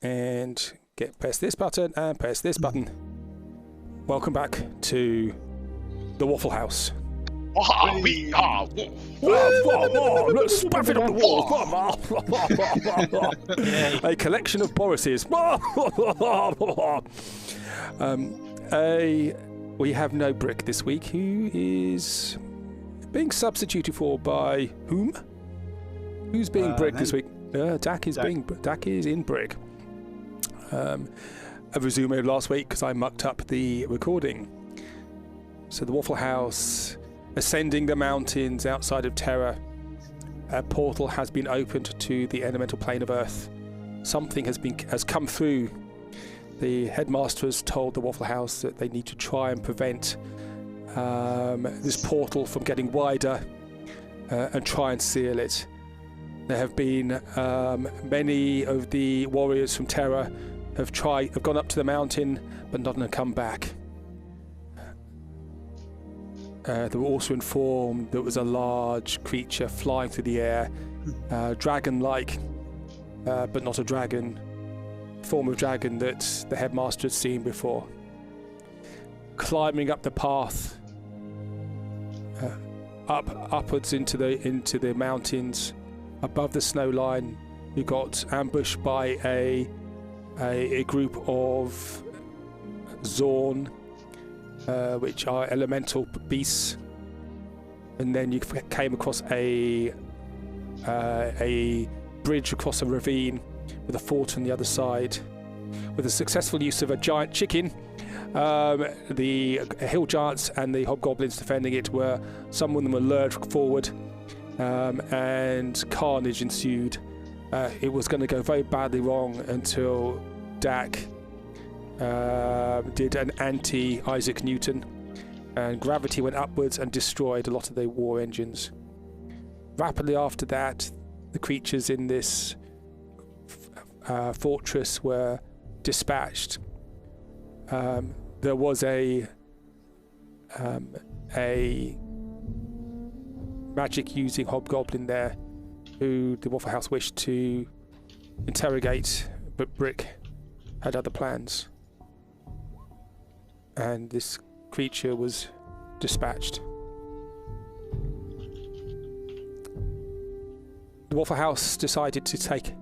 and press this button and press this button. Welcome back to the Wafflehouse. We are Let's stuff it up the walls. A collection of Borises. We have no Brick this week, who is being substituted for by whom? Who's being Brick this week? Dak is in Brick. A resume of last week because I mucked up the recording. So the Wafflehouse, ascending the mountains outside of Terra. A portal has been opened to the elemental plane of Earth. Something has come through. The headmaster has told the Wafflehouse that they need to try and prevent this portal from getting wider and try and seal it. There have been many of the warriors from Terra have gone up to the mountain, but none have come back. They were also informed there was a large creature flying through the air, dragon-like, but not a dragon, form of dragon that the headmaster had seen before. Climbing up the path, upwards into the mountains, above the snow line, you got ambushed by a group of Zorn, which are elemental beasts, and then you came across a bridge across a ravine with a fort on the other side. With the successful use of a giant chicken, the hill giants and the hobgoblins defending it some of them were lured forward, and carnage ensued. It was going to go very badly wrong until Dak did an anti-Isaac Newton, and gravity went upwards and destroyed a lot of the war engines. Rapidly after that, the creatures in this fortress were dispatched. There was a magic-using hobgoblin there who the Wafflehouse wished to interrogate, but Brick had other plans. And this creature was dispatched. The Wafflehouse decided to take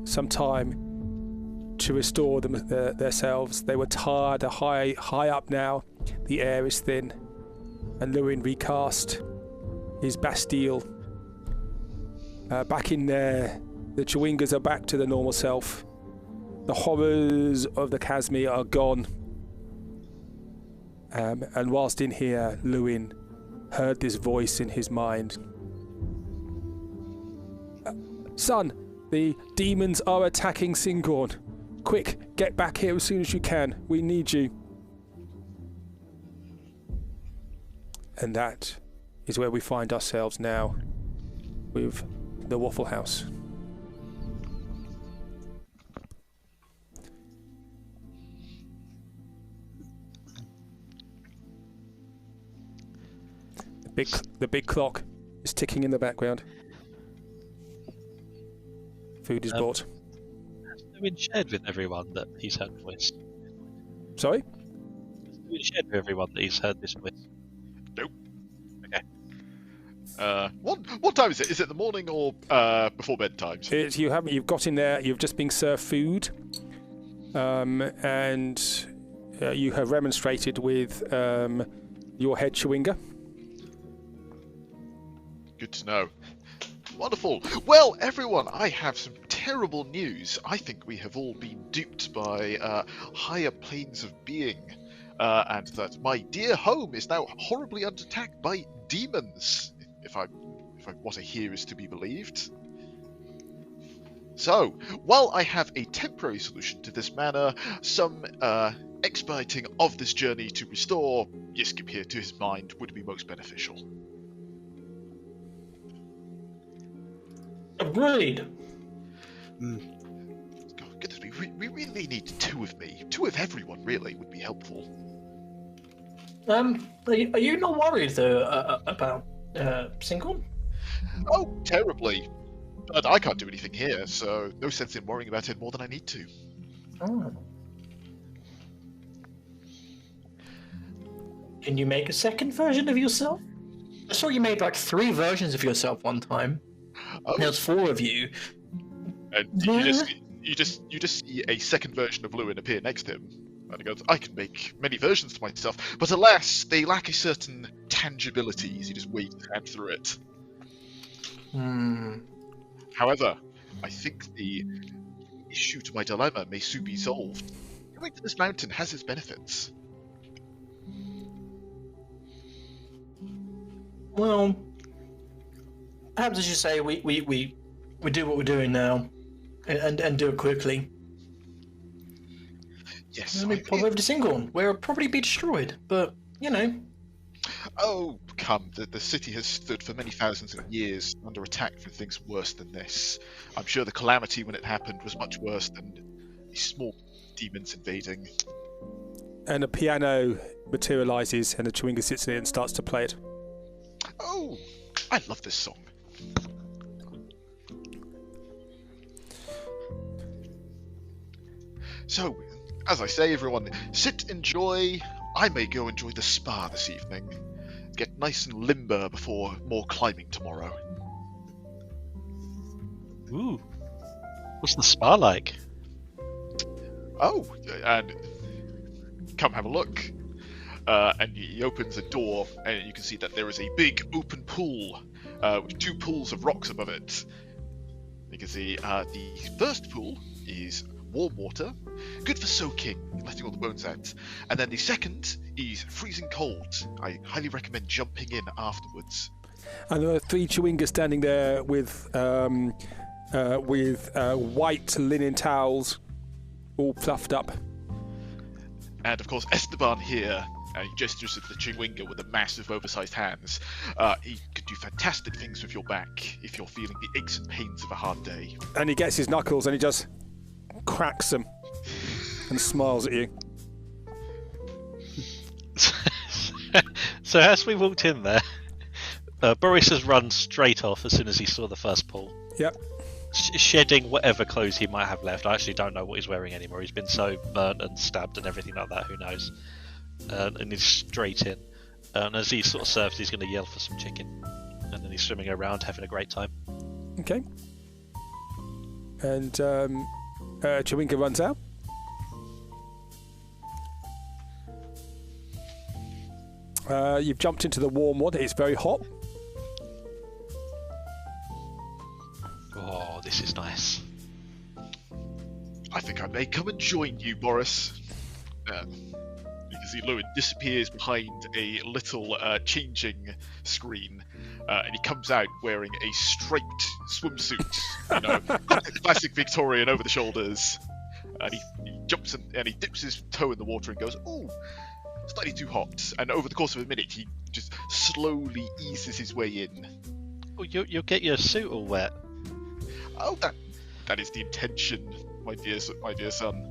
some time to restore themselves. They were tired, they're high up now, the air is thin, and Llewyn recast his Bastille. Back in there, the Chewingas are back to the normal self. The horrors of the Casimir are gone. And whilst in here, Llewyn heard this voice in his mind. Son, the demons are attacking Singorn. Quick, get back here as soon as you can. We need you. And that is where we find ourselves now, with the Wafflehouse. The big clock is ticking in the background. Food is brought. Has Llewyn shared with everyone that he's heard the voice? Sorry? Has Llewyn shared with everyone that he's heard this voice? Nope. Okay. What time is it? Is it the morning or before bedtime? You've got in there. You've just been served food, and you have remonstrated with your head Chewinga. Good to know. Wonderful. Well, everyone, I have some terrible news. I think we have all been duped by higher planes of being, and that my dear home is now horribly under attack by demons. If what I hear is to be believed. So, while I have a temporary solution to this matter, some expediting of this journey to restore Yiskip here to his mind would be most beneficial. Agreed. God, goodness me, we really need two of me. Two of everyone, really, would be helpful. Are you not worried about Singorn? Oh, terribly. But I can't do anything here, so no sense in worrying about it more than I need to. Oh. Can you make a second version of yourself? I saw you made like 3 versions of yourself one time. Oh. There's 4 of you. And you just see a second version of Llewyn appear next to him. And he goes, I can make many versions of myself, but alas, they lack a certain tangibility as you just wave your hand through it. However, I think the issue to my dilemma may soon be solved. Going to this mountain has its benefits. Well, perhaps as you say, we do what we're doing now, and do it quickly. Yes. We pop over to Singhorn, where it'll probably be destroyed, but, you know. Oh, come. The city has stood for many thousands of years under attack from things worse than this. I'm sure the calamity when it happened was much worse than these small demons invading. And a piano materializes, and the Chewinga sits in it and starts to play it. Oh, I love this song. So, as I say, everyone, sit, enjoy. I may go enjoy the spa this evening. Get nice and limber before more climbing tomorrow. Ooh. What's the spa like? Oh, and come have a look. And he opens a door, and you can see that there is a big open pool with 2 pools of rocks above it. You can see the first pool is warm water, good for soaking, letting all the bones out. And then the second is freezing cold. I highly recommend jumping in afterwards. And there are 3 Chewinga standing there with white linen towels, all fluffed up. And of course, Esteban here. He gestures at the Chewinga with the massive, oversized hands. He could do fantastic things with your back if you're feeling the aches and pains of a hard day. And he gets his knuckles and he just cracks them and smiles at you. So as we walked in there, Boris has run straight off as soon as he saw the first pool. Yep. Shedding whatever clothes he might have left. I actually don't know what he's wearing anymore. He's been so burnt and stabbed and everything like that, who knows. And he's straight in. And as he sort of surfs, he's going to yell for some chicken. And then he's swimming around, having a great time. Okay. And Chewinga runs out. You've jumped into the warm water. It's very hot. Oh, this is nice. I think I may come and join you, Boris. You can see Llewyn disappears behind a little changing screen, and he comes out wearing a striped swimsuit, you know, classic Victorian over the shoulders. And he jumps in, and he dips his toe in the water and goes, "Oh, slightly too hot." And over the course of a minute, he just slowly eases his way in. Oh, you'll get your suit all wet. Oh, that is the intention, my dear son.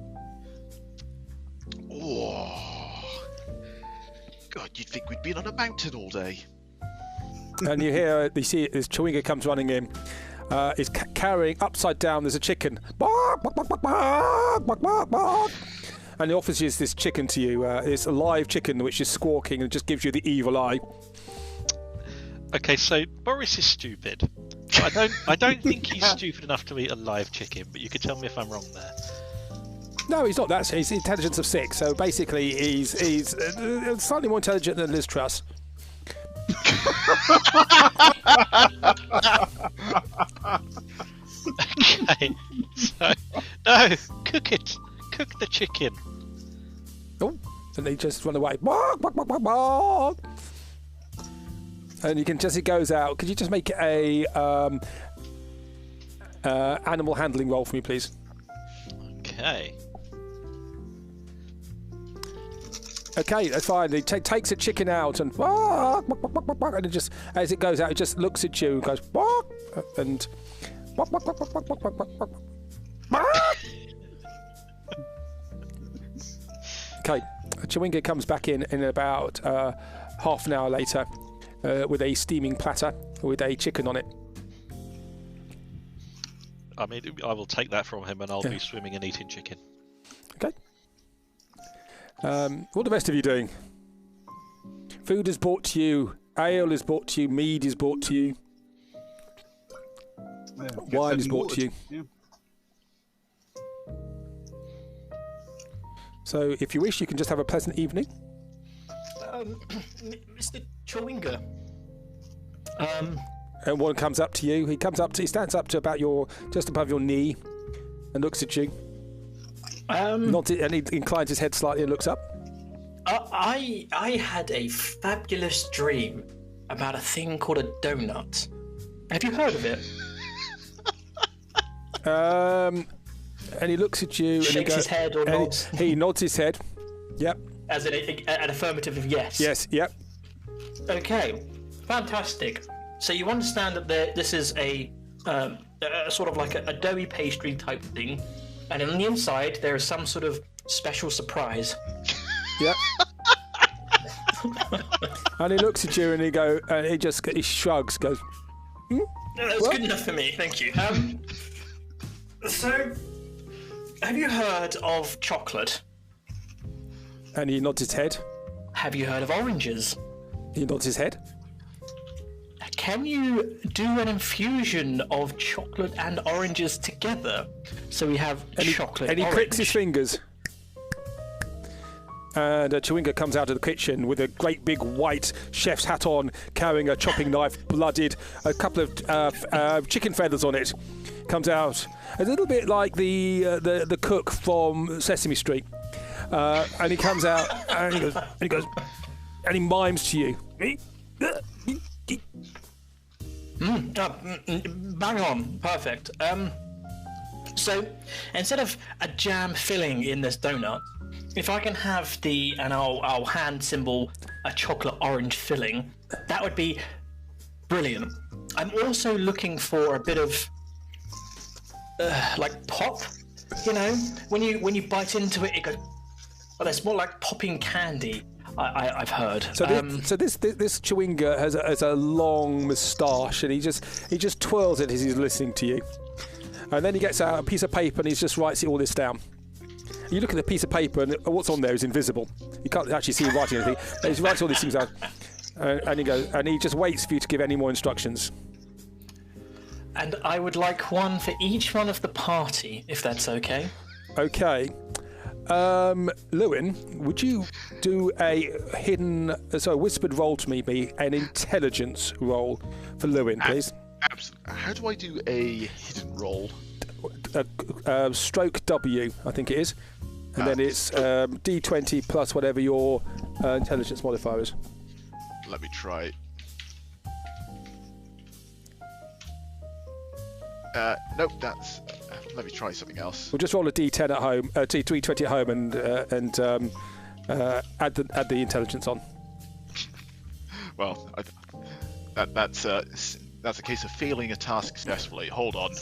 Oh, God, you'd think we'd been on a mountain all day. And you see this Chewinga comes running in. Is carrying upside down. There's a chicken. Bark, bark, bark, bark, bark, bark, bark. And he offers you this chicken to you. It's a live chicken which is squawking and just gives you the evil eye. Okay, so Boris is stupid. I don't think he's stupid enough to eat a live chicken, but you could tell me if I'm wrong there. No, he's not. He's intelligence of 6. So basically, he's slightly more intelligent than Liz Truss. Okay, so no, cook it. Cook the chicken. Oh, and they just run away. Bark, bark, bark, bark, bark. And you can just, it goes out. Could you just make a animal handling roll for me, please? Okay. Okay, that's fine. He takes a chicken out and bark, bark, bark, bark, bark, bark, and it just, as it goes out, it just looks at you and goes bark, and bark, bark, bark, bark, bark, bark, bark, bark, bark. Okay, Chewinga comes back in about half an hour later with a steaming platter with a chicken on it. I mean, I will take that from him, and I'll be swimming and eating chicken. Okay. What are the rest of you doing? Food is brought to you. Ale is brought to you. Mead is brought to you. Wine is brought to you. Yeah. So, if you wish, you can just have a pleasant evening. Mr. Chawinga. And one comes up to you. He stands up to just above your knee, and looks at you. And he inclines his head slightly and looks up. I had a fabulous dream about a thing called a donut. Have you heard of it? And he looks at you. Shakes and his head or nods. He nods his head. Yep. As an affirmative of yes. Yes. Yep. Okay. Fantastic. So you understand that this is a sort of like a doughy pastry type thing, and on the inside there is some sort of special surprise. Yep. And he looks at you and he shrugs, goes, That's good enough for me, thank you. So, have you heard of chocolate? And he nods his head. Have you heard of oranges? He nods his head. Can you do an infusion of chocolate and oranges together? So we have chocolate and he orange. clicks his fingers. And Chawinga comes out of the kitchen with a great big white chef's hat on, carrying a chopping knife, blooded, a couple of chicken feathers on it. Comes out a little bit like the cook from Sesame Street. And he comes out and he goes, and he mimes to you. Bang on, perfect. So instead of a jam filling in this donut, if I can have and I'll hand symbol a chocolate orange filling, that would be brilliant. I'm also looking for a bit of like pop, you know, when you bite into it, it goes. Oh, it's more like popping candy. I've heard. So this Chawinga has a long moustache, and he just twirls it as he's listening to you, and then he gets out a piece of paper and he just writes all this down. You look at the piece of paper, and what's on there is invisible. You can't actually see him writing anything. But he writes all these things out, and he just waits for you to give any more instructions. And I would like one for each one of the party, if that's okay. Okay. Llewyn, would you do a whispered roll to me, an intelligence roll for Llewyn, please? How do I do a hidden roll? Stroke W, I think it is. And then it's D20 plus whatever your intelligence modifier is. Let me try. Nope, that's... let me try something else. We'll just roll a D10 at home, D20 at home, and add the intelligence on. Well, that's a case of failing a task successfully. Hold on.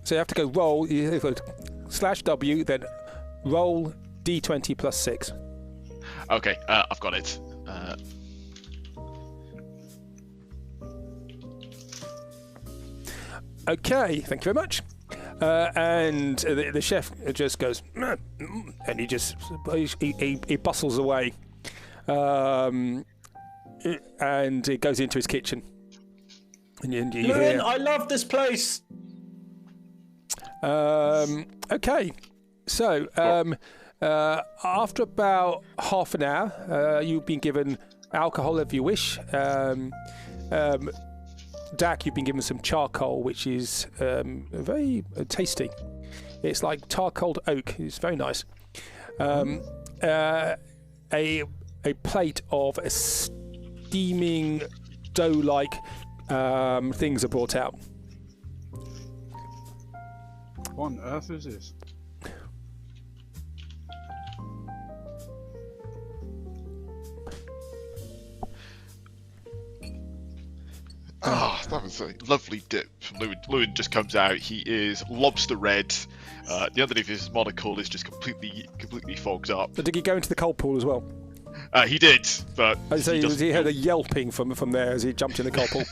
So you have to go roll. You go /W, then roll D20 plus 6. Okay, I've got it. Okay, thank you very much. And the chef just goes, and he bustles away, and he goes into his kitchen. And you hear, I love this place. Okay, so after about half an hour, you've been given alcohol if you wish. Dak, you've been given some charcoal, which is very tasty. It's like charcoal oak. It's very nice. A plate of steaming dough-like things are brought out. What on earth is this? That was a lovely dip. Llewyn just comes out. He is lobster red. The underneath of his monocle is just completely fogged up. But did he go into the cold pool as well? He did, but he heard a yelping from there as he jumped in the copple.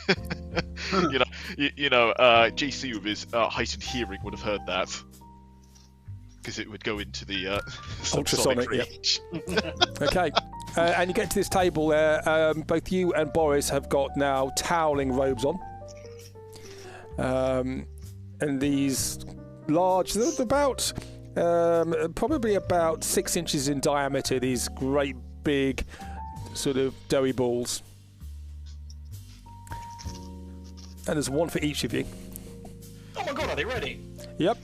GC with his heightened hearing would have heard that because it would go into the ultrasonic range. Okay, and you get to this table there. Both you and Boris have got now toweling robes on, and these large, they're about probably about 6 inches in diameter. These great big sort of doughy balls. And there's one for each of you. Oh my god, are they ready? Yep.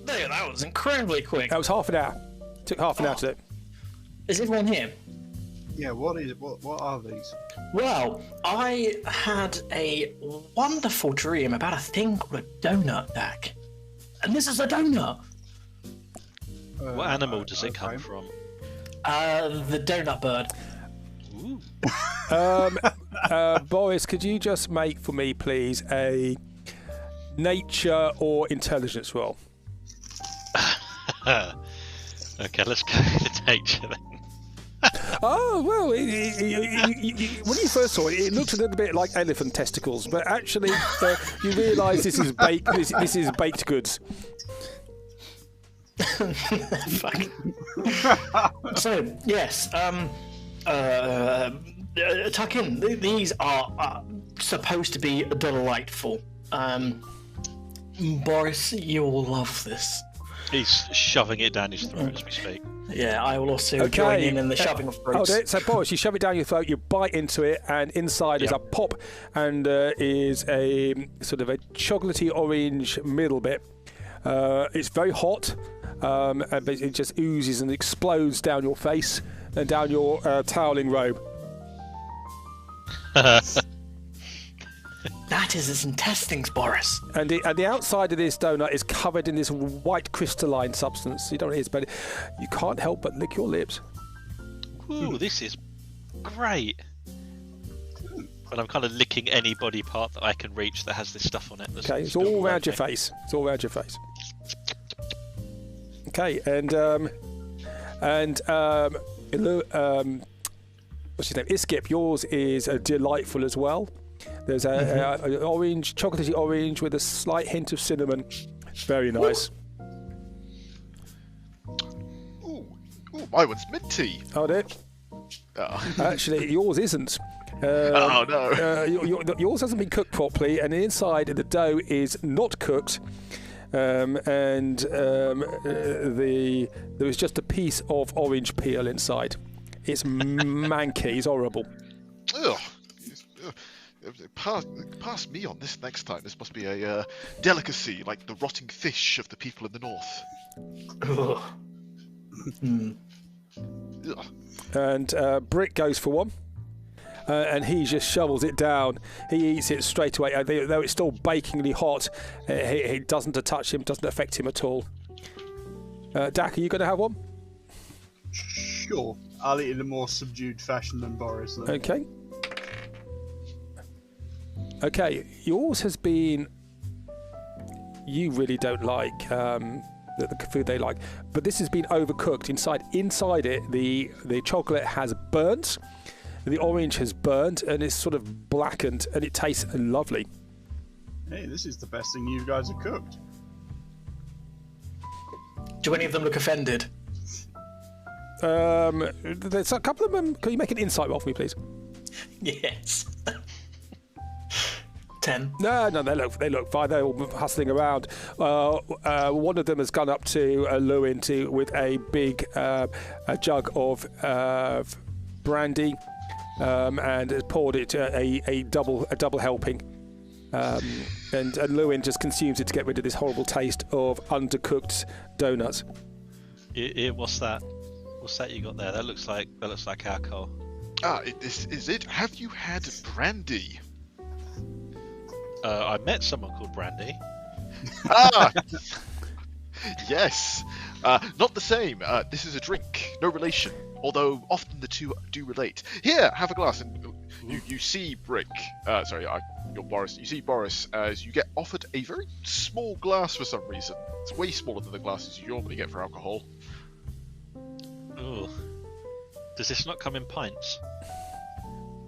There, that was incredibly quick. That was half an hour. Took half an hour to do it. Is everyone here? Yeah, what are these? Well, I had a wonderful dream about a thing called a donut deck. And this is a donut. What animal does it come from? The donut bird. Ooh. Boris, could you just make for me, please, a nature or intelligence roll? Okay, let's go with nature then. Oh, well, when you first saw it, it looked a little bit like elephant testicles, but actually you realise this is this is baked goods. Fuck. So, yes, tuck in. These are supposed to be delightful. Boris, you'll love this. He's shoving it down his throat as we speak. Yeah, I will also join in the shoving of throats. So, Boris, you shove it down your throat, you bite into it, and inside is a pop, and is a sort of a chocolatey orange middle bit. It's very hot, and it just oozes and explodes down your face and down your toweling robe. That is his intestines, Boris. And the outside of this donut is covered in this white crystalline substance. You don't know what it is, but you can't help but lick your lips. Ooh, this is great. But I'm kind of licking any body part that I can reach that has this stuff on it. Okay, it's all around your face. It's all around your face. Okay, and what's his name? Iskip, yours is delightful as well. There's an orange, chocolatey orange with a slight hint of cinnamon. Very nice. Ooh, my one's minty. Oh, dear. Actually, yours isn't. Oh no! Yours hasn't been cooked properly, and inside the dough is not cooked. There is just a piece of orange peel inside. It's manky. It's horrible. Ugh. Pass me on this next time. This must be a delicacy, like the rotting fish of the people in the north. And Brick goes for one. And he just shovels it down. He eats it straight away. Though it's still bakingly hot, it doesn't touch him, doesn't affect him at all. Dak, are you going to have one? Sure. I'll eat in a more subdued fashion than Boris. Though. Okay. Okay, yours has been... You really don't like the food they like. But this has been overcooked. Inside it, the chocolate has burnt. The orange has burnt and it's sort of blackened and it tastes lovely. Hey, this is the best thing you guys have cooked. Do any of them look offended? There's a couple of them. Can you make an insight roll for me, please? Yes. 10. No, they look fine. They're all hustling around. One of them has gone up to Llewyn with a big a jug of brandy. And has poured it a double helping, and Llewyn just consumes it to get rid of this horrible taste of undercooked donuts. What's that? What's that you got there? That looks like alcohol. This is it. Have you had brandy? I met someone called Brandy. Yes. Not the same. This is a drink, no relation. Although often the two do relate. Here, have a glass, and you see Brick. You're Boris. You see Boris as you get offered a very small glass for some reason. It's way smaller than the glasses you normally get for alcohol. Ooh. Does this not come in pints?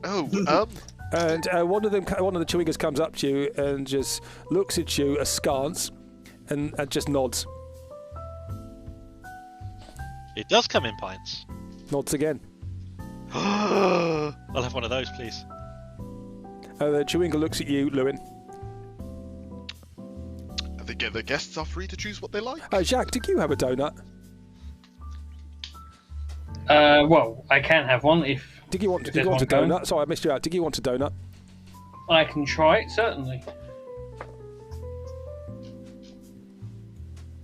Oh, And one of the chewingers comes up to you and just looks at you askance and just nods. It does come in pints. Nods again. I'll have one of those, please. The chewinger looks at you, Llewyn. the guests are free to choose what they like. Jacques, did you have a donut? Well, I can have one if. Did you want a going. donut? Sorry, I missed you out. Did you want a donut? I can try it, certainly.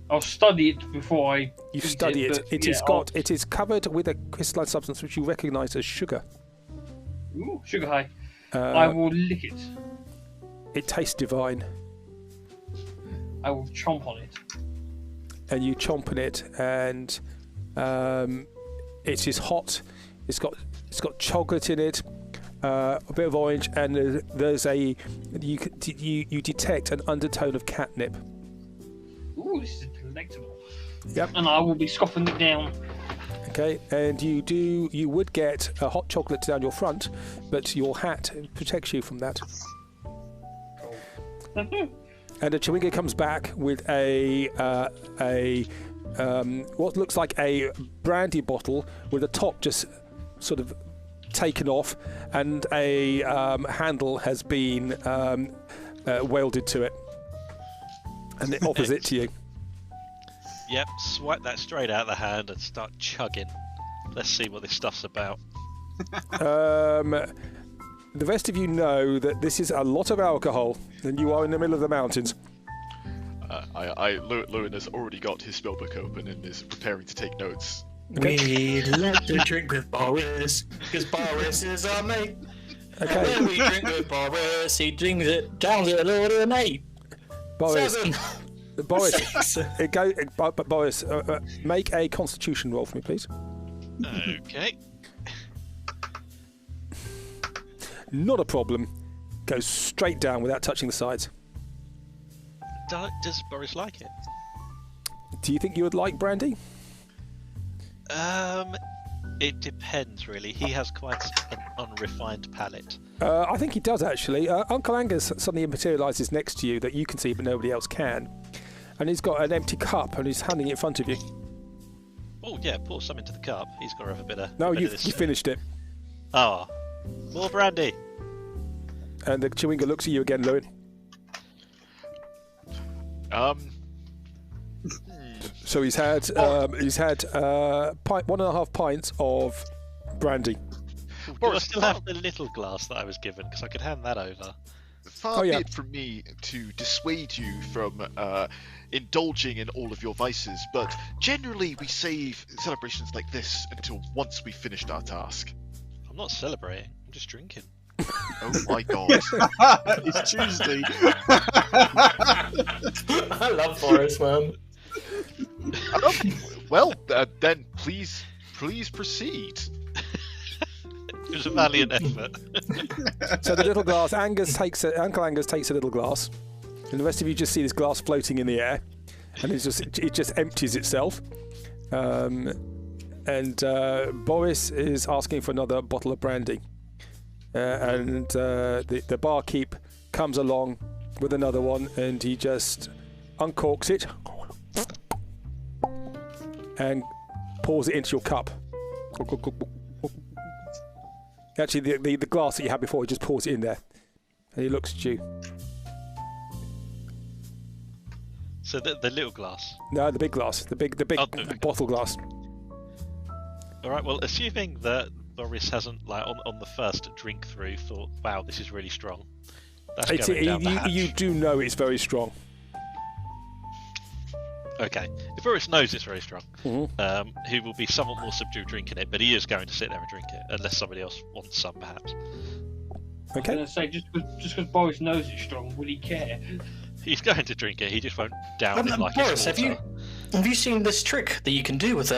I'll study it before I. You study it. It is covered with a crystalline substance which you recognise as sugar. Ooh, sugar high. I will lick it. It tastes divine. I will chomp on it. And you chomp on it, and it is hot. It's got chocolate in it, a bit of orange, and there's you detect an undertone of catnip. Ooh, this is delectable. Yep. And I will be scoffing it down. Okay, and you would get a hot chocolate down your front, but your hat protects you from that. And the chewinga comes back with a what looks like a brandy bottle with a top just sort of taken off, and a handle has been welded to it, and it offers it to you. Yep, swipe that straight out of the hand and start chugging. Let's see what this stuff's about. The rest of you know that this is a lot of alcohol, and you are in the middle of the mountains. Llewyn has already got his spellbook open and is preparing to take notes. We like to drink with Boris, because Boris is our mate. Okay. And when we drink with Boris, he drinks it, downs it a little to an 8. Boris, 7. Boris, Boris, make a Constitution roll for me, please. Okay. Not a problem. Goes straight down without touching the sides. Does Boris like it? Do you think you would like brandy? It depends, really. He has quite an unrefined palate. I think he does, actually. Uncle Angus suddenly materialises next to you that you can see but nobody else can. And he's got an empty cup and he's handing it in front of you. Oh, yeah, pour some into the cup. He's got to have a bit of... No, you finished it. Ah, more brandy. And the chewinga looks at you again, Llewyn. So he's had 1.5 pints of brandy. Do I still have the little glass that I was given? Because I could hand that over. Far be it from me to dissuade you from indulging in all of your vices, but generally we save celebrations like this until once we've finished our task. I'm not celebrating. I'm just drinking. Oh my god. It's Tuesday. I love Boris, man. Well, then please proceed. It was a valiant effort. So the little glass, Uncle Angus takes a little glass, and the rest of you just see this glass floating in the air, and it just empties itself. And Boris is asking for another bottle of brandy, and the barkeep comes along with another one, and he just uncorks it and pours it into your cup. Actually, the glass that you had before, he just pours it in there, and he looks at you. So the little glass? No, the big glass, the big bottle glass. All right. Well, assuming that Boris hasn't, like, on the first drink through, thought, "Wow, this is really strong." That's going down the hatch. You do know it's very strong. Okay. If Boris knows it's very strong, Mm-hmm. he will be somewhat more subdued drinking it, but he is going to sit there and drink it, unless somebody else wants some, perhaps. I was going to say, just because Boris knows it's strong, will he care? He's going to drink it. He just won't down it like Boris, it's water. have you seen this trick that you can do with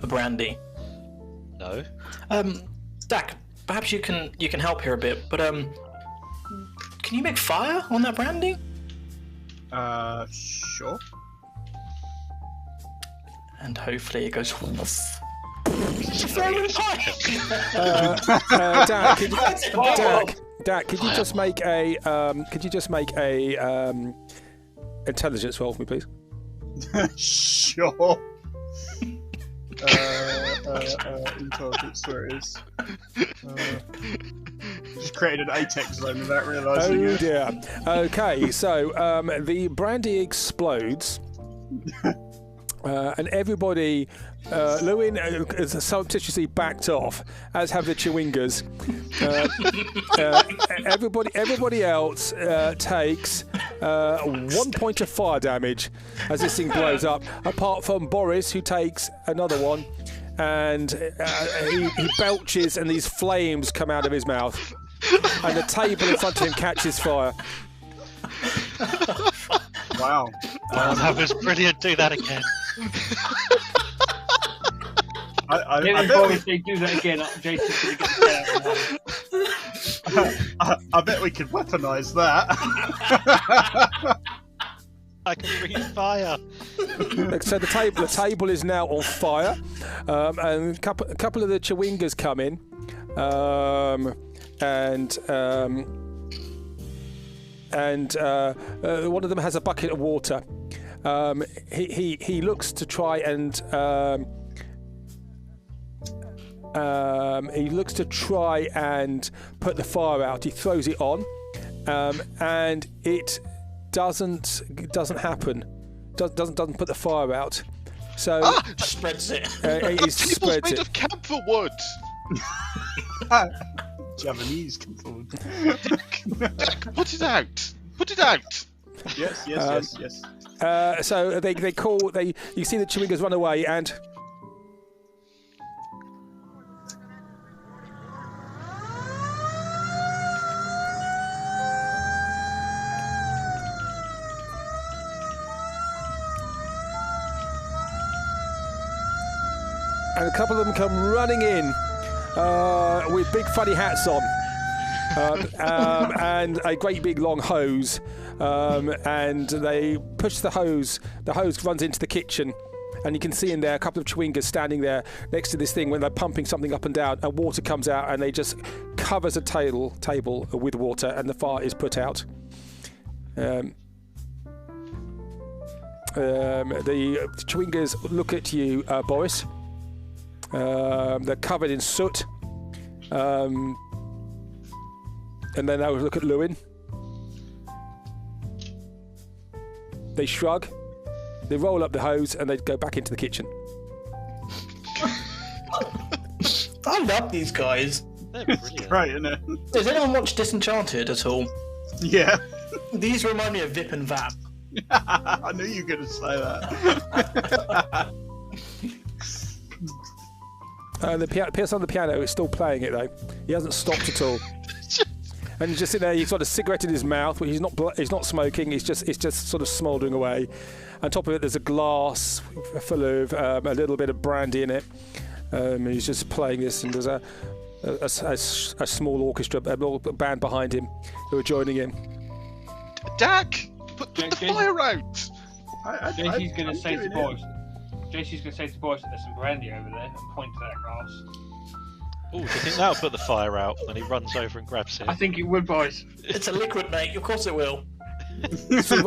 brandy? No. Dak, perhaps you can help here a bit, but can you make fire on that brandy? Sure. And hopefully it goes woof. Dak, could you just make a intelligence roll for me, please? Sure. Intelligence, where it is. Just created an ATEX zone without realising it. Oh dear. Okay, so the brandy explodes. And everybody, Llewyn is surreptitiously backed off, as have the Chewingas. Everybody else takes 1 point of fire damage as this thing blows up, apart from Boris, who takes another one, and he belches and these flames come out of his mouth, and the table in front of him catches fire. Wow. That was brilliant. Do that again. I If they do that again, Jason's going to get the I bet we could weaponise that. I can breathe fire. So the table is now on fire, and a couple of the Chewingas come in, and one of them has a bucket of water. He looks to try and put the fire out. He throws it on, and it doesn't happen. Doesn't put the fire out. So spreads it. He spreads made it. of camphor wood. Japanese come forward. Dak, put it out. Put it out. Yes. So they you see the Chewingas run away, and a couple of them come running in with big funny hats on. And a great big long hose, and they push the hose. The hose runs into the kitchen, and you can see in there a couple of Chewingas standing there next to this thing when they're pumping something up and down, and water comes out, and they just covers a table with water, and the fire is put out. The Chewingas look at you, Boris. They're covered in soot. And then I would look at Llewyn. They shrug, they roll up the hose, and they go back into the kitchen. I love these guys. They're brilliant. Right, isn't it? Does anyone watch Disenchanted at all? Yeah. These remind me of Vip and Vap. I knew you were going to say that. The Pierce on the piano is still playing it though. He hasn't stopped at all. And he's just sitting there. He's got a cigarette in his mouth. He's not smoking. It's just sort of smouldering away. On top of it, there's a glass full of a little bit of brandy in it. He's just playing this, and there's a small orchestra, a little band behind him who are joining in. Dak, put the fire out. JC's going to say to Boris. JC's going to say to Boris that there's some brandy over there and point to that glass. Oh, do you think that'll put the fire out? And he runs over and grabs it. I think it would, boys. It's a liquid, mate. Of course it will. So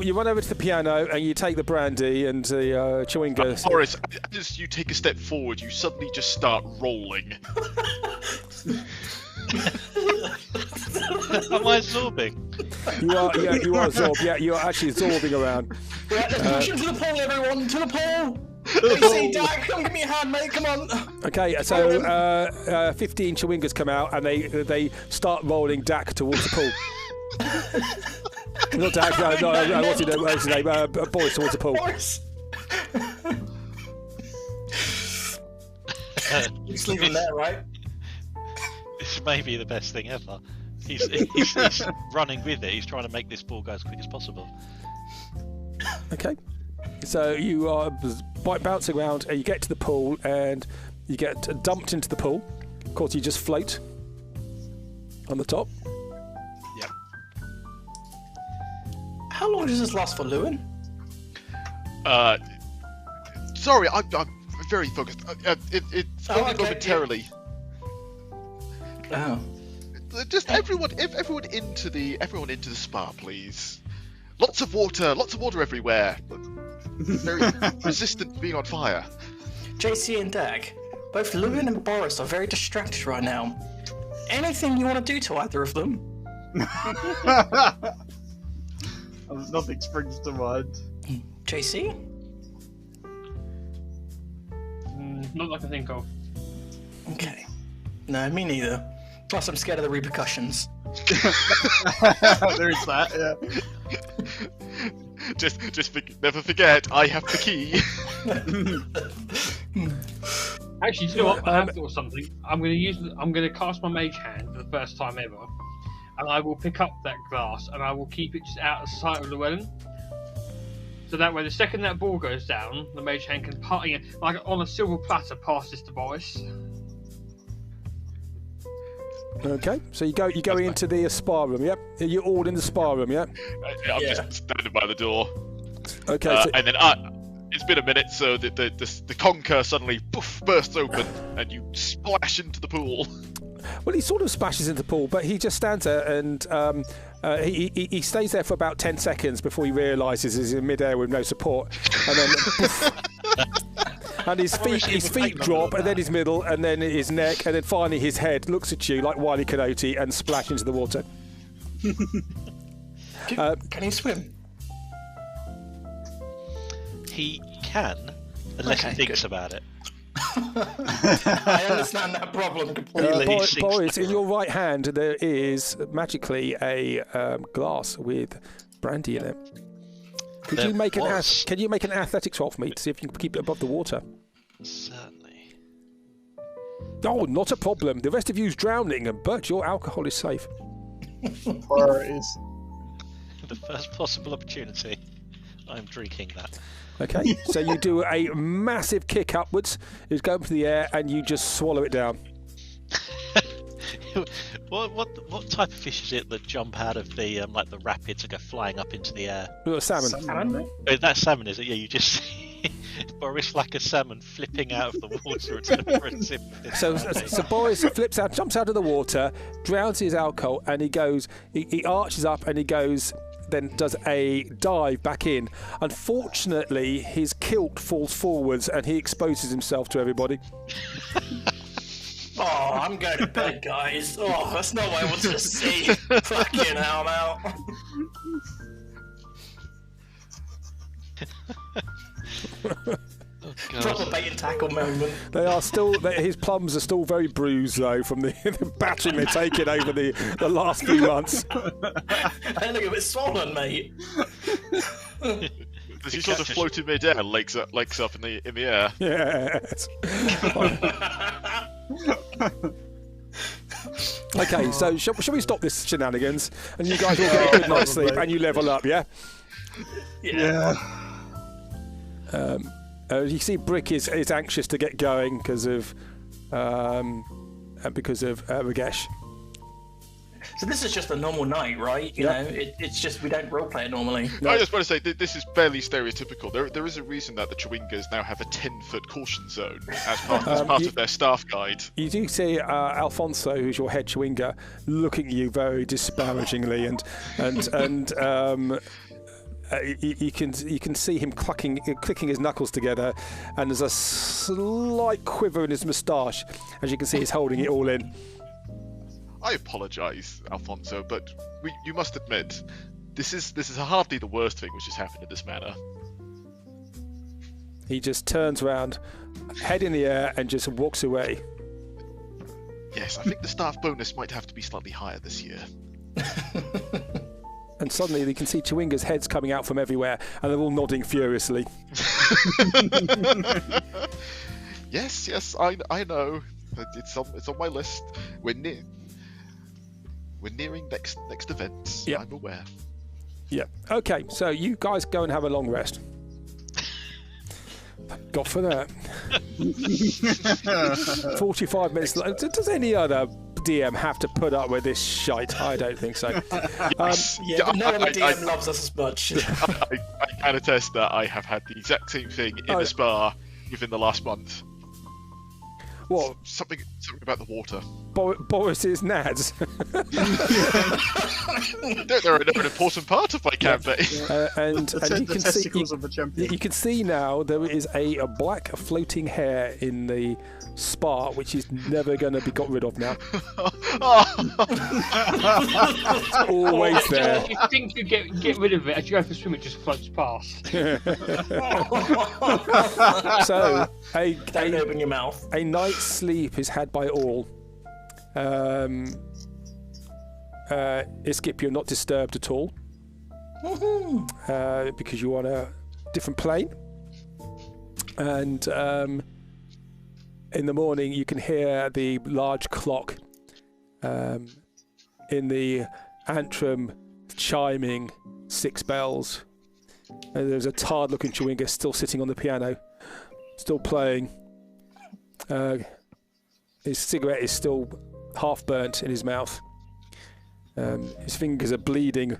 you run over to the piano and you take the brandy and the Chewinga. Boris, as you take a step forward, you suddenly just start rolling. Am I absorbing? You are absorbed. Yeah, you are actually absorbing around. Right, let's push him to the pool, everyone. To the pool. AC, Dak, come give me a hand, mate. Come on. Okay, so 15 Chewingas come out and they start rolling Dak towards the pool. Not Dak, no, what's his name? Boris towards the pool. Boris. Just leave him there, right? This may be the best thing ever. He's running with it. He's trying to make this ball go as quick as possible. Okay. So you are bouncing around, and you get to the pool, and you get dumped into the pool. Of course, you just float on the top. Yep. How long does this last for, Llewyn? Sorry, I'm very focused. It's only momentarily. Oh. Just everyone into the spa, please. Lots of water everywhere. Very resistant to being on fire. JC and Dag, both Llewyn and Boris are very distracted right now. Anything you want to do to either of them? Nothing springs to mind. JC? Not that I can think of. Okay. No, me neither. Plus, I'm scared of the repercussions. There is that, yeah. Never forget, I have the key. Actually, do you know what? I have thought of something. I'm going to cast my mage hand for the first time ever, and I will pick up that glass and I will keep it just out of sight of Llewyn. So that way, the second that ball goes down, the mage hand can like on a silver platter pass this device. Okay, so you go into the spa room, yep? You're all in the spa room, yep? I'm just standing by the door. Okay, and then it's been a minute, so the conker suddenly bursts open, and you splash into the pool. Well, he sort of splashes into the pool, but he just stands there and he stays there for about 10 seconds before he realises he's in midair with no support, and then and his feet drop, and then his middle, and then his neck, and then finally his head looks at you like Wile E. Coyote and splash into the water. Can he swim? He can, unless he thinks about it. I understand that problem completely. Boris, in your right hand there is magically a glass with brandy in it. Can you make an athletics roll for me to see if you can keep it above the water? Certainly. Oh, not a problem. The rest of you's drowning, but your alcohol is safe. Priorities. The first possible opportunity, I'm drinking that. Okay, so you do a massive kick upwards. You go up to the air and you just swallow it down. What type of fish is it that jump out of the like the rapids and go flying up into the air? Salmon. Salmon? Oh, that's salmon, is it? Yeah, you just see Boris like a salmon flipping out of the water. So Boris jumps out of the water, drowns his alcohol, and he arches up and he goes, then does a dive back in. Unfortunately, his kilt falls forwards and he exposes himself to everybody. Oh, I'm going to bed, guys. Oh, that's not what I wanted to see. Fucking hell, I'm out. Proper bait and tackle moment. They are still. His plums are still very bruised though from the battering they're taking over the last few months. Hey, look, it's swollen, mate. Does he sort of float in mid-air, legs up in the air? Yes. Okay, so shall we stop this shenanigans and you guys all get a good night's sleep and you level up, yeah? Yeah. You see, Brick is anxious to get going because of Ragesh. So this is just a normal night, right? You know, it's just we don't roleplay it normally. No. I just want to say this is fairly stereotypical. There is a reason that the Chewingas now have a 10-foot caution zone as part of their staff guide. You do see Alfonso, who's your head Chewinga, looking at you very disparagingly, and you can see him clicking his knuckles together, and there's a slight quiver in his moustache, as you can see he's holding it all in. I apologise, Alfonso, but you must admit, this is hardly the worst thing which has happened in this manor. He just turns around, head in the air, and just walks away. Yes, I think the staff bonus might have to be slightly higher this year. And suddenly you can see Chewinga's heads coming out from everywhere, and they're all nodding furiously. Yes, I know. It's on my list. We're nearing next events. Yep. I'm aware. Yeah. Okay, so you guys go and have a long rest. God for that. 45 minutes. Does any other DM have to put up with this shite? I don't think so. No other DM loves us as much. I can attest that I have had the exact same thing in the spa. within the last month. What? Something about the water. Boris's nads. They're an important part of my campaign. And you can see testicles of the champion. you can see now there is a black floating hair in the spa, which is never going to be got rid of now. It's always there. If you think you get rid of it as you go for a swim, it just floats past. So Don't open your mouth. a night's sleep is had by all. Iskip, you're not disturbed at all. Because you're on a different plane. And in the morning you can hear the large clock in the antrim chiming 6 bells. And there's a tired looking Chewinga still sitting on the piano, still playing. His cigarette is still half burnt in his mouth. His fingers are bleeding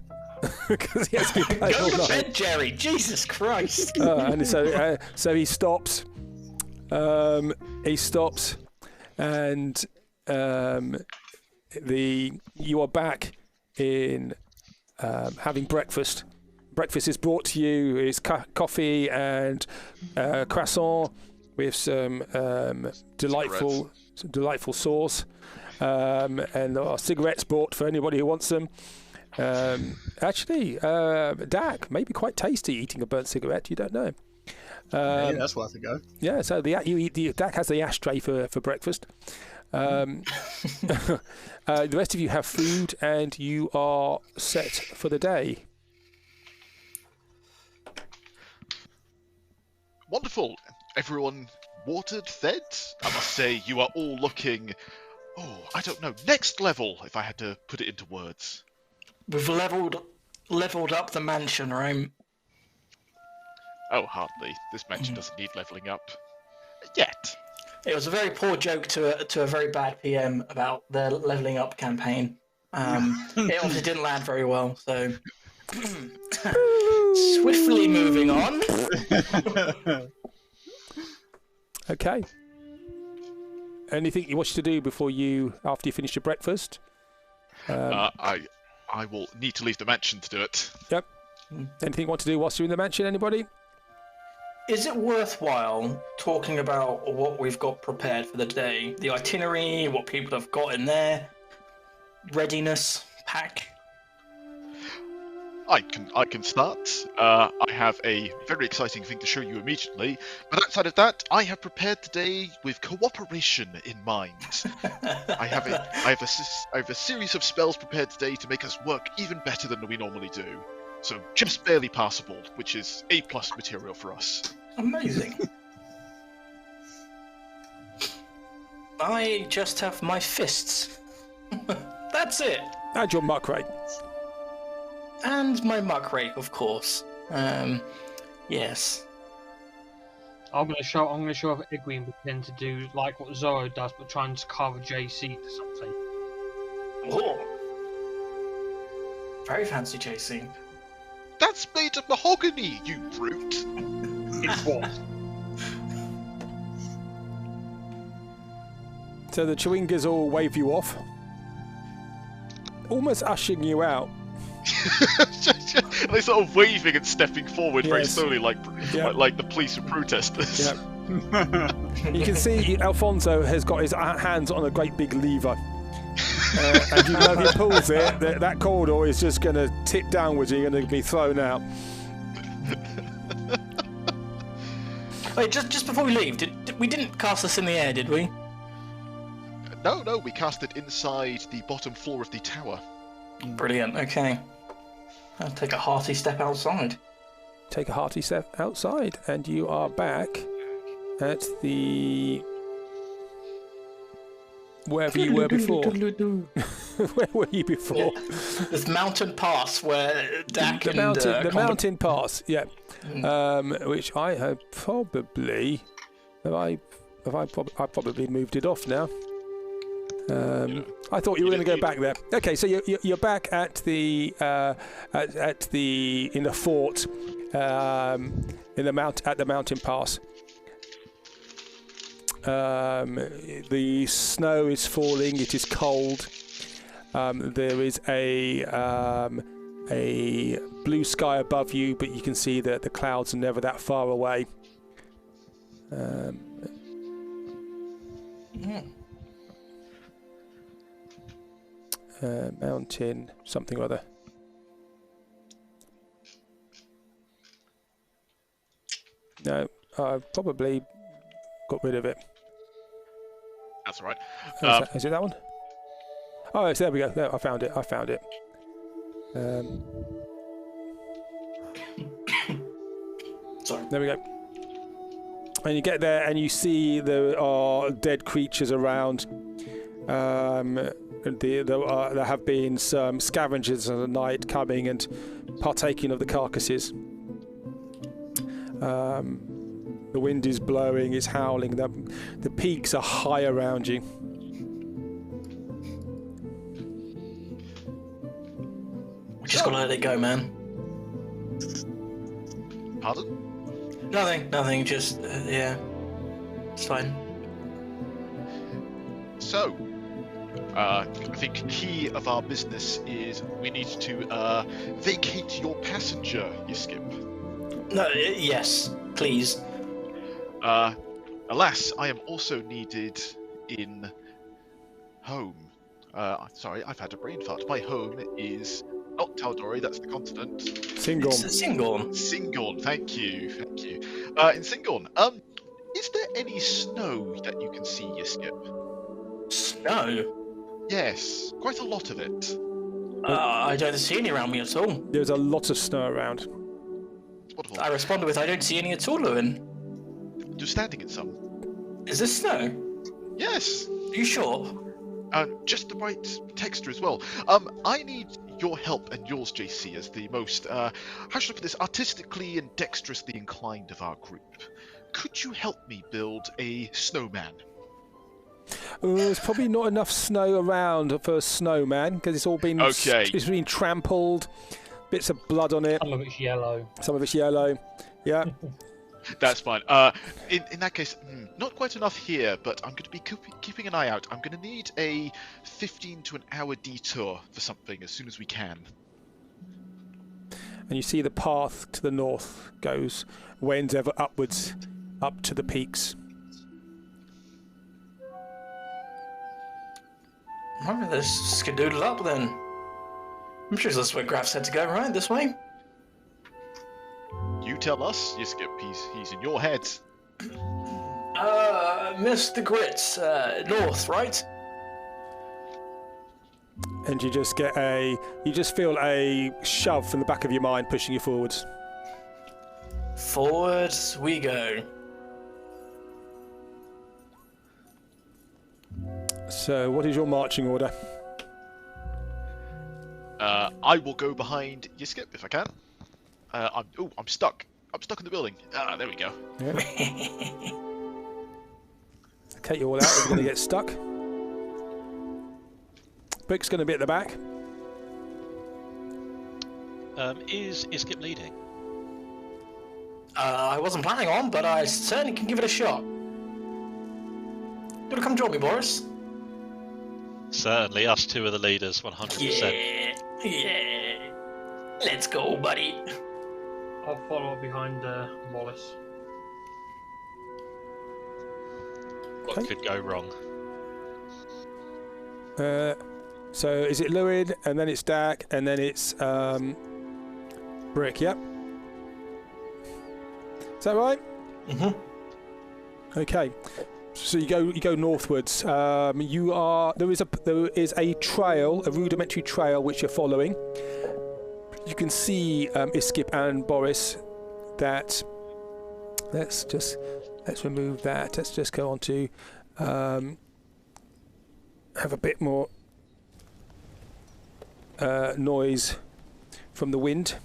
because he has been playing all Go to night. bed, Jerry. Jesus Christ. And so he stops. He stops, and you are back in having breakfast. Breakfast is brought to you. Is coffee and croissant with some delightful sauce, and there are cigarettes bought for anybody who wants them. Actually, Dak may be quite tasty eating a burnt cigarette. You don't know. Yeah, that's worth a go. Yeah, so Dak has the ashtray for breakfast. The rest of you have food, and you are set for the day. Wonderful. Everyone watered, fed. I must say, you are all looking. I don't know. Next level, if I had to put it into words. We've leveled up the mansion, right? Oh, hardly. This mansion doesn't need leveling up. Yet. It was a very poor joke to a very bad PM about the leveling up campaign. It obviously didn't land very well, so swiftly moving on. Okay. Anything you wish to do after you finish your breakfast? I will need to leave the mansion to do it. Yep. Anything you want to do whilst you're in the mansion, anybody? Is it worthwhile talking about what we've got prepared for the day? The itinerary, what people have got in there, readiness, pack? I can start. I have a very exciting thing to show you immediately, but outside of that, I have prepared today with cooperation in mind. I have a series of spells prepared today to make us work even better than we normally do. So just barely passable, which is A+ material for us. Amazing. I just have my fists. That's it. And your muck rake. And my muck rake, of course. Yes. I'm gonna show off Llewyn and pretend to do like what Zorro does, but try and carve a JC to something. Oh. Very fancy JC. That's made of mahogany, you brute! It's what? So the Chewingas all wave you off, almost ushering you out. They're sort of waving and stepping forward very Yes. slowly, like the police and protesters. Yep. You can see Alfonso has got his hands on a great big lever. And you know if he pulls it, that corridor is just going to tip downwards and you're going to be thrown out. Wait, just before we leave, we didn't cast this in the air, did we? No, we cast it inside the bottom floor of the tower. Brilliant, okay. I'll take a hearty step outside. Take a hearty step outside, and you are back at the... wherever you were before. Where were you before? This mountain pass where Dak The mountain pass, yeah. Which I have probably... I probably moved it off now. I thought you were going to go back there. Okay, so you're back at the in the fort at the mountain pass. The snow is falling. It is cold. There is a blue sky above you, but you can see that the clouds are never that far away. Mountain, something or other. No, I've probably got rid of it. That's all right. Is it that one? Oh, yes, there we go. There, I found it. Sorry. There we go. And you get there and you see there are dead creatures around. There have been some scavengers of the night coming and partaking of the carcasses. The wind is blowing, it's howling. The peaks are high around you. We just gotta let it go, man. Pardon? Nothing. Just yeah, it's fine. So, I think key of our business is we need to vacate your passenger, Yiskip. No, yes, please. Alas, I am also needed in home. Sorry, I've had a brain fart. My home is not Taldori, that's the continent. Singorn. Singorn, thank you. In Singorn, is there any snow that you can see, Yiskip? Snow? Yes, quite a lot of it. I don't see any around me at all. There's a lot of snow around. Wonderful. I responded with, I don't see any at all, Llewyn. You're standing in some. Is this snow? Yes. Are you sure? Just the right texture as well. I need your help and yours, JC, as the most, how should I put this, artistically and dexterously inclined of our group. Could you help me build a snowman? There's probably not enough snow around for a snowman because it's all been it's been trampled. Bits of blood on it. Some of it's yellow. Yeah. That's fine. In that case, not quite enough here, but I'm going to be keeping an eye out. I'm going to need a 15 to an hour detour for something as soon as we can. And you see the path to the north wends ever upwards, up to the peaks. Alright, let's skedoodle up then. I'm sure that's where Graf said to go, right? This way? You tell us, Yiskip. He's in your head. Mr. Grits, north, right? And you just feel a shove from the back of your mind pushing you forwards. Forwards we go. So, what is your marching order? I will go behind Yiskip if I can. I'm stuck. I'm stuck in the building. There we go. Yeah. Take you all out. We're going to get stuck. Brick's going to be at the back. Is Skip leading? I wasn't planning on, but I certainly can give it a shot. You want to come join me, Boris? Certainly, us two are the leaders, 100%. Yeah. Let's go, buddy. I'll follow behind Wallace. What could go wrong? So is it Llewyn, and then it's Dak, and then it's Brick? Yep. Is that right? Okay. So you go northwards. There is a trail, a rudimentary trail which you're following. You can see Iskip and Boris. Let's remove that. Let's just go on to have a bit more noise from the wind.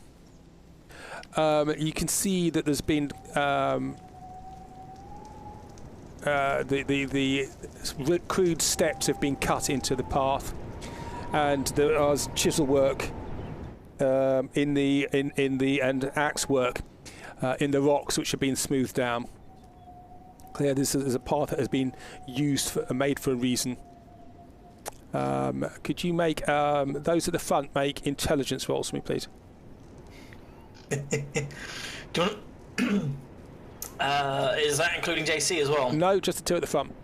You can see that there's been the crude steps have been cut into the path, and there is chisel work and axe work in the rocks which have been smoothed down. Yeah, this is a path that has been used made for a reason. Could you make those at the front make intelligence rolls for me, please? Do you want? Is that including JC as well? No, just the two at the front.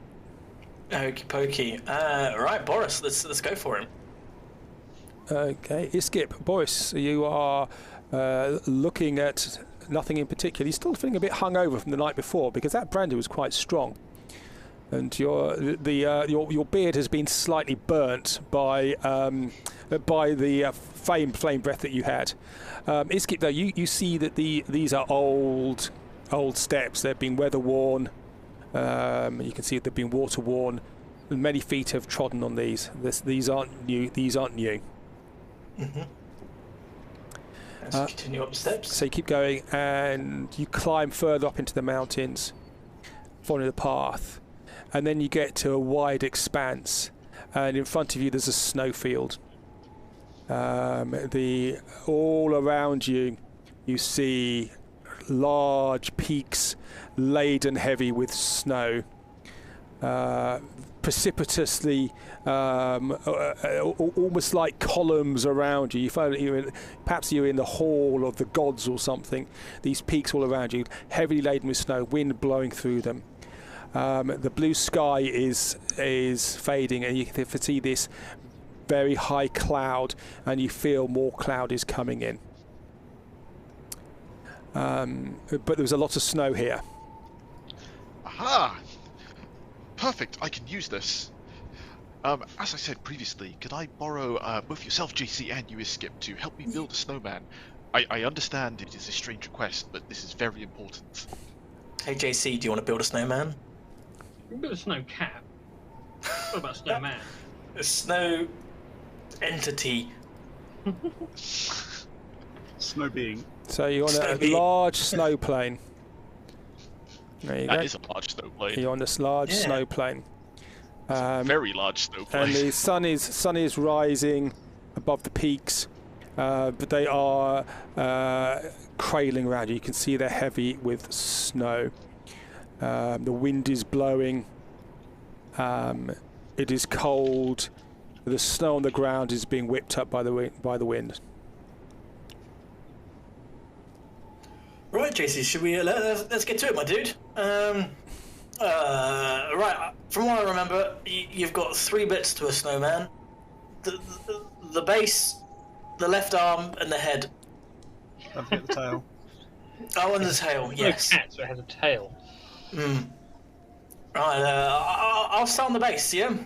Okie pokey. Right, Boris, let's go for him. Okay, Iskip, Boris, you are looking at nothing in particular. You're still feeling a bit hungover from the night before because that brandy was quite strong, and your beard has been slightly burnt by the flame breath that you had. Iskip, though, you see that these are old steps. They've been weather worn. You can see that they've been water worn. And many feet have trodden on these. These aren't new. Mm-hmm. Let's continue up the steps. So you keep going and you climb further up into the mountains, following the path, and then you get to a wide expanse, and in front of you there's a snowfield. All around you, you see large peaks laden heavy with snow, precipitously, almost like columns around you. You find that perhaps you're in the hall of the gods or something. These peaks all around you, heavily laden with snow, wind blowing through them. The blue sky is fading, and you can see this very high cloud, and you feel more cloud is coming in. But there's a lot of snow here. Aha! Perfect, I can use this. As I said previously, could I borrow both yourself, JC, and you, Iskip, to help me build a snowman? I understand it is a strange request, but this is very important. Hey, JC, do you want to build a snowman? You can build a snow cat. What about snowman? A snow entity. Snow being. So you're on a large snow plane. There you go. That is a large snow plane. You're on this large snow plane. Very large snow plane. And the sun is rising above the peaks, but they are crailing around you. You can see they're heavy with snow. The wind is blowing. It is cold. The snow on the ground is being whipped up by the wind. Right, JC, should we let's get to it, my dude? Right, from what I remember, you've got 3 bits to a snowman: the base, the left arm, and the head. Don't forget the tail. Oh, and the tail. Yes. No cat, so it has a tail. Right, I'll start on the base. Yeah.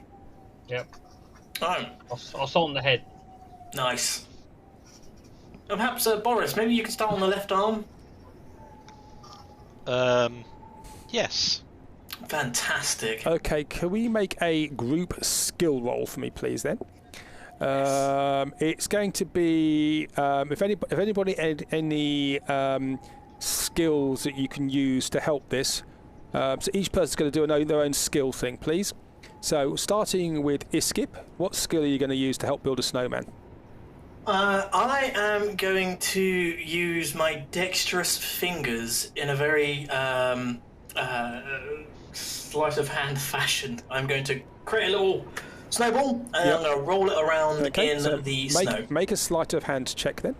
Yep. Alright. I'll start on the head. Nice. And perhaps Boris, maybe you can start on the left arm. Yes. Fantastic. Okay, can we make a group skill roll for me, please? Then, it's going to be if anybody had any skills that you can use to help this. So each person's going to do their own skill thing, please. So starting with Iskip, what skill are you going to use to help build a snowman? I am going to use my dexterous fingers in a very sleight of hand fashion. I'm going to create a little snowball and I'm going to roll it around in the snow. Make a sleight of hand check then.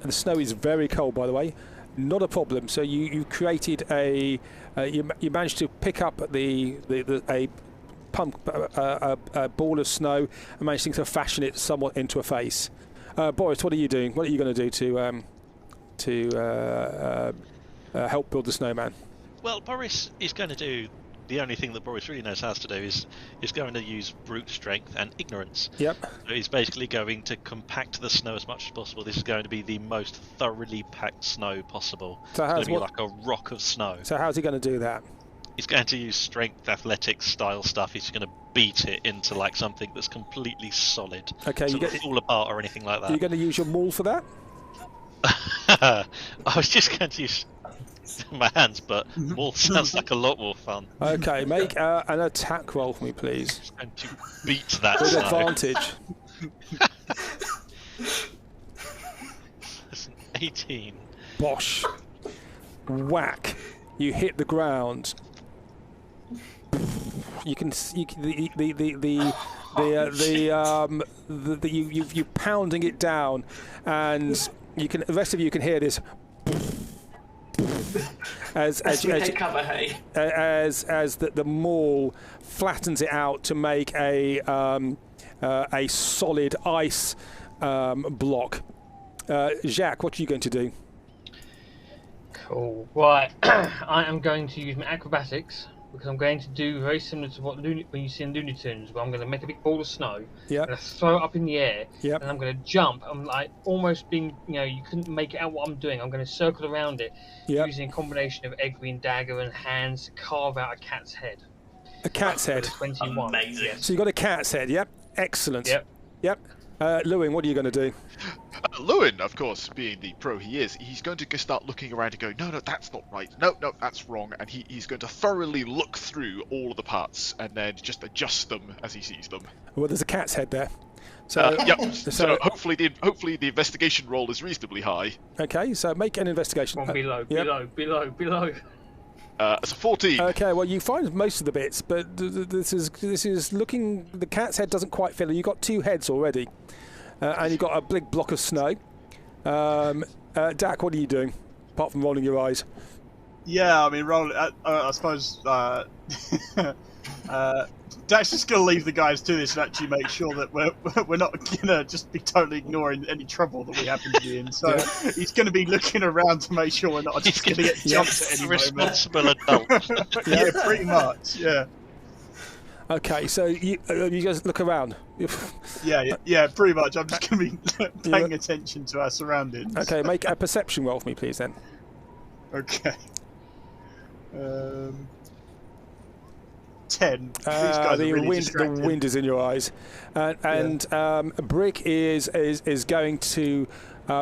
The snow is very cold, by the way. Not a problem. So you created you managed to pick up a ball of snow and managing to fashion it somewhat into a face. Boris, what are you doing? What are you going to do to help build the snowman? Well, Boris is going to do the only thing that Boris really knows how to do is going to use brute strength and ignorance. Yep. So he's basically going to compact the snow as much as possible. This is going to be the most thoroughly packed snow possible. So it's going to be like a rock of snow. So how's he going to do that? He's going to use strength, athletics style stuff. He's going to beat it into like something that's completely solid. Okay, you get fall apart or anything like that. Are you going to use your maul for that? I was just going to use my hands, but maul sounds like a lot more fun. Okay, make an attack roll for me, please. Just going to beat that with snow. Advantage. That's an 18. Bosh. Whack. You hit the ground You can you pounding it down, and the rest of you can hear this as the maul flattens it out to make a solid ice block. Jacques, what are you going to do? Cool. Right, I am going to use my acrobatics because I'm going to do very similar to what when you see in Looney Tunes, where I'm going to make a big ball of snow. Yeah. I'm going to throw it up in the air. Yep. And I'm going to jump. I'm like almost being, you couldn't make out what I'm doing. I'm going to circle around it using a combination of egg green dagger and hands to carve out a cat's head. A cat's head. 21. Amazing. Yes. So you got a cat's head. Yep. Excellent. Yep. Llewyn, what are you going to do? Llewyn, of course, being the pro he is, he's going to start looking around and go, no, that's not right. No, that's wrong. And he's going to thoroughly look through all of the parts and then just adjust them as he sees them. Well, there's a cat's head there. So, so hopefully the investigation roll is reasonably high. Okay, so make an investigation. Below. It's a 14. Okay, well you find most of the bits, but this is looking. The cat's head doesn't quite fill. You've got 2 heads already, and you've got a big block of snow. Dak, what are you doing apart from rolling your eyes? Yeah, I mean, I suppose Dak's just going to leave the guys to this and actually make sure that we're not going to just be totally ignoring any trouble that we happen to be in. So he's going to be looking around to make sure we're not just going to get jumped at any responsible adult. Yeah, pretty much. Yeah. Okay, so you guys look around. Yeah, pretty much. I'm just going to be paying attention to our surroundings. Okay, make a perception roll for me, please, then. Okay. 10. These guys the are really the wind is in your eyes, and Brick is going to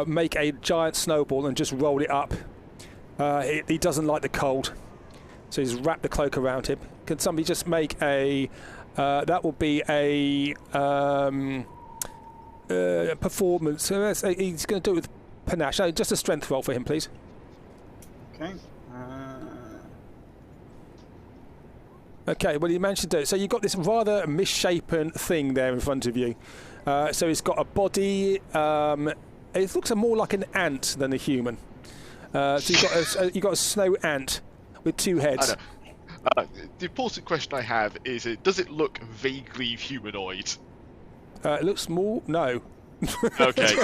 make a giant snowball and just roll it up. He doesn't like the cold, so he's wrapped the cloak around him. Can somebody just make a that will be a performance? So he's going to do it with panache. No, just a strength roll for him, please. Okay. Okay, well, you managed to do it. So you've got this rather misshapen thing there in front of you. So it's got a body. It looks more like an ant than a human. So you've got a snow ant with 2 heads. The important question I have is, does it look vaguely humanoid? It looks small. No. Okay.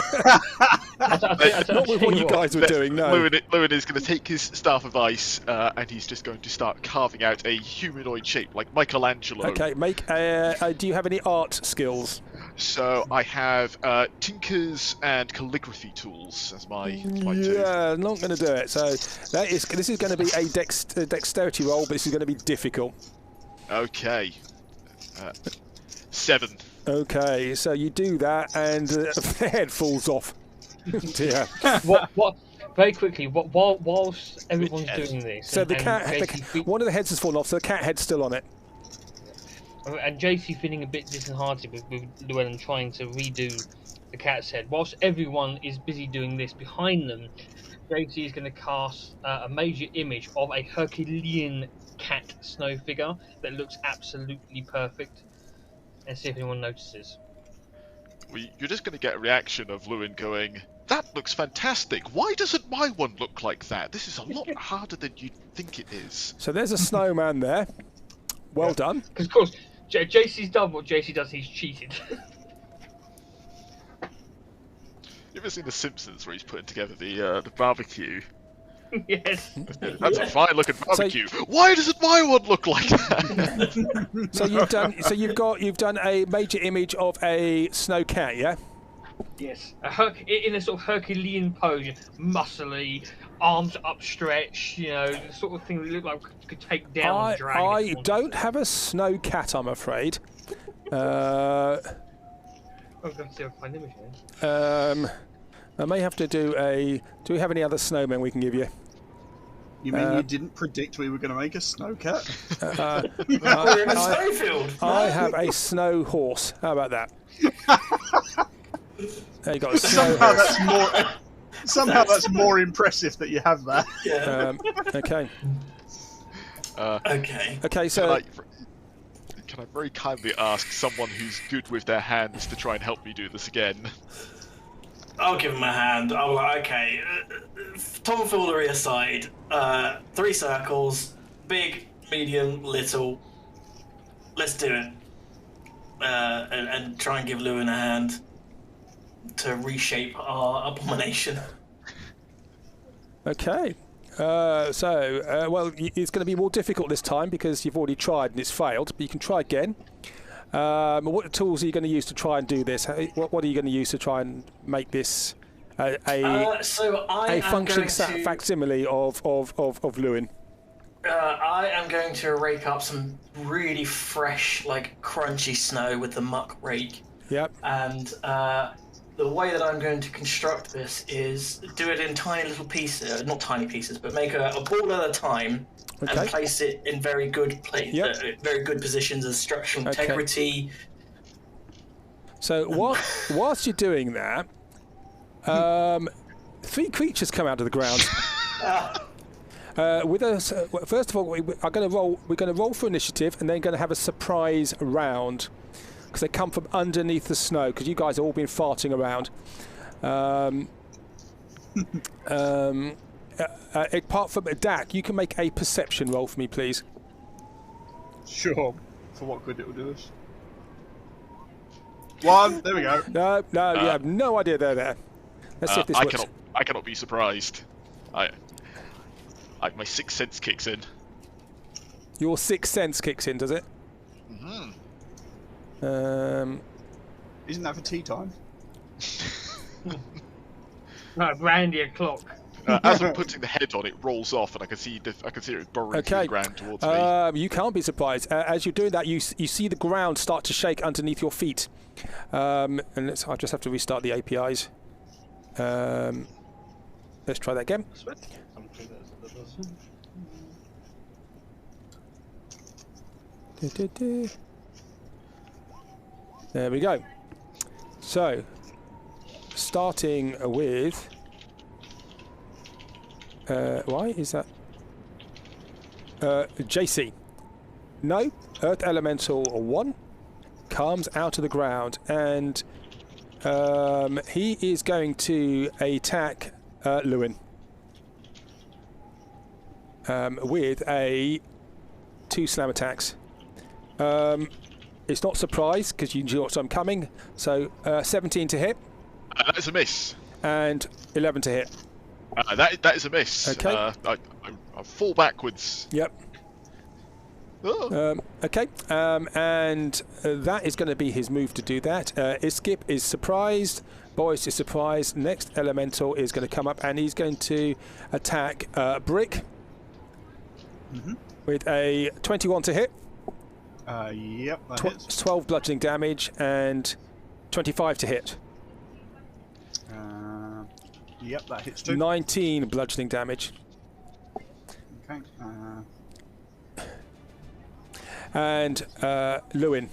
Not with what you guys were doing, no. Llewyn is going to take his staff of ice and he's just going to start carving out a humanoid shape, like Michelangelo. Okay, make a... do you have any art skills? So I have tinkers and calligraphy tools as my two. Yeah, not going to do it. So this is going to be a dexterity roll, but this is going to be difficult. Okay. 7. Okay, so you do that, and the head falls off. Dear. What? Very quickly, whilst everyone's doing this, so one of the heads has fallen off, so the cat head's still on it. And JC feeling a bit disheartened with Llewyn trying to redo the cat's head. Whilst everyone is busy doing this, behind them, JC is going to cast a major image of a Herculean cat snow figure that looks absolutely perfect, and see if anyone notices. Well, you're just going to get a reaction of Llewyn going, "That looks fantastic. Why doesn't my one look like that? This is a lot harder than you'd think it is." So there's a snowman there. Well done. Because of course, JC's done what JC does. He's cheated. You ever seen The Simpsons where he's putting together the barbecue? Yes. That's a fine looking barbecue. Why doesn't my one look like that? So you've done a major image of a snow cat, yeah? Yes. In a sort of Herculean pose, muscly, arms upstretched, the sort of thing that looked like could take down a dragon. I don't have a snow cat, I'm afraid. I'm going to see if I find images. I may have to do a... Do we have any other snowmen we can give you? You mean you didn't predict we were going to make a snow cat? We're in a snowfield. I have a snow horse. How about that? There you got a snow horse. Somehow that's more impressive that you have that. Okay. Okay. Okay, so Can I very kindly ask someone who's good with their hands to try and help me do this again? I'll give him a hand. I'll be like, okay, tomfoolery aside, 3 circles, big, medium, little. Let's do it. And try and give Llewyn a hand to reshape our abomination. okay. Well, it's going to be more difficult this time because you've already tried and it's failed, but you can try again. What tools are you going to use to try and do this? What are you going to use to try and make this a functioning facsimile of Llewyn? I am going to rake up some really fresh, like crunchy snow with the muck rake. Yep. And the way that I'm going to construct this is do it in tiny little pieces, not tiny pieces, but make a ball at a time and place it in very good very good positions of structural integrity. So whilst you're doing that, 3 creatures come out of the ground. With us, first of all, we're going to roll for initiative, and then going to have a surprise round because they come from underneath the snow. Because you guys have all been farting around. Apart from Dak, you can make a perception roll for me, please. Sure. For what good it will do us. 1. There we go. No, you have no idea they're there. Let's see if this works. I cannot be surprised. My 6th sense kicks in. Your 6th sense kicks in, does it? Mm-hmm. Isn't that for tea time? No, brandy o'clock. As I'm putting the head on, it rolls off, and I can see it burrowing through the ground towards me. You can't be surprised. As you're doing that, you see the ground start to shake underneath your feet. And I'll just have to restart the APIs. Let's try that again. There we go. So, starting with... why is that? JC. No. Earth Elemental 1 comes out of the ground, and he is going to attack Llewyn with 2 slam attacks. It's not surprised because you knew I'm coming. So 17 to hit. That is a miss. And 11 to hit. That is a miss. Okay. I fall backwards. Yep. Oh. Okay. And that is going to be his move to do that. Iskip is surprised. Boris is surprised. Next elemental is going to come up and he's going to attack Brick with a 21 to hit. Yep, that hits. 12 bludgeoning damage and 25 to hit. Yep, that hits too. 19 bludgeoning damage. Okay. And Llewyn.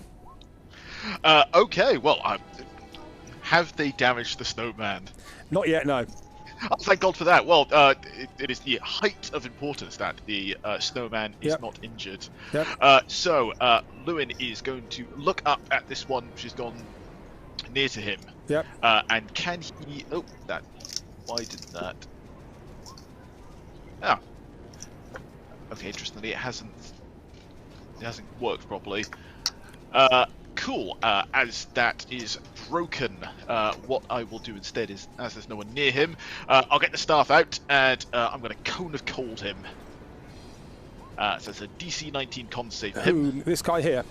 Okay, well, have they damaged the snowman? Not yet, no. Oh, thank God for that. Well, it is the height of importance that the snowman is not injured. Yep. So Llewyn is going to look up at this one which has gone near to him. Yep. And can he... Oh, that... Why did that... Ah. Okay, interestingly, it hasn't worked properly. Cool. As that is broken, what I will do instead is, as there's no one near him, I'll get the staff out and I'm going to Cone of Cold him. So it's a DC 19 con save for him. Ooh, this guy here.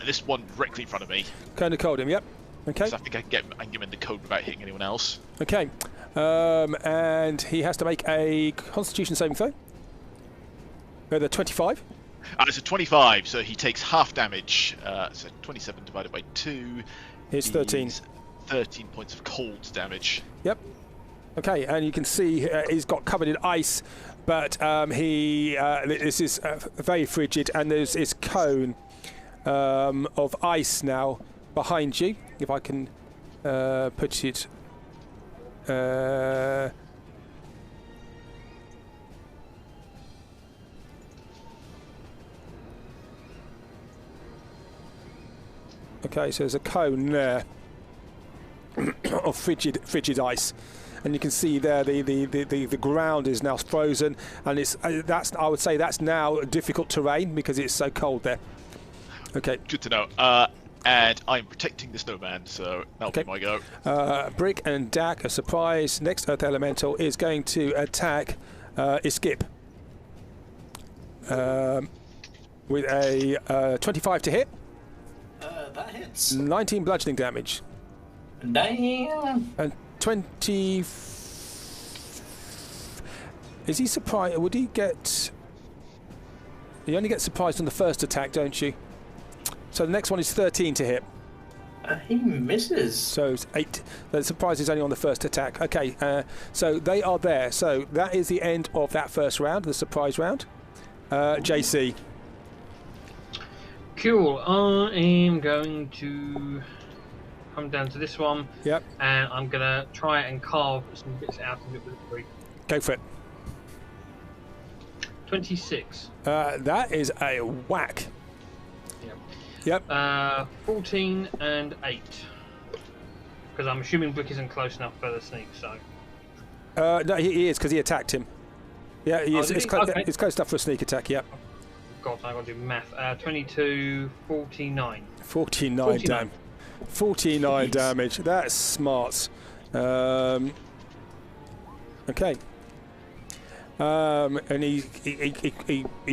This one directly in front of me. Cone of Cold him, yep. Okay. So I think I can get him in the code without hitting anyone else. Okay. And he has to make a Constitution saving throw. The 25. It's a 25, so he takes half damage. So 27 divided by 2 is 13. 13 points of cold damage. Yep. Okay, and you can see he's got covered in ice, but this is very frigid, and there's this cone of ice now behind you. If I can put it. Okay, so there's a cone there of frigid ice, and you can see there the ground is now frozen, and I would say that's now difficult terrain because it's so cold there. Okay. Good to know. And I'm protecting the snowman, so that'll be my go. Brick and Dak, a surprise. Next Earth Elemental is going to attack Iskip with a 25 to hit. That hits. 19 bludgeoning damage. Damn. And 20. Is he surprised? Would he get? You only get surprised on the first attack, don't you? So the next one is 13 to hit. He misses. So it's 8. The surprise is only on the first attack. Okay, so they are there. So that is the end of that first round, the surprise round. JC. Cool. I am going to come down to this one. Yep. And I'm going to try and carve some bits out of it with a brick. Go for it. 26. That is a whack. Yep. 14 and 8. Because I'm assuming Brick isn't close enough for the sneak, so... No, he is, because he attacked him. Yeah, he is. It's close enough for a sneak attack, yep. God, I've got to do math. 22, 49. 49 damage. 49 damage. That's smart. Okay. And he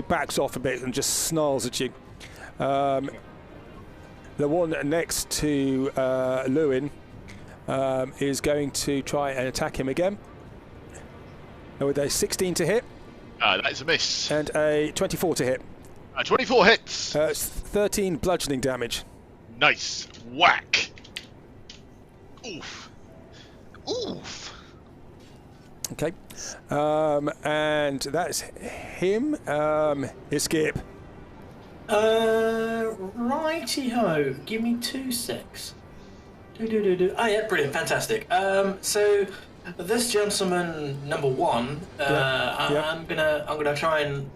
backs off a bit and just snarls at you. The one next to Llewyn is going to try and attack him again. With a 16 to hit. That is a miss. And a 24 to hit. 24 hits. 13 bludgeoning damage. Nice. Whack. Oof. Oof. Okay. And that's him. Escape. Righty-ho. Give me 2 secs. Oh yeah, brilliant, fantastic. So this gentleman, number 1, I'm gonna try and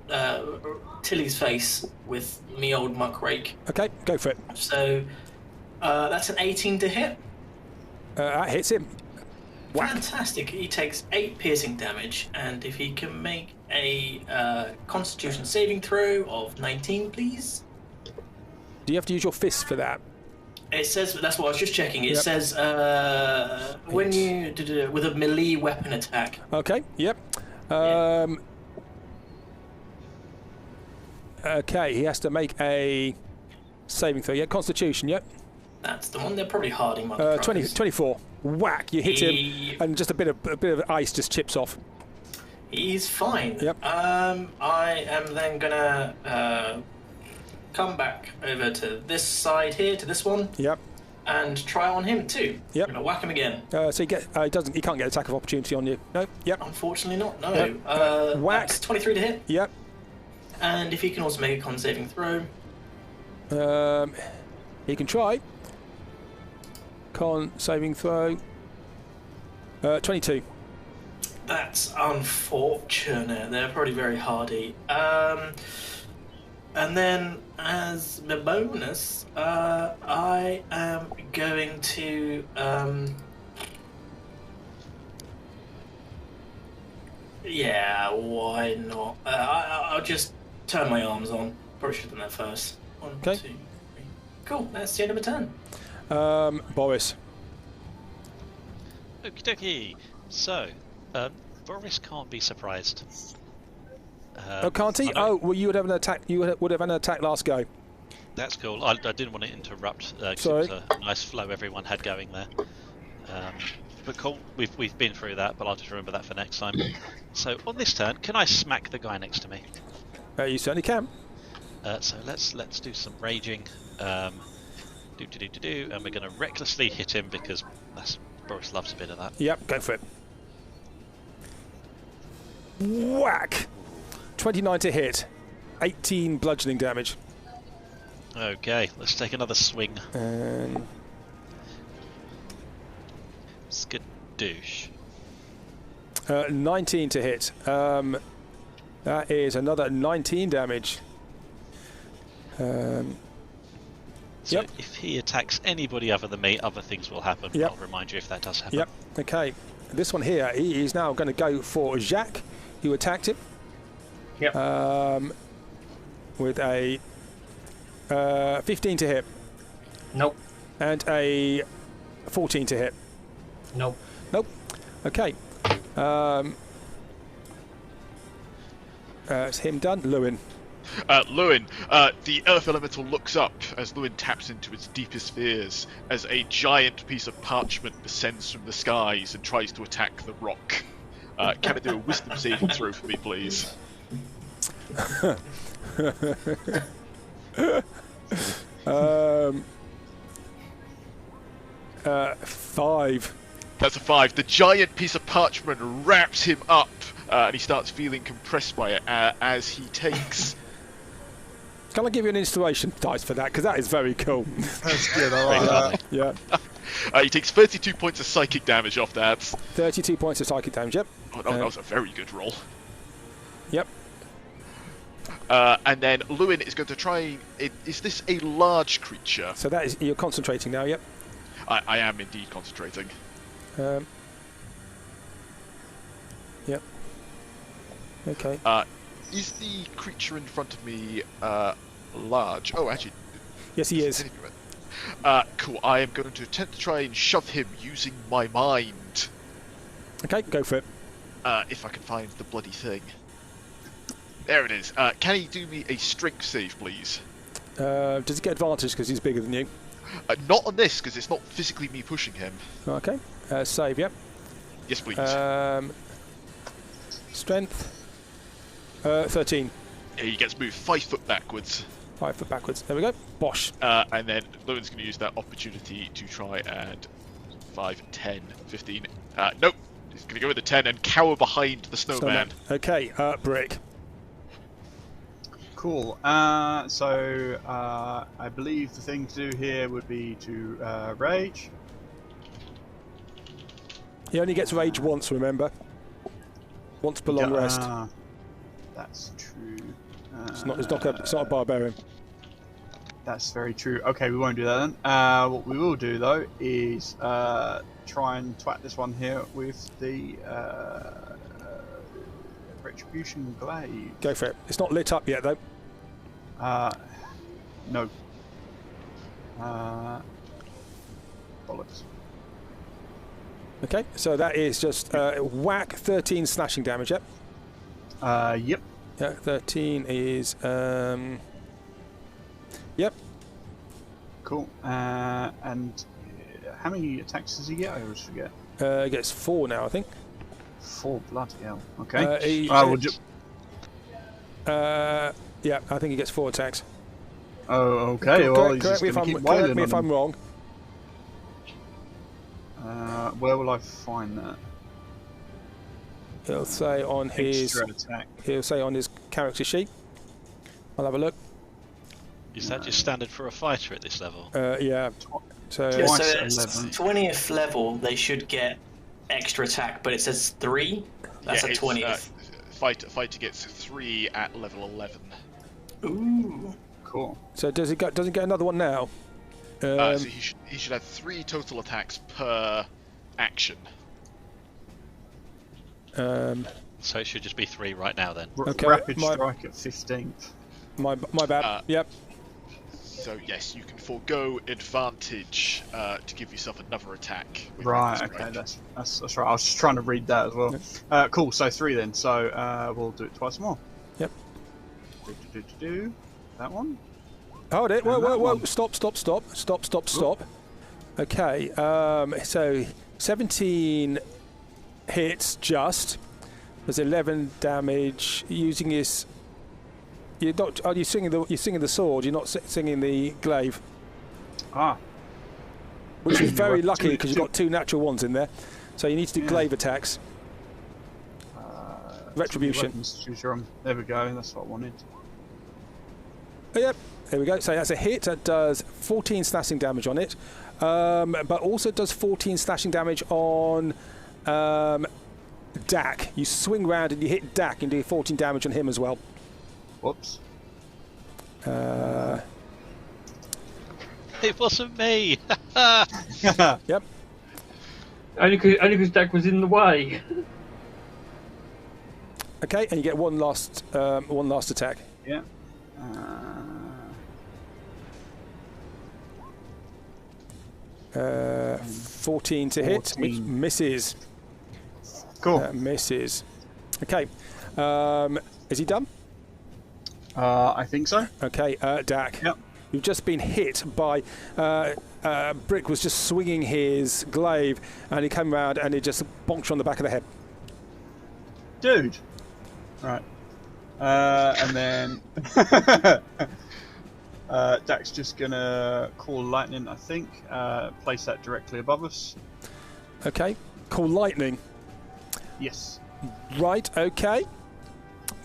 Tilly's face with me old muck rake. Okay, go for it. So that's an 18 to hit. That hits him. Whack. Fantastic. He takes 8 piercing damage, and if he can make a Constitution saving throw of 19, please. Do you have to use your fist for that? It says, that's what I was just checking. It says when you with a melee weapon attack. Okay. Yep. Okay. He has to make a saving throw. Yeah. Constitution. Yep. That's the one. They're probably hardy. 24. Whack! You hit him, and just a bit of ice just chips off. He's fine. Yep. I am then gonna come back over to this side here, to this one. Yep. And try on him too. Yep. I'm gonna whack him again. So he can't get attack of opportunity on you. No. Yep. Unfortunately not. No. Yep. Whack. That's 23 to hit. Yep. And if he can also make a con saving throw. He can try. Con saving throw. 22. That's unfortunate. They're probably very hardy. And then, as the bonus, I am going to yeah, why not? I'll just turn my arms on. Probably should have done that first. 1, 2, 3. Cool. That's the end of my turn. Boris. Okie dokie. So, Boris can't be surprised. Can't he? Well, you would have an attack. You would have an attack last go. That's cool. I didn't want to interrupt. Sorry. It was a nice flow everyone had going there. But cool. We've been through that, but I'll just remember that for next time. So on this turn, can I smack the guy next to me? You certainly can. So let's do some raging. And we're going to recklessly hit him because Boris loves a bit of that. Yep, go for it. Whack! 29 to hit. 18 bludgeoning damage. Okay, let's take another swing. Skadoosh. 19 to hit. That is another 19 damage. So Yep. if he attacks anybody other than me, other things will happen. Yep. I'll remind you if that does happen. Yep. Okay. This one here, he is now going to go for Jacques, who attacked him. Yep. With a 15 to hit Nope. and a 14 to hit. Nope. Nope. Okay. It's him done. Llewyn. Llewyn, the Earth Elemental looks up as Llewyn taps into its deepest fears as a giant piece of parchment descends from the skies and tries to attack the rock. Can it do a wisdom saving throw for me, please? 5. That's a 5. The giant piece of parchment wraps him up, and he starts feeling compressed by it as he takes... Can I give you an inspiration dice for that? Because that is very cool. That's good. I like that. Yeah. He takes 32 points of psychic damage off that. 32 points of psychic damage, yep. Oh, no, that was a very good roll. Yep. And then Llewyn is going to try... Is this a large creature? So that is... You're concentrating now, yep. I am indeed concentrating. Yep. Okay. Is the creature in front of me large? Oh, actually... Yes, he is. Cool. I am going to attempt to try and shove him using my mind. Okay, go for it. If I can find the bloody thing. There it is. Can he do me a strength save, please? Does he get advantage because he's bigger than you? Not on this, because it's not physically me pushing him. Okay. Save, yep. Yes, please. Strength. 13. Yeah, he gets moved 5 foot backwards. 5 foot backwards. There we go. Bosh. And then Llewyn's going to use that opportunity to try and 5, 10, 15. Nope. He's going to go with the 10 and cower behind the snowman. Okay, Brick. Cool. So I believe the thing to do here would be to rage. He only gets rage once, remember? Once per long rest. That's true. It's not a barbarian. That's very true. Okay, we won't do that then. What we will do though is try and twat this one here with the retribution glaive. Go for it. It's not lit up yet though. No. Bollocks. Okay, so that is just whack 13 slashing damage. Yep. Yep. Yeah, 13 is yep. Cool. And how many attacks does he get? I always forget. He gets 4 now, I think. 4, bloody hell. Okay. Yeah, I think he gets 4 attacks. Oh, okay. Well, correct me if I'm wrong. Where will I find that? He'll say on his attack. He'll say on his character sheet. I'll have a look. Is that just standard for a fighter at this level? Yeah. So, Yeah, so Twice at 11. 20th level, they should get extra attack, but it says 3. That's a 20th. Fighter gets 3 at level 11. Ooh. Cool. so does he get another one now? So he should have 3 total attacks per action. So it should just be 3 right now then. Okay, Rapid strike at 15th. My bad. Yep. So yes, you can forego advantage to give yourself another attack. With Right. rapid Okay. strike. That's right. I was just trying to read that as well. Cool. So 3 then. So we'll do it twice more. Yep. Do that one. Hold it. And that Whoa. one. Stop. Okay. So 17 hits just. There's 11 damage using his. You're not. Are you singing the sword? You're not singing the glaive. Ah. Which is very Right, lucky two- because you've got 2 natural ones in there. So you need to do glaive attacks. Retribution. Weapons to choose from. There we go. That's what I wanted. Oh, yep. There we go. So that's a hit. That does 14 slashing damage on it, but also does 14 slashing damage on Dak. You swing round and you hit Dak and do 14 damage on him as well. Whoops. It wasn't me. Yep. Only because Dak was in the way. Okay, and you get one last attack. Yeah. 14 to hit, which 14. misses. Cool. Misses. Okay. Is he done? I think so. Okay, Dak. Yep. You've just been hit by... Brick was just swinging his glaive, and he came around and he just bonked you on the back of the head. Dude. Right. And then... Dak's just going to call lightning, I think. Place that directly above us. Okay. Call lightning. Yes. Right, okay.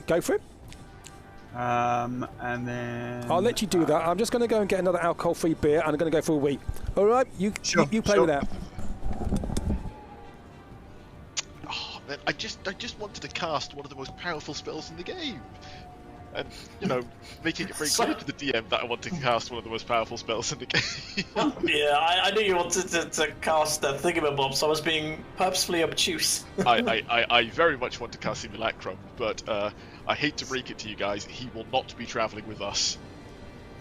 Go for it. And then... I'll let you do that. I'm just going to go and get another alcohol-free beer, and I'm going to go for a wee. All right, you play with that. Oh man, I just wanted to cast one of the most powerful spells in the game, and you know, making it very clear to the DM that I want to cast one of the most powerful spells in the game. Yeah, I knew you wanted to cast the thingamabob, so I was being purposefully obtuse. I very much want to cast Simulacrum, but I hate to break it to you guys, he will not be travelling with us.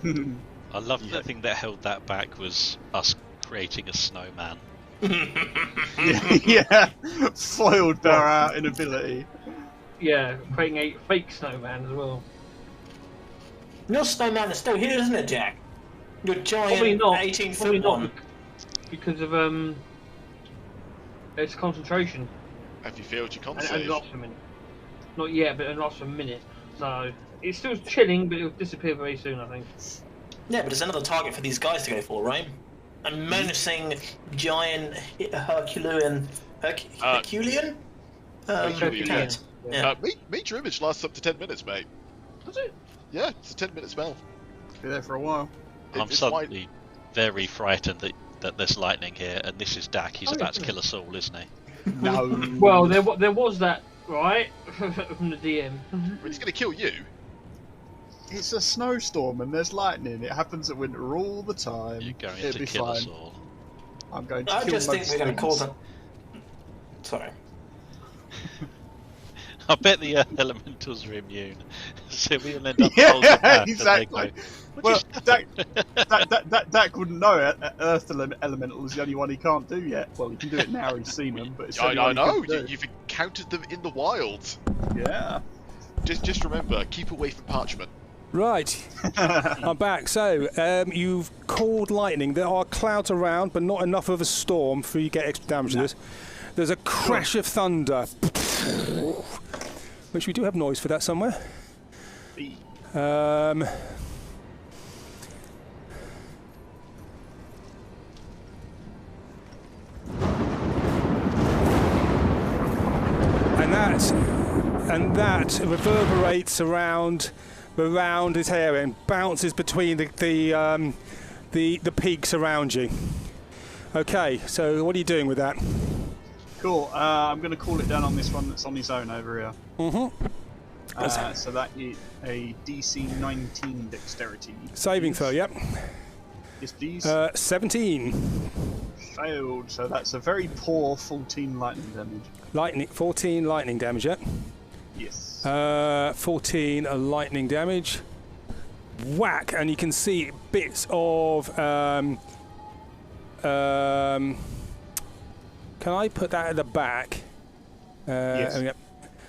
I love the thing that held that back was us creating a snowman. Yeah, foiled by our inability. Yeah, creating a fake snowman as well. Your snowman is still here, isn't it, Jack? Your Probably giant not. 18-foot one. Because of its concentration. Have you failed your con And it save? lasts a minute. Not yet, but it lasts a minute. So it's still chilling, but it'll disappear very soon, I think. Yeah, but there's another target for these guys to go for, right? A menacing giant Herculean. Herculean. cat. Yeah. Major image lasts up to 10 minutes, mate. Does it? Yeah, it's a 10-minute spell. Be there for a while. I'm suddenly very frightened that there's lightning here, and this is Dak. He's about to kill us all, isn't he? No. Well, there was that, right? From the DM. But he's going to kill you. It's a snowstorm and there's lightning. It happens at winter all the time. You're going It'll to be kill fine. us all. I'm going to I kill just think most we're going to things. cause a... Sorry. I bet the elementals are immune, so we'll end up holding Yeah, that, exactly. Well, Dak wouldn't know it. Earth Elemental is the only one he can't do yet. Well, he can do it now, he's seen them, but it's the only I one he know, can do. you've encountered them in the wild. Yeah. Just remember, keep away from parchment. Right, I'm back. So, you've called lightning. There are clouds around, but not enough of a storm for you to get extra damage to this. There's a crash of thunder, which we do have noise for that somewhere. And that reverberates around his hair and bounces between the peaks around you. Okay, so what are you doing with that? Cool. I'm going to call it down on this one that's on his own over here. Mm-hmm. So that is a DC 19 dexterity. Saving throw, yep. Yes, please. 17. Failed. So that's a very poor 14 lightning damage. 14 lightning damage, yep. Yes. 14 lightning damage. Whack, and you can see bits of. Can I put that at the back? Yes. Yep.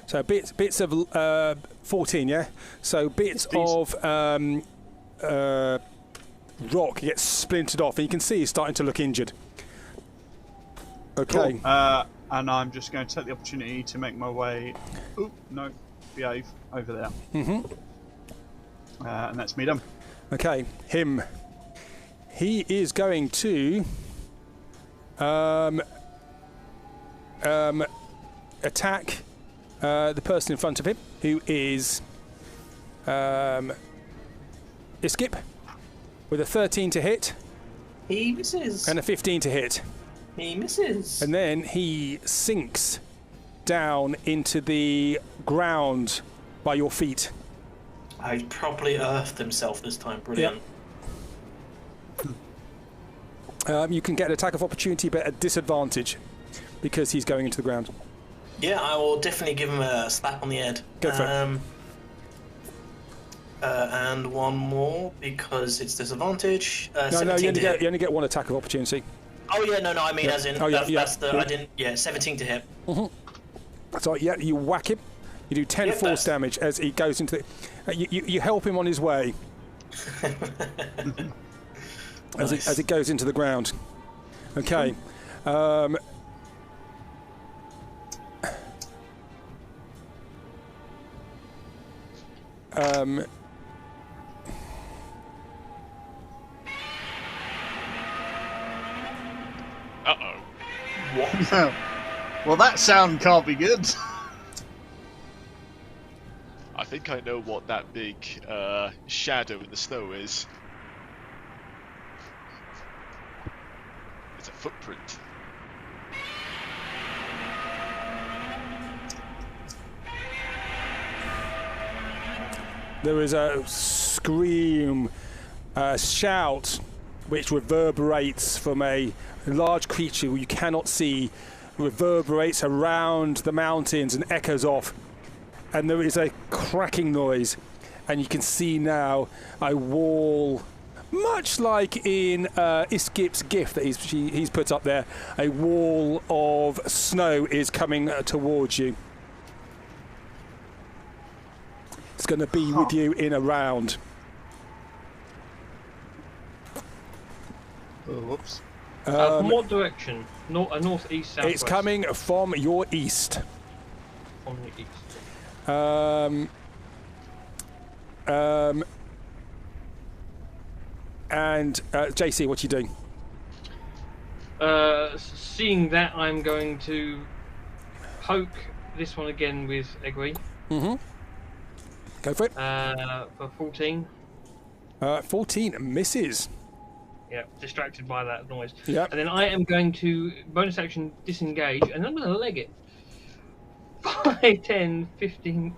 So bits of 14, yeah. So bits of rock gets splintered off, and you can see he's starting to look injured. Okay. Cool. And I'm just going to take the opportunity to make my way. Oh no, behave over there. Mm-hmm. And that's me done. Okay, him. He is going to attack the person in front of him, who is Iskip, with a 13 to hit. He misses. And a 15 to hit. He misses. And then he sinks down into the ground by your feet. I properly earthed himself this time. Brilliant. You can get an attack of opportunity, but at disadvantage because he's going into the ground. Yeah, I will definitely give him a slap on the head. Go for it. And one more because it's disadvantage. No, you only get one attack of opportunity. Oh yeah, no, I mean as in that's the I didn't. Yeah, 17 to hit. So yeah, you whack him. You do 10 force damage as he goes into the. You help him on his way. Nice. As it goes into the ground. Okay. Uh-oh. What? Well, that sound can't be good. I think I know what that big shadow in the snow is. It's a footprint. There is a scream, a shout, which reverberates from a large creature you cannot see, reverberates around the mountains and echoes off. And there is a cracking noise, and you can see now a wall, much like in Iskip's gift that he's put up there. A wall of snow is coming towards you. It's going to be with you in a round. Oh, whoops. From what direction? North, east, south. It's coming from your east. From the east. And JC, what are you doing? Seeing that, I'm going to poke this one again with Egri. Mm-hmm. Go for it. For 14. 14 misses. Yeah, distracted by that noise. Yep. And then I am going to bonus action disengage, and I'm going to leg it. 5, 10, 15.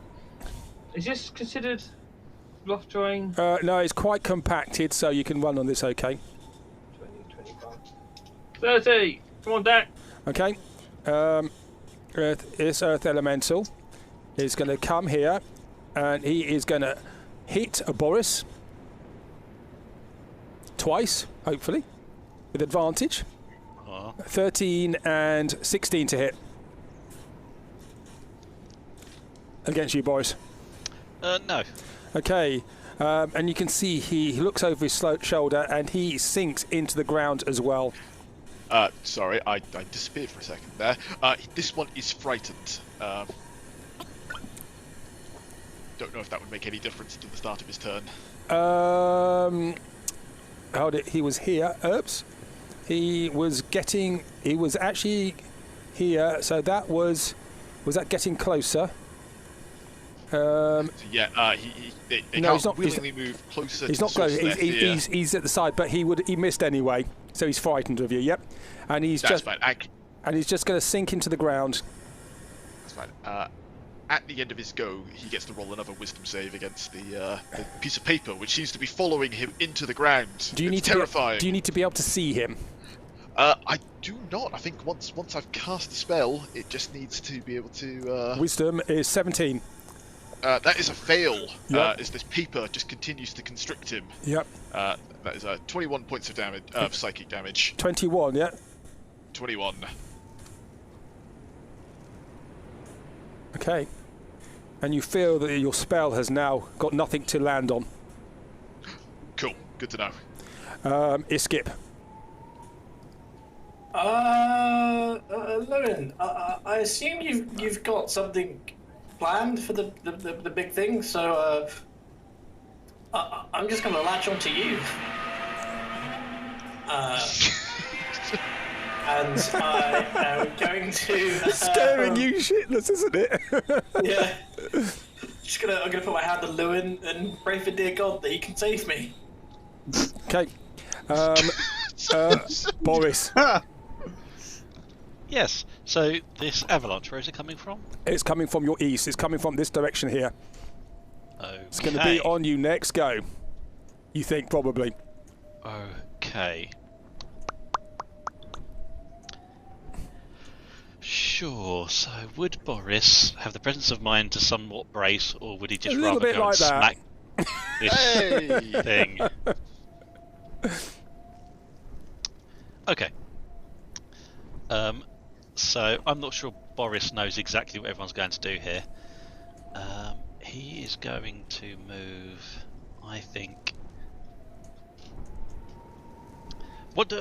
Is this considered rough terrain? No, it's quite compacted, so you can run on this okay. 20, 25. 30! Come on, Dak! Okay. This Earth Elemental is going to come here, and he is going to hit a Boris. Twice, hopefully, with advantage. 13 and 16 to hit. Against you, Boris. No. Okay, and you can see he looks over his shoulder and he sinks into the ground as well. Sorry, I disappeared for a second there. This one is frightened. Don't know if that would make any difference to the start of his turn. Hold it, he was here. Oops. He was actually here, so that was that getting closer? So yeah, they no, can't willingly move closer. He's to not close. He's He's at the side, but he missed anyway. So he's frightened of you. Yep, and he's That's just fine. and he's just going to sink into the ground. That's fine. At the end of his go, he gets to roll another wisdom save against the piece of paper, which seems to be following him into the ground. Do you need terrifying. Do you need to be able to see him? I do not. I think once I've cast the spell, it just needs to be able to. Wisdom is 17. That is a fail. Yep. As this paper just continues to constrict him. Yep. That is 21 points of damage, psychic damage. 21. Yeah. 21. Okay. And you feel that your spell has now got nothing to land on. Cool. Good to know. Iskip. Llewyn, I assume you've got something planned for the big thing, so I'm just going to latch on to you. And I am going to Scaring you shitless, isn't it? Yeah. I'm gonna put my hand on Llewyn and pray for dear God that he can save me. Okay. Boris. Yes. So this avalanche, where is it coming from? It's coming from your east. It's coming from this direction here. Okay. It's going to be on you next go. You think, probably. Okay. Sure. So, would Boris have the presence of mind to somewhat brace, or would he just A little rather bit go like and that. smack this thing? Okay. So I'm not sure Boris knows exactly what everyone's going to do here. He is going to move, I think. What are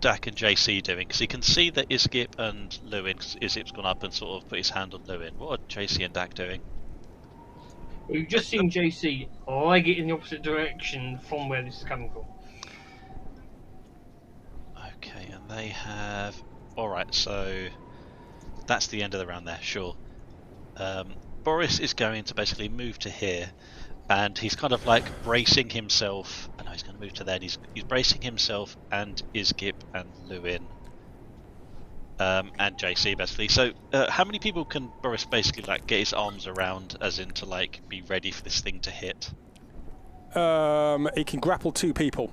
Dak and JC doing? Because he can see that Iskip and Llewyn, Iskip's gone up and sort of put his hand on Llewyn. What are JC and Dak doing? We've just seen JC leg it in the opposite direction from where this is coming from. Okay, and they have... Alright, so that's the end of the round there, sure. Boris is going to basically move to here, and he's kind of like bracing himself. I know he's going to move to there. And he's bracing himself and Iskip and Llewyn and JC basically. So, how many people can Boris basically like get his arms around, as in to like be ready for this thing to hit? He can grapple 2 people,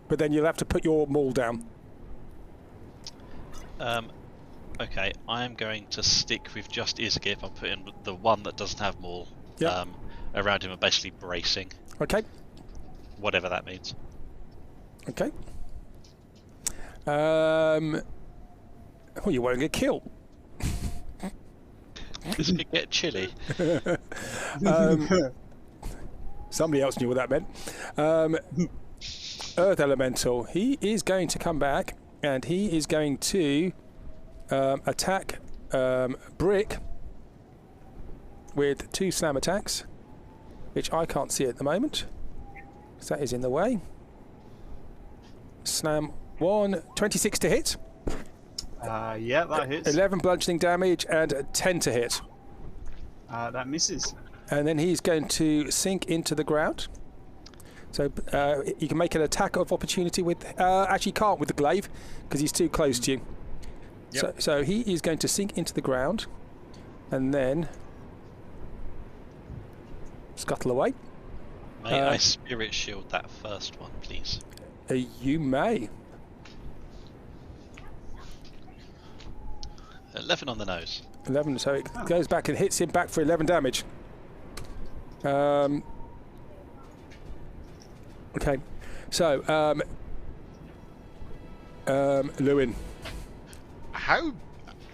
but then you'll have to put your maul down. Okay, I'm going to stick with just Iskip. I'm putting the one that doesn't have maul around him and basically bracing. Okay. Whatever that means. Okay. Well, you won't get killed. Does it get chilly? Somebody else knew what that meant. Earth Elemental. He is going to come back and he is going to attack Brick with 2 slam attacks, which I can't see at the moment, because that is in the way. Slam 1, 26 to hit. Yeah, that hits. 11 bludgeoning damage and 10 to hit. That misses. And then he's going to sink into the ground. So you can make an attack of opportunity with... actually can't with the glaive, because he's too close to you. Yep. So he is going to sink into the ground and then scuttle away. May I spirit shield that first one, please? You may. 11 on the nose. 11, so it goes back and hits him back for 11 damage. Okay, so Llewyn. How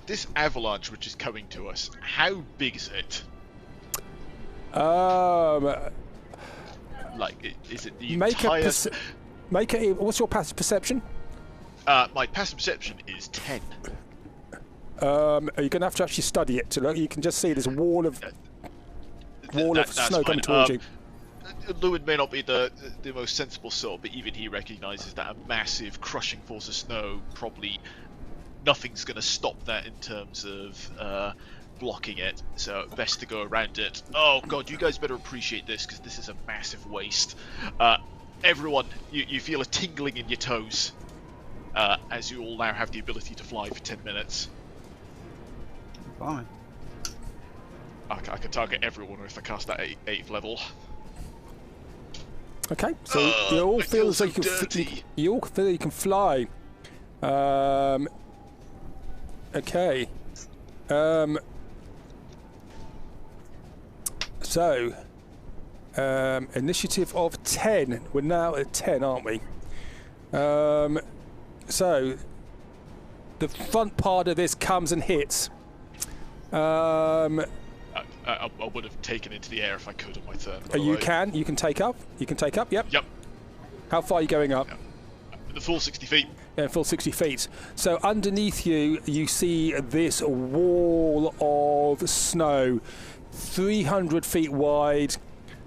this avalanche which is coming to us, how big is it? Like, is it the entire... What's your passive perception? My passive perception is 10. You're going to have to actually study it to look. You can just see there's a wall of snow coming towards you. Llewyn may not be the most sensible sort, but even he recognises that a massive crushing force of snow, probably nothing's going to stop that in terms of blocking it, so best to go around it. Oh god, you guys better appreciate this, because this is a massive waste. Everyone, you feel a tingling in your toes, as you all now have the ability to fly for 10 minutes. Fine. I can target everyone if I cast that 8th level. Okay, so you all feel as though you all feel you can fly. Okay. So initiative of 10. We're now at 10, aren't we? So the front part of this comes and hits. I would have taken into the air if I could on my turn. You can take up. You can take up. Yep. Yep. How far are you going up? The full 60 feet. Yeah, full 60 feet. So underneath you, you see this wall of snow, 300 feet wide,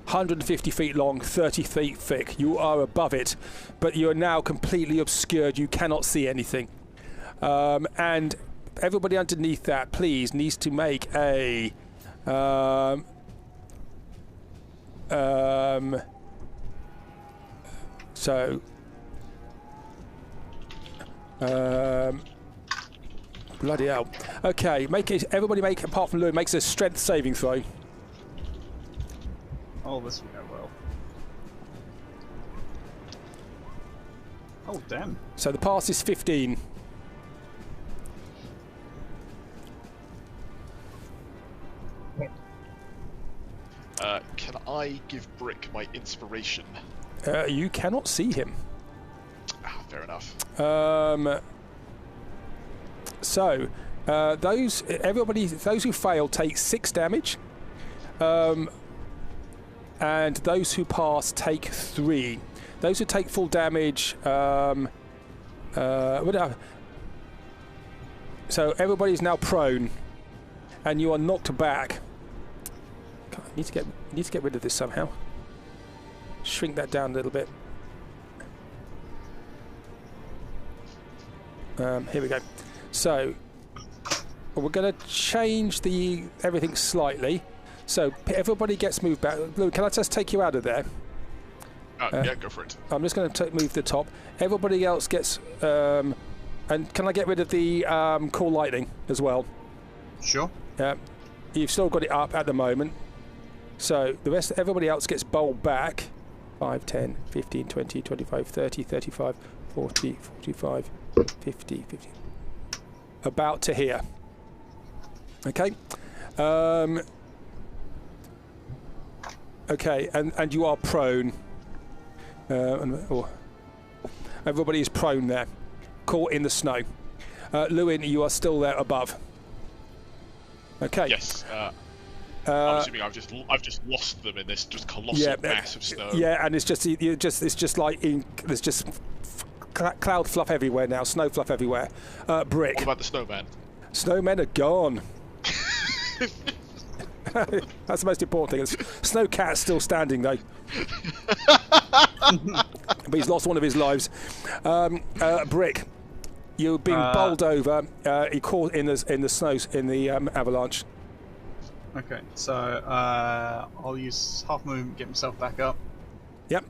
150 feet long, 30 feet thick. You are above it, but you are now completely obscured. You cannot see anything. And everybody underneath that, please, needs to make a... bloody hell. Okay, everybody make, apart from Llewyn, makes a strength saving throw. Oh, this will go well. Oh, damn. So the pass is 15. Can I give Brick my inspiration? You cannot see him. Fair enough. So those who fail take 6 damage, and those who pass take 3. Those who take full damage. So everybody's now prone, and you are knocked back. God, I need to get rid of this somehow. Shrink that down a little bit. Here we go. So we're going to change everything slightly. So everybody gets moved back. Lou, can I just take you out of there? Yeah, go for it. I'm just going to move the top. Everybody else gets. And can I get rid of the Call Lightning as well? Sure. You've still got it up at the moment. So the rest, everybody else gets bowled back. 5, 10, 15, 20, 25, 30, 35, 40, 45, 50, 50. About to here. Okay. Okay, and you are prone. Everybody is prone there, caught in the snow. Llewyn, you are still there above. Okay. Yes. I'm assuming I've just lost them in this just colossal mass of snow. Yeah, and it's just like there's just cloud fluff everywhere now, snow fluff everywhere. Brick. What about the snowman? Snowmen are gone. That's the most important thing. Snowcat's still standing though. But he's lost one of his lives. Brick, you're being bowled over. He caught in the snows in the avalanche. Okay, so I'll use half movement, get myself back up. Yep.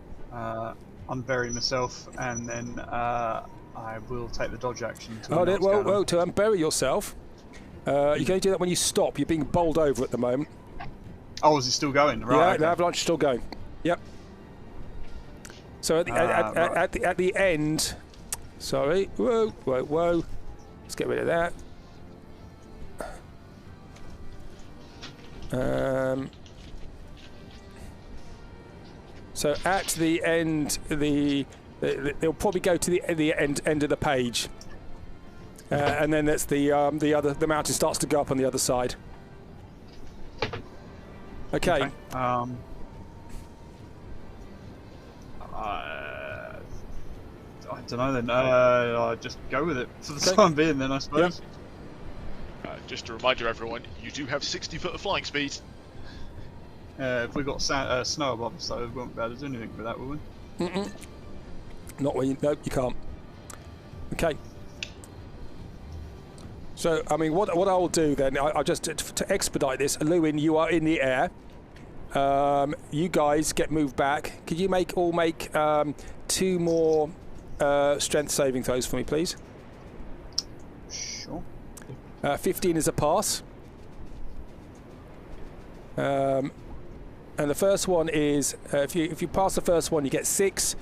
Unbury myself, and then I will take the dodge action. To to unbury yourself, you can only do that when you stop. You're being bowled over at the moment. Oh, is it still going? Right. Yeah, okay. the avalanche is still going. Yep. So at the end, sorry. Whoa. Let's get rid of that. So at the end, they'll probably go to the end of the page, and then that's the mountain starts to go up on the other side. Okay. I don't know then. I'll just go with it for the time being then, I suppose. Yep. Just a reminder, everyone, you do have 60 foot of flying speed. If we got snow above us, though, we won't be able to do anything with that, will we? Not when no, you can't. Okay. So, I mean, what I will do then, I just to expedite this, Llewyn, you are in the air. You guys get moved back. Could you make 2 more strength saving throws for me, please? Sure. 15 is a pass. And the first one is if you pass the first one, you get 6.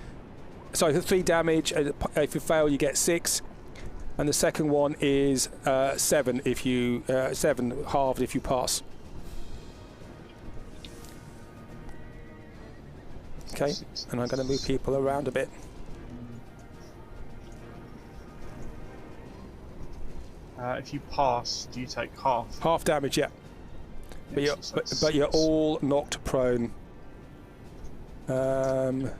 Sorry, 3 damage. If you fail, you get 6. And the second one is 7. If you 7 halved if you pass. Okay, and I'm going to move people around a bit. If you pass, do you take half? Half damage, yeah. Yes, But you're all knocked prone. Can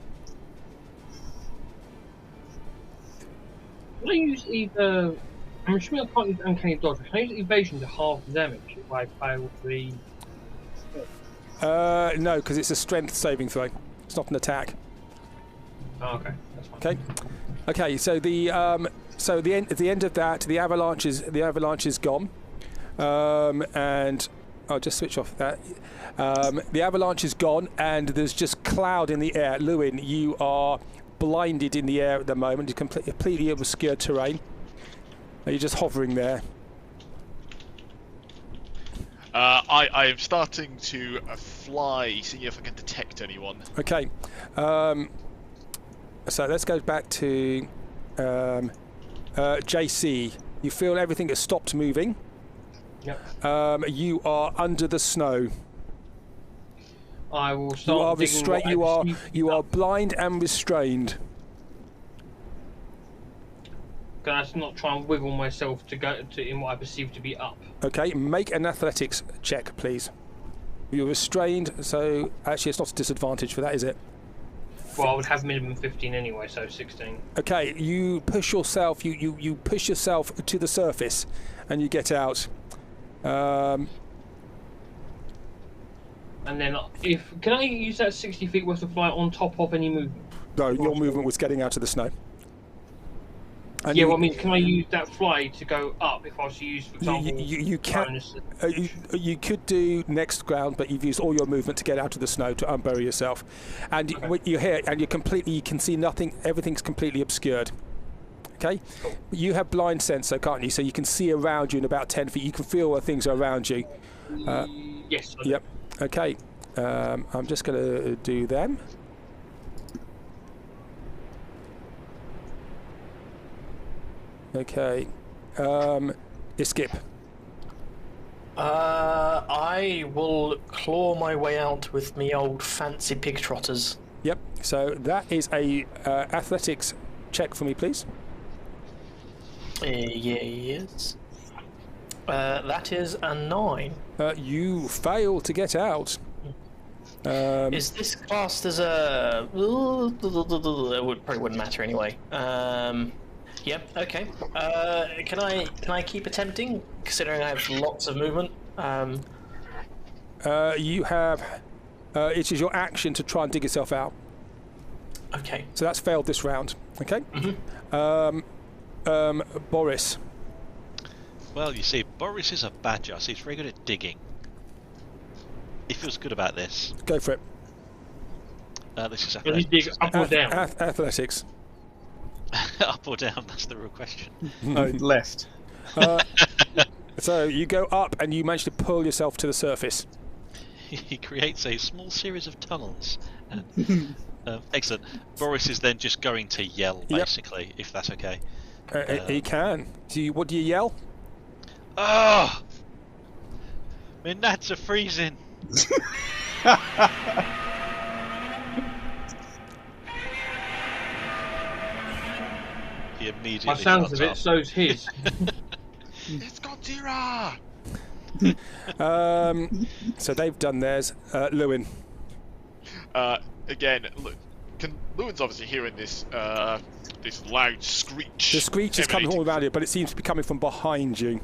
I use either? I'm assuming I can't use uncanny dodge. Can I use evasion to half the damage if I fail the? No, because it's a strength saving throw. It's not an attack. Oh, okay, that's fine. Okay. So the at the end of that, the avalanche is gone, and I'll just switch off that. The avalanche is gone, and there's just cloud in the air. Llewyn, you are blinded in the air at the moment. It's completely obscure terrain. You're just hovering there. I am starting to fly, seeing if I can detect anyone. Okay. So let's go back to JC, you feel everything has stopped moving. Yep. You are under the snow. I will You start are digging restrained. You are blind and restrained. Can I not try and wiggle myself to go to in what I perceive to be up? Okay, make an athletics check, please. You're restrained, so actually it's not a disadvantage for that, is it? Well, I would have minimum 15 anyway, so 16. Okay, you push yourself. You push yourself to the surface, and you get out. And then, can I use that 60 feet worth of flight on top of any movement? No, your movement was getting out of the snow. And yeah, well, I mean, can I use that fly to go up if I was to use, for example, you can. You could do next ground, but you've used all your movement to get out of the snow to unbury yourself, and Okay. you're here, and you can see nothing. Everything's completely obscured. Okay, Cool. you have blind sense, so can't you? So you can see around you in about 10 feet. You can feel where things are around you. Yes. I do. Yep. Okay. I'm just going to do them. Okay. Skip. I will claw my way out with me old fancy pig trotters. Yep. So that is a athletics check for me, please. Yes. That is a 9. You fail to get out. Is this classed as a? It probably wouldn't matter anyway. Yep. Okay. Can I keep attempting, considering I have lots of movement? You have. It is your action to try and dig yourself out. Okay. So that's failed this round. Okay. Boris. Well, you see, Boris is a badger, so he's very good at digging. He feels good about this. Go for it. This is Can you dig up or down? Athletics. up or down. That's the real question. No, left. So you go up and you manage to pull yourself to the surface. He creates a small series of tunnels. Excellent. Boris is then just going to yell, basically, if that's okay. He can. What do you yell? Ah! My gnats are freezing. He immediately. By sounds of it, shuts so's his. It's Godzilla! So they've done theirs. Llewyn. Again, look, Llewyn's obviously hearing this this loud screech. The screech is coming all emanating around you, but it seems to be coming from behind you.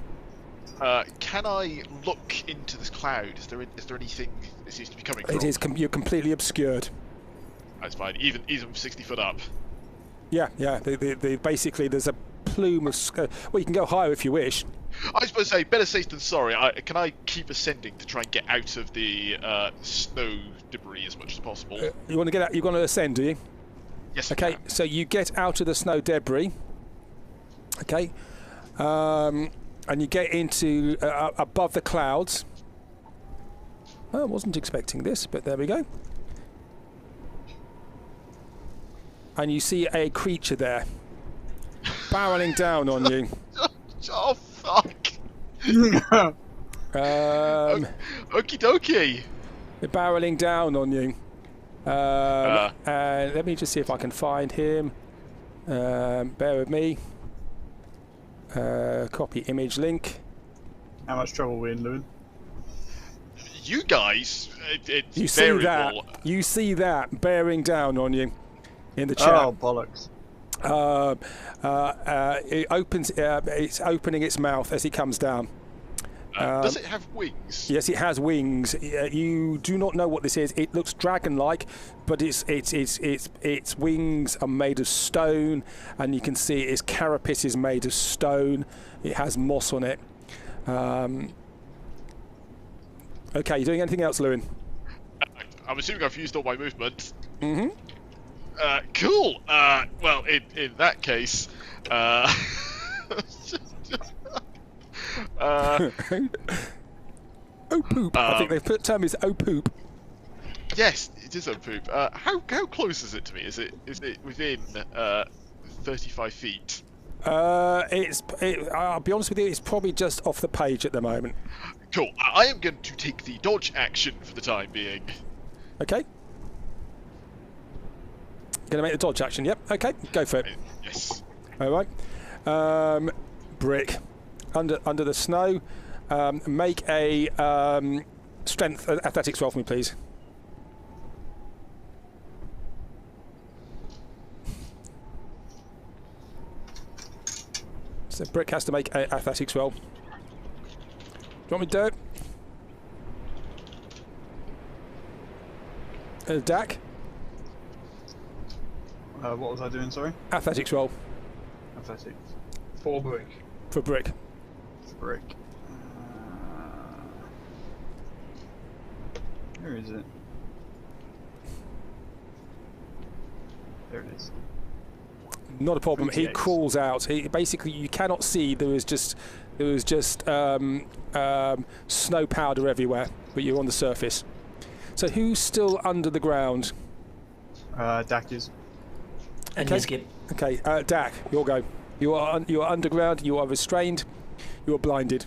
Can I look into this cloud? Is there anything it seems to be coming from? It is. You're completely obscured. That's fine. Even 60 foot up. Yeah. They basically there's a plume of. Well, you can go higher if you wish. I suppose say better safe than sorry. Can I keep ascending to try and get out of the snow debris as much as possible? You want to get out? You want to ascend, do you? Yes. I Okay. can. So you get out of the snow debris. Okay. And you get into above the clouds. I wasn't expecting this, but there we go. And you see a creature there, barreling down on you. Oh fuck! Okie dokie. They're barreling down on you. And let me just see if I can find him. Bear with me. Copy image link. How much trouble are we in, Llewyn? You guys, it's You see that? variable. You see that bearing down on you in the chat. Oh, bollocks. It opens. It's opening its mouth as it comes down. Does it have wings? Yes, it has wings. You do not know what this is. It looks dragon-like, but its wings are made of stone, and you can see its carapace is made of stone. It has moss on it. Okay, you doing anything else, Llewyn? I'm assuming I've used all my movement. Mm-hmm. Cool. Well, in that case, Oh poop! I think they've put term is oh poop. yes, it is on poop. How close is it to me? Is it within 35 feet? I'll be honest with you, it's probably just off the page at the moment. Cool. I am going to take the dodge action for the time being. Okay. Gonna make the dodge action. Yep. Okay. Go for it. Yes. All right. Brick under the snow. Make a strength athletics roll for me, please. So Brick has to make an athletics roll. Do you want me to do it? Dak? What was I doing, sorry? Athletics roll. Athletics. For Brick. For Brick. Brick. Where is it? There it is. Not a problem. 28. He crawls out. Basically, you cannot see. There was just snow powder everywhere, but you're on the surface. So who's still under the ground? Dak is. And Okay. Skip. Okay, Dak, your go. You are underground. You are restrained. You are blinded.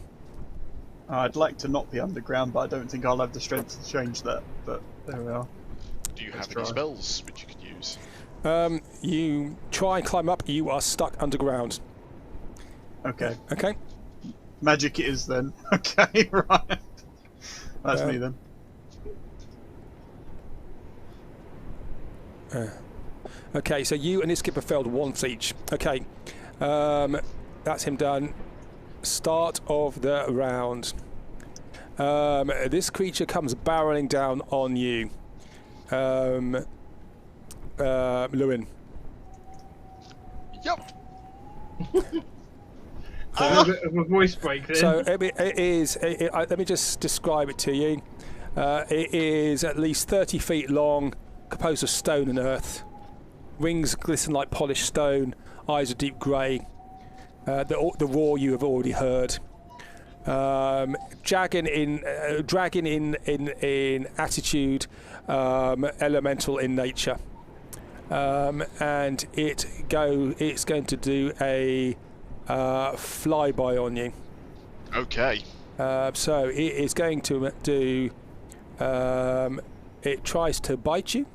I'd like to not be underground, but I don't think I'll have the strength to change that. But there we are. Do you Let's have any try. spells which you could use? You try and climb up. You are stuck underground. Okay. Okay. Magic it is then. Okay, right. That's me then. Okay, so you and Iskip have failed once each. Okay, that's him done. Start of the round. This creature comes barreling down on you. Llewyn. Yep. A little bit of a voice break then. So it is. Let me just describe it to you. It is at least 30 feet long, composed of stone and earth. Wings glisten like polished stone. Eyes are deep grey. The roar you have already heard. Dragon in attitude, elemental in nature, and it's going to do a flyby on you. Okay. So it is going to do. It tries to bite you.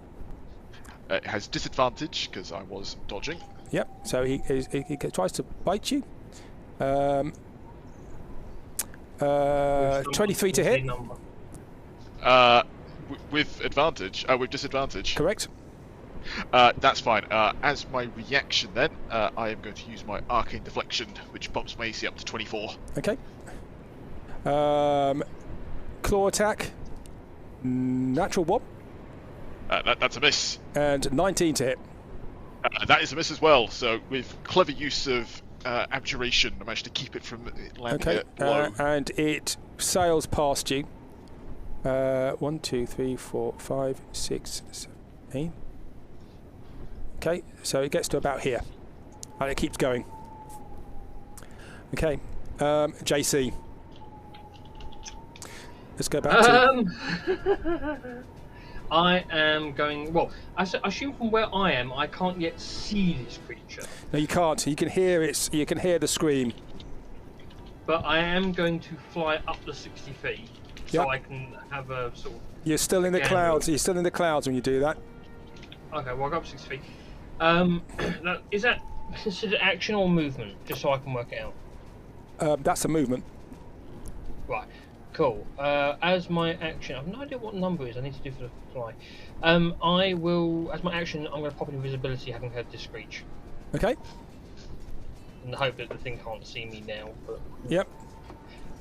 It has disadvantage because I was dodging. Yep. So he tries to bite you. 23 to hit. With advantage. With disadvantage. Correct. That's fine. As my reaction, then I am going to use my arcane deflection, which bumps my AC up to 24. Okay. Claw attack. Natural 1. That's a miss. And 19 to hit. That is a miss as well. So with clever use of abjuration, I managed to keep it from landing Okay. low. And it sails past you. 1, 2, 3, 4, 5, 6, 7, 8. Okay, so it gets to about here. And it keeps going. Okay. JC. Let's go back to... I am going. Well, I assume from where I am, I can't yet see this creature. No, you can't. You can hear it. You can hear the scream. But I am going to fly up to 60 feet, so Yep. I can have a sort of. You're still in the Yeah. clouds. You're still in the clouds when you do that. Okay, well, I'll go up 60 feet. Now, is that considered action or movement? Just so I can work it out. That's a movement. Right. Cool. As my action, I have no idea what number it is I need to do for the fly. I will, as my action, I'm going to pop in invisibility, having heard this screech, Okay. in the hope that the thing can't see me now. But Yep.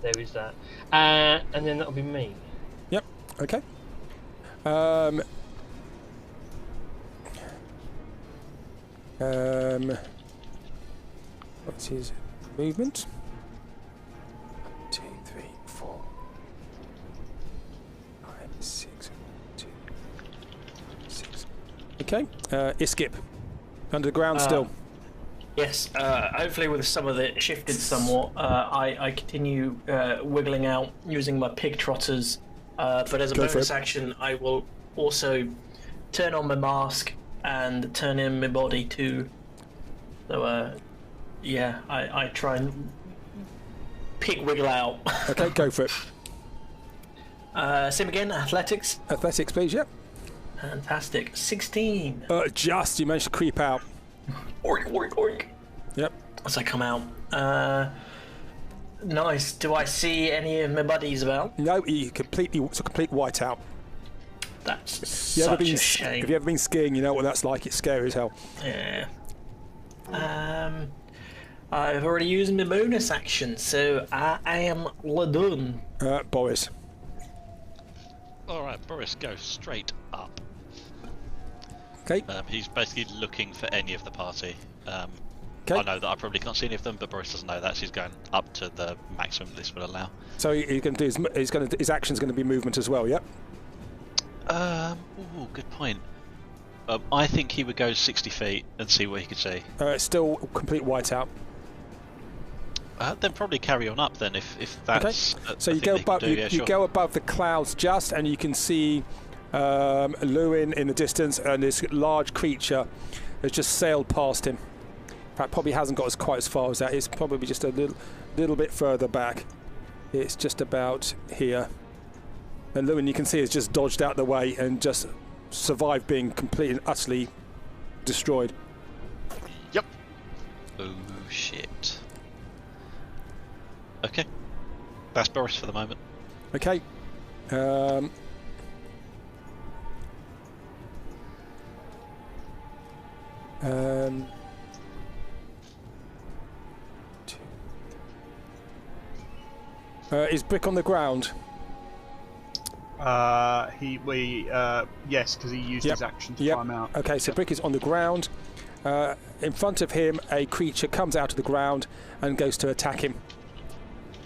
there is that, and then that'll be me. Yep. Okay. What's his movement? 2, 3, 4, 5, 6, 2, 6. Okay. Iskip. Under the ground still. Yes, hopefully with some of it shifted somewhat, I continue wiggling out using my pig trotters, but as a Go for bonus it. action I will also turn on my mask and turn in my body to So, yeah, I try and pick Wiggle out. Okay, go for it. Same again, athletics. Athletics, please. Yep. Fantastic. 16. Just you managed to creep out. Oink, oink, oink. Yep. As I come out. Nice. Do I see any of my buddies about? No, it's a complete whiteout. That's such a shame. Have you ever been skiing? You know what that's like. It's scary as hell. Yeah. I've already used my bonus action, so I am done. Boris. Alright, Boris, go straight up. Okay. He's basically looking for any of the party. Okay. I know that I probably can't see any of them, but Boris doesn't know that, so he's going up to the maximum this will allow. So he's going to do his action's going to be movement as well. Yep. Ooh, good point. I think he would go 60 feet and see what he could see. It's still complete whiteout. Then probably carry on up then if that's. Okay. So you go above. You go above the clouds just, and you can see Llewyn in the distance, and this large creature has just sailed past him. In fact, probably hasn't got quite as far as that. It's probably just a little bit further back. It's just about here. And Llewyn, you can see, has just dodged out the way and just survived being completely and utterly destroyed. Yep. Oh shit. Okay. That's Boris for the moment. Okay. Is Brick on the ground? Yes, because he used his action to climb out. Okay, so Brick is on the ground. In front of him, a creature comes out of the ground and goes to attack him.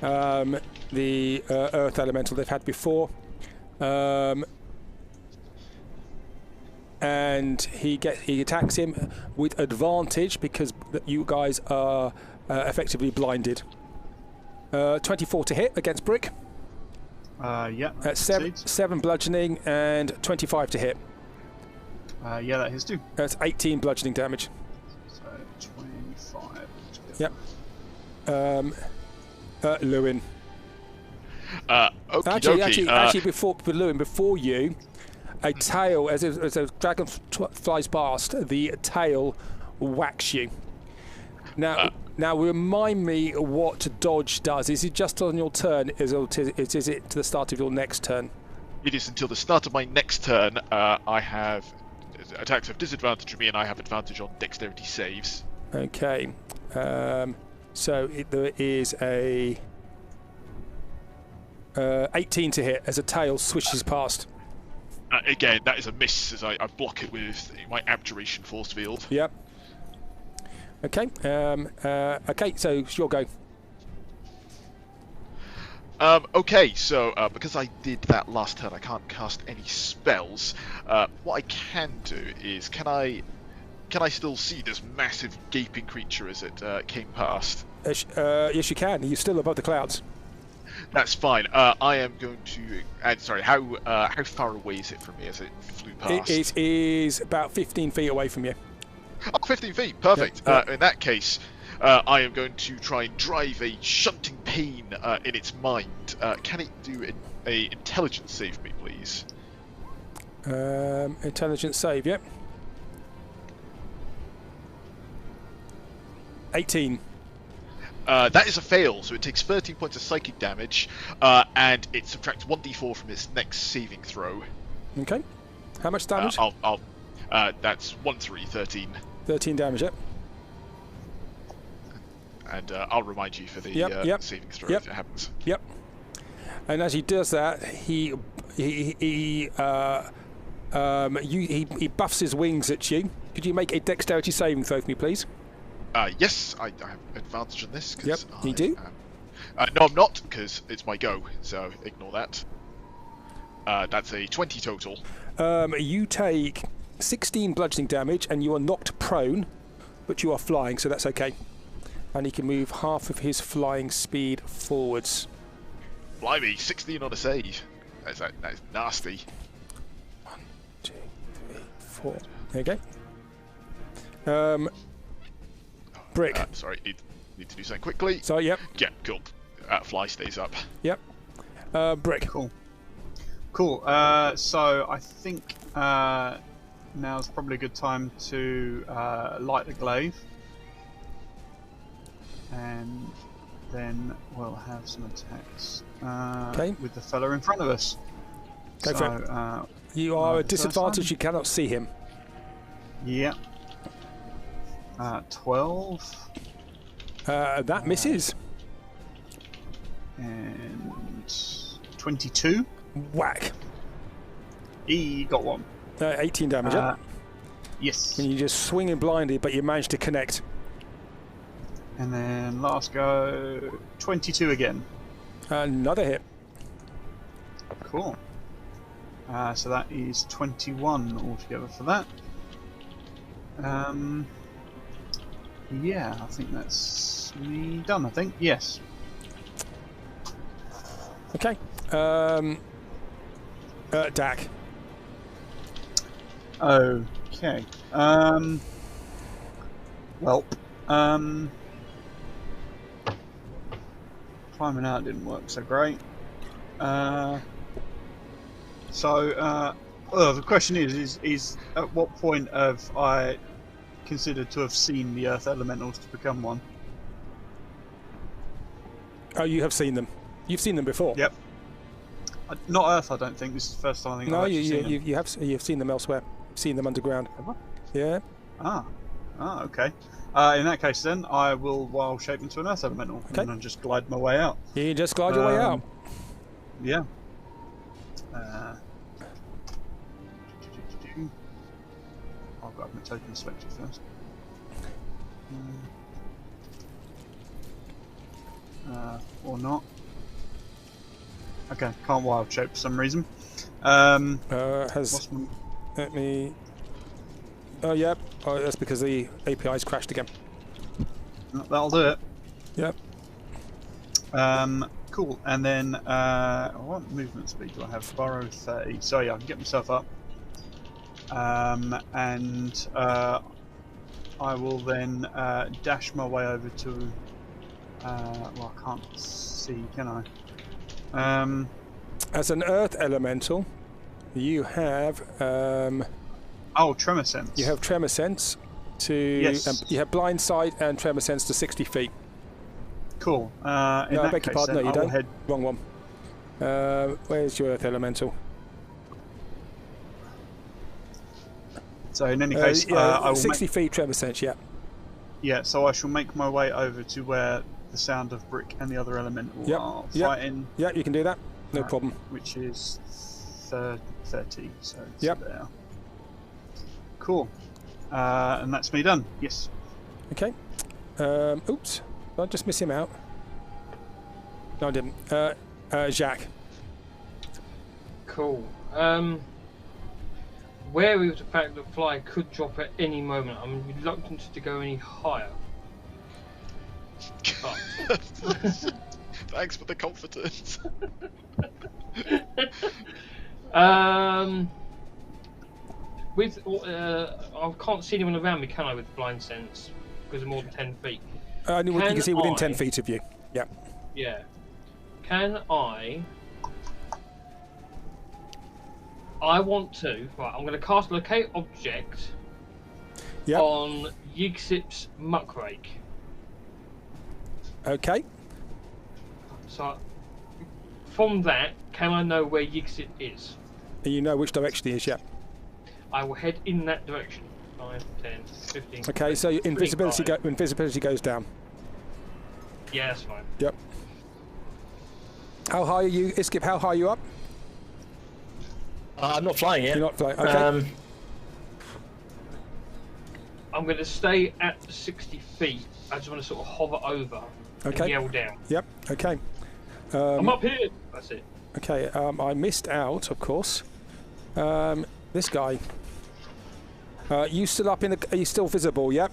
The earth elemental they've had before. And he attacks him with advantage because you guys are effectively blinded. 24 to hit against Brick. Yeah. That's 7 bludgeoning and 25 to hit. Yeah, that hits too. That's 18 bludgeoning damage. So 25. Yep. Llewyn. Actually, before Llewyn, before you, a tail, as a dragon flies past, the tail whacks you. Now remind me what dodge does. Is it just on your turn? Is it to the start of your next turn? It is until the start of my next turn. I have attacks have disadvantage on me, and I have advantage on dexterity saves. Okay. So there is a 18 to hit as a tail swishes past. Again, that is a miss as I block it with my abjuration force field. Yep. Okay. Okay. So it's your go. Okay, so because I did that last turn, I can't cast any spells. What I can do is, can I still see this massive gaping creature as it came past? Yes, you can. You're still above the clouds. That's fine. I am going to. Sorry, how far away is it from me as it flew past? It is about 15 feet away from you. Oh, 15 feet. Perfect. Yep. In that case, I am going to try and drive a shunting pain in its mind. Can it do a intelligence save for me, please? Intelligence save, yep. 18. That is a fail, so it takes 13 points of psychic damage, and it subtracts 1d4 from its next saving throw. Okay. How much damage? That's 1, 3, 13. 13 damage, yep. And I'll remind you for the saving throw if it happens. Yep. And as he does that, he buffs his wings at you. Could you make a dexterity saving throw for me, please? Yes, I have advantage on this. Yep, you do. No, I'm not, because it's my go, so ignore that. That's a 20 total. You take 16 bludgeoning damage, and you are knocked prone, but you are flying, so that's okay. And he can move half of his flying speed forwards. Blimey, 16 on a save. That's nasty. 1, 2, 3, 4. There you go. Brick. Sorry, need to do something quickly. So, yep. Yeah, cool. Fly stays up. Yep. Brick. Cool. So I think now's probably a good time to light the glaive, and then we'll have some attacks with the fella in front of us. Go for it. You are at disadvantage. You cannot see him. Yeah. 12. That misses. And 22. Whack. He got one. 18 damage. Yep. Yes. And you just swing him blindly, but you manage to connect. And then last go, 22 again. Another hit. Cool. So that is 21 altogether for that. Yeah, I think that's me done, I think. Yes. Okay. Dak. Okay. Well, climbing out didn't work so great. The question is at what point have I considered to have seen the Earth Elementals to become one? Oh, you have seen them. You've seen them before. Yep. Not Earth, I don't think. This is the first time I think No, I've seen them. you've seen them elsewhere. You've seen them underground. Have I? Yeah. Okay. In that case, then I will wild shape into an Earth Elemental and then just glide my way out. You just glide your way out. Yeah. I've got my token selected first. Or not. Okay, can't wild shape for some reason. Let me. Oh, yep. Oh, that's because the API's crashed again. That'll do it. Yep. Cool. And then, what movement speed do I have? Borrow 30. So yeah, I can get myself up. And I will then dash my way over to. Well, I can't see, can I? As an Earth Elemental, you have. Tremor sense. You have tremor sense to. Yes. You have blind sight and tremor sense to 60 feet. Cool. No, I beg your pardon. No, you don't. Head... Wrong one. Where's your Earth Elemental? So in any case, I will 60 feet tremor sense. Yeah. Yeah. So I shall make my way over to where the sound of Brick and the other elemental are fighting. Yeah, you can do that. No problem. Which is 30. So it's yep. There. Cool. And that's me done. Yes. Okay. Oops. Did I just miss him out? No, I didn't. Jacques. Cool. Wary of the fact that Fly could drop at any moment, I'm reluctant to go any higher. Thanks for the confidence. I can't see anyone around me, can I, with blind sense? Because of more than 10 feet. You can see within 10 feet of you. Yeah. Yeah. Can I want to. Right, I'm going to cast Locate Object on Ygsip's Muckrake. Okay. So, from that, can I know where Ygsip is? You know which direction he is, yeah. I will head in that direction. 5, 10, 15. Okay, so your invisibility goes down. Yeah, that's fine. Yep. How high are you, Iskip? How high are you up? I'm not flying yet. You're not flying. Okay. I'm going to stay at 60 feet. I just want to sort of hover over and yell down. Yep. Okay. I'm up here. That's it. Okay. I missed out, of course. This guy. You still up in the? Are you still visible? Yep.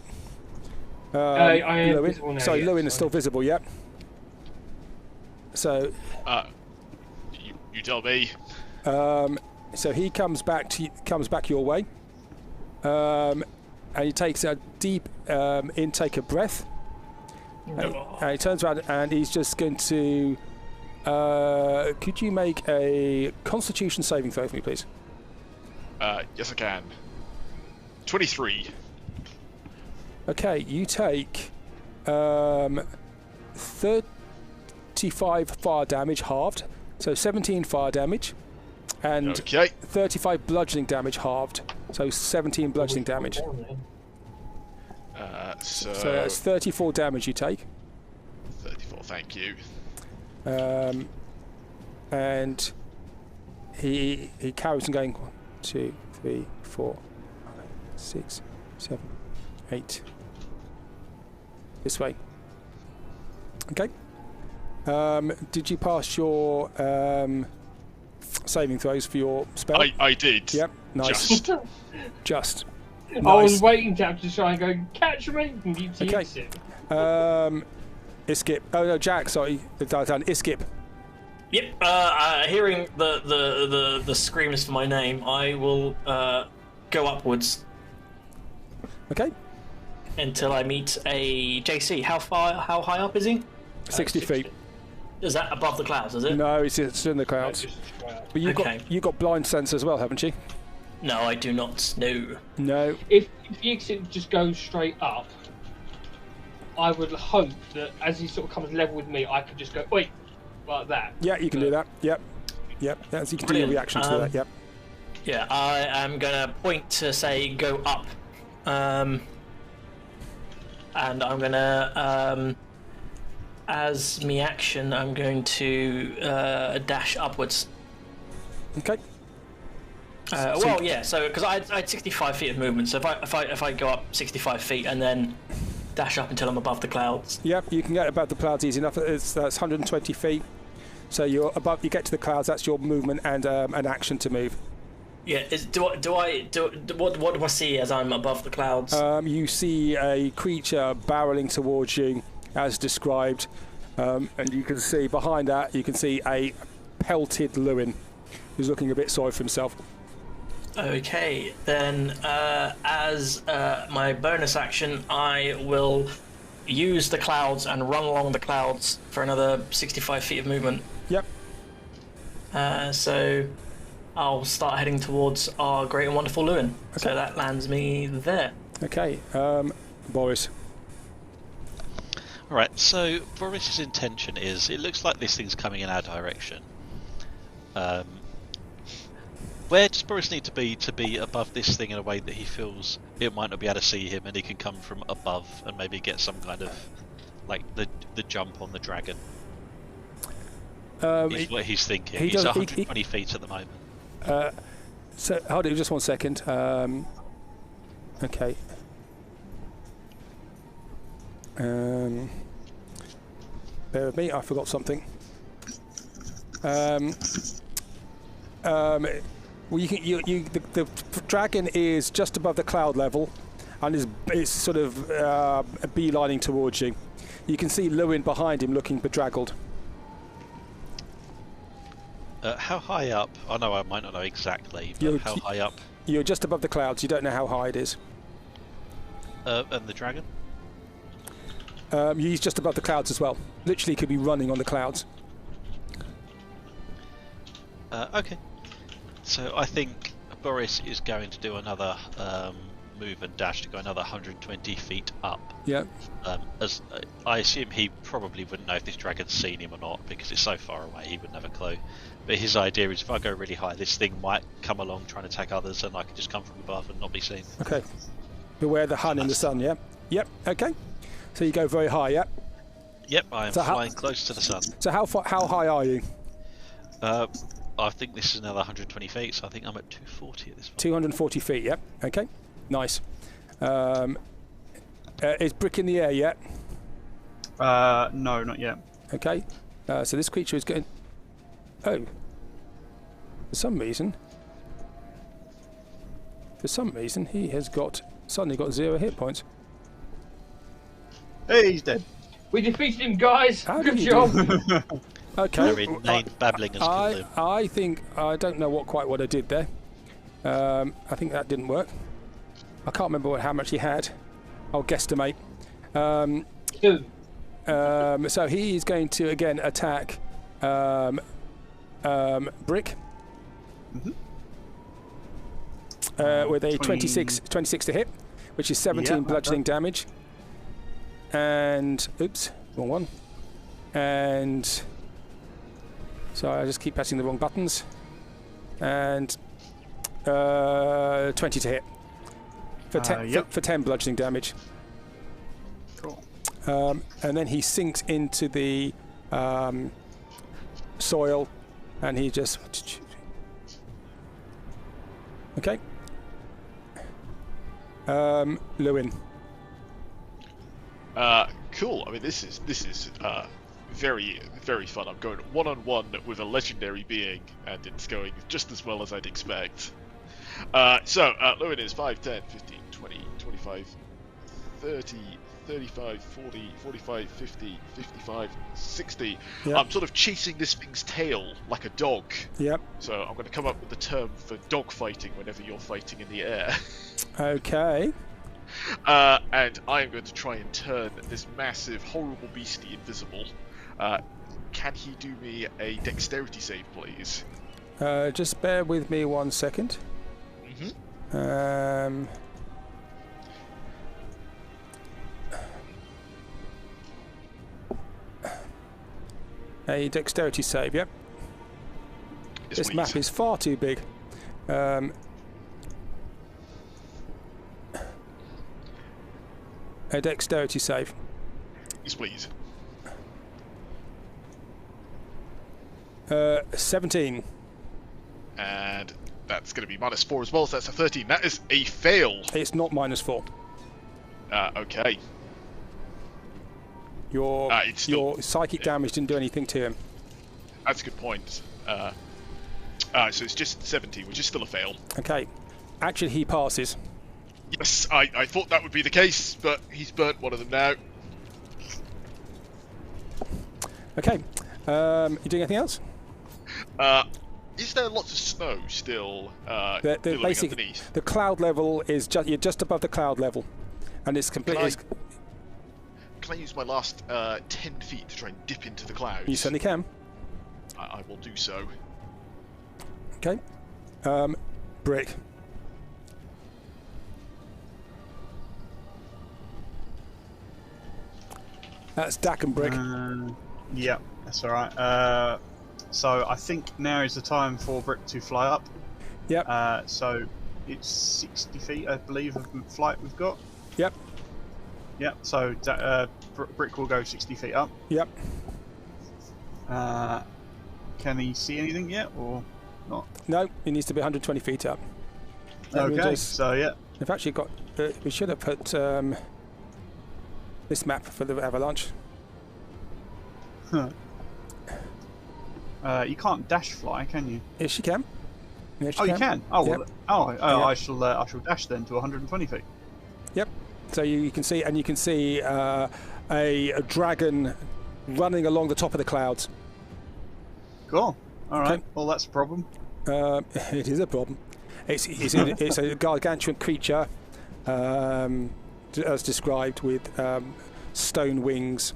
I am Llewyn. visible now. Sorry, Llewyn is still visible. Yep. So. You tell me. So he comes back your way. and he takes a deep intake of breath. And he turns around and he's just going to. Could you make a Constitution saving throw for me, please? Yes, I can. 23. Okay, you take 35 fire damage halved, so 17 fire damage, and 35 bludgeoning damage halved, so 17 bludgeoning damage. So that's 34 damage you take. 34, thank you. And he carries on going 1, 2, 3, 4, 5, 6, 7, 8. This way. Okay. Did you pass your saving throws for your spell? I did. Yep. Nice. Just. I Nice. was waiting to have to try and go catch me and keep Okay. Iskip. Oh no, Jack. Sorry, done. Iskip. Yep. Hearing the screams for my name, I will go upwards Okay. until I meet a JC. How high up is he? 60 feet. Is that above the clouds? Is it? No, it's in the clouds. But you've got blind sense as well, haven't you? No, I do not. No. No. If you just go straight up, I would hope that as he sort of comes level with me, I could just go, wait, like that. Yeah, you can do that. Yep. That's, you can do your reaction to that. Yep. Yeah, I am gonna point to say go up, and I'm gonna as me action, I'm going to dash upwards. Okay. Well, yeah. So because I had 65 feet of movement, so if I go up 65 feet and then dash up until I'm above the clouds. Yep, you can get above the clouds easy enough. That's 120 feet. So you're above. You get to the clouds. That's your movement and an action to move. Yeah. What do I see as I'm above the clouds? You see a creature barreling towards you, as described, and you can see behind that. You can see a pelted Llewyn, who's looking a bit sorry for himself. Okay, then as my bonus action, I will use the clouds and run along the clouds for another 65 feet of movement. Yep. So I'll start heading towards our great and wonderful Llewyn. Okay. So that lands me there. Okay, Boris. Alright, so Boris's intention is, it looks like this thing's coming in our direction. Where does Boris need to be above this thing in a way that he feels it might not be able to see him and he can come from above and maybe get some kind of, like, the jump on the dragon? Is what he's thinking. He's 120 feet at the moment. So, hold on just 1 second. Okay. Bear with me, I forgot something. Well, the dragon is just above the cloud level, and is sort of beelining towards you. You can see Llewyn behind him, looking bedraggled. How high up? I know I might not know exactly, but how high up? You're just above the clouds. You don't know how high it is. And the dragon? He's just above the clouds as well. Literally, could be running on the clouds. Okay. So I think Boris is going to do another move and dash to go another 120 feet up. Yeah. As I assume he probably wouldn't know if this dragon's seen him or not because it's so far away. He wouldn't have a clue. But his idea is if I go really high, this thing might come along trying to attack others, and I can just come from above and not be seen. Okay. Beware the hun in the sun. Yeah. Yep. Okay. So you go very high. Yep. Yep. I am flying close to the sun. So how high are you? I think this is another 120 feet, so I think I'm at 240 at this point. 240 feet, yep. Okay, nice. Is Brick in the air yet? No, not yet. Okay, so this creature is going... Oh. For some reason, he has suddenly got 0 hit points. Hey, he's dead. We defeated him, guys! Good job! job! Okay. Very inane babbling has killed him. I think I don't know what I did there. I think that didn't work. I can't remember how much he had. I'll guesstimate. 2. So he is going to again attack Brick with a 26 to hit, which is 17 bludgeoning damage. And oops, wrong one. And sorry, I just keep pressing the wrong buttons. And 20 to hit for 10 bludgeoning damage. Cool. And then he sinks into the soil, and he just okay. Llewyn. Cool. I mean, this is very, very fun. I'm going one-on-one with a legendary being, and it's going just as well as I'd expect. So Llewyn is 5, 10, 15, 20, 25, 30, 35, 40, 45, 50, 55, 60. Yep. I'm sort of chasing this thing's tail like a dog. Yep. So I'm going to come up with the term for dog fighting whenever you're fighting in the air. Okay. And I am going to try and turn this massive, horrible beastie invisible. Can he do me a dexterity save, please? Just bear with me 1 second. A dexterity save, yep. Yes, This please. map is far too big. A dexterity save. Yes, please. 17. And that's going to be -4 as well, so that's a 13. That is a fail. It's not -4. Okay. Your it's still- your psychic damage didn't do anything to him. That's a good point. So it's just 17, which is still a fail. Okay. Actually, he passes. Yes, I thought that would be the case, but he's burnt one of them now. Okay. You doing anything else? Is there lots of snow still The billowing basic underneath? the cloud level is you're just above the cloud level, and it's completely. Can I use my last 10 feet to try and dip into the clouds? You certainly can. I will do so. Okay. Brick. That's Dak and Brick. Yeah, that's all right. So I think now is the time for Brick to fly up. Yep. So it's 60 feet, I believe, of flight we've got. Yep. Yep. So Brick will go 60 feet up. Yep. Can he see anything yet, or not? No, he needs to be 120 feet up. Okay. So yeah. We've actually got. We should have put this map for the avalanche. Huh. You can't dash fly, can you? Yes, you can. Yes, You can. Oh, Yep. well, Yep. I shall dash then to 120 feet. Yep. So you can see, and you can see a dragon running along the top of the clouds. Cool. All right. Okay. Well, that's a problem. It is a problem. It's a gargantuan creature, as described, with stone wings.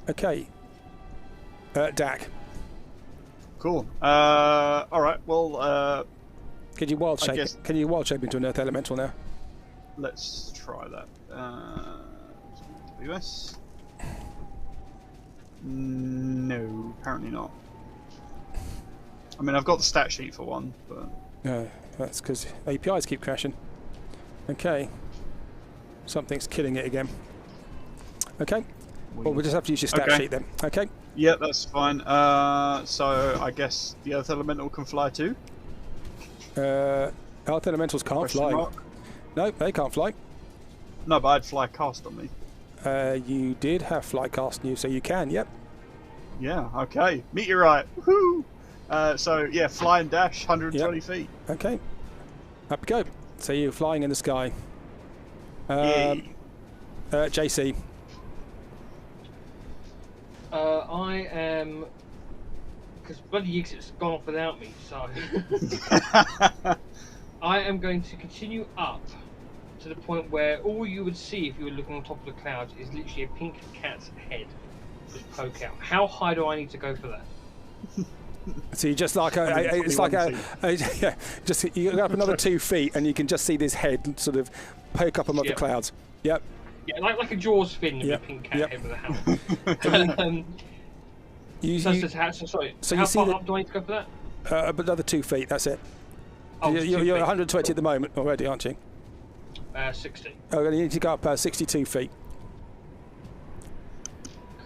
Okay. Dak. Cool. All right. Well, Can you wild shape? guess- Can you wild shape into an earth elemental now? let's try that. WS. No, apparently not. I mean, I've got the stat sheet for one, but No, that's because APIs keep crashing. Okay. Something's killing it again. Okay. Well, we'll just have to use your stat Okay. sheet then. Okay. yeah, that's fine. So I guess the Earth Elemental can fly too. Earth elementals can't Question fly. mark? No, they can't fly. No, but I had fly cast on me. You did have fly cast on you, so you can. Yep. Yeah. Okay. Meteorite. Woohoo! So yeah, fly and dash, 120 feet. Okay. Up we go. So you're flying in the sky. Yay. JC. I am, because bloody Exit's gone off without me, so I am going to continue up to the point where all you would see if you were looking on top of the clouds is literally a pink cat's head just poke out. How high do I need to go for that? So you just like just you go up another 2 feet, and you can just see this head sort of poke up above the clouds. Yep. Yeah, like a Jaws fin with a pink cat head with a helmet. So how far up do I need to go for that? Another 2 feet. That's it. Oh, you're 120 at the moment already, aren't you? 60. Oh, you need to go up 62 feet.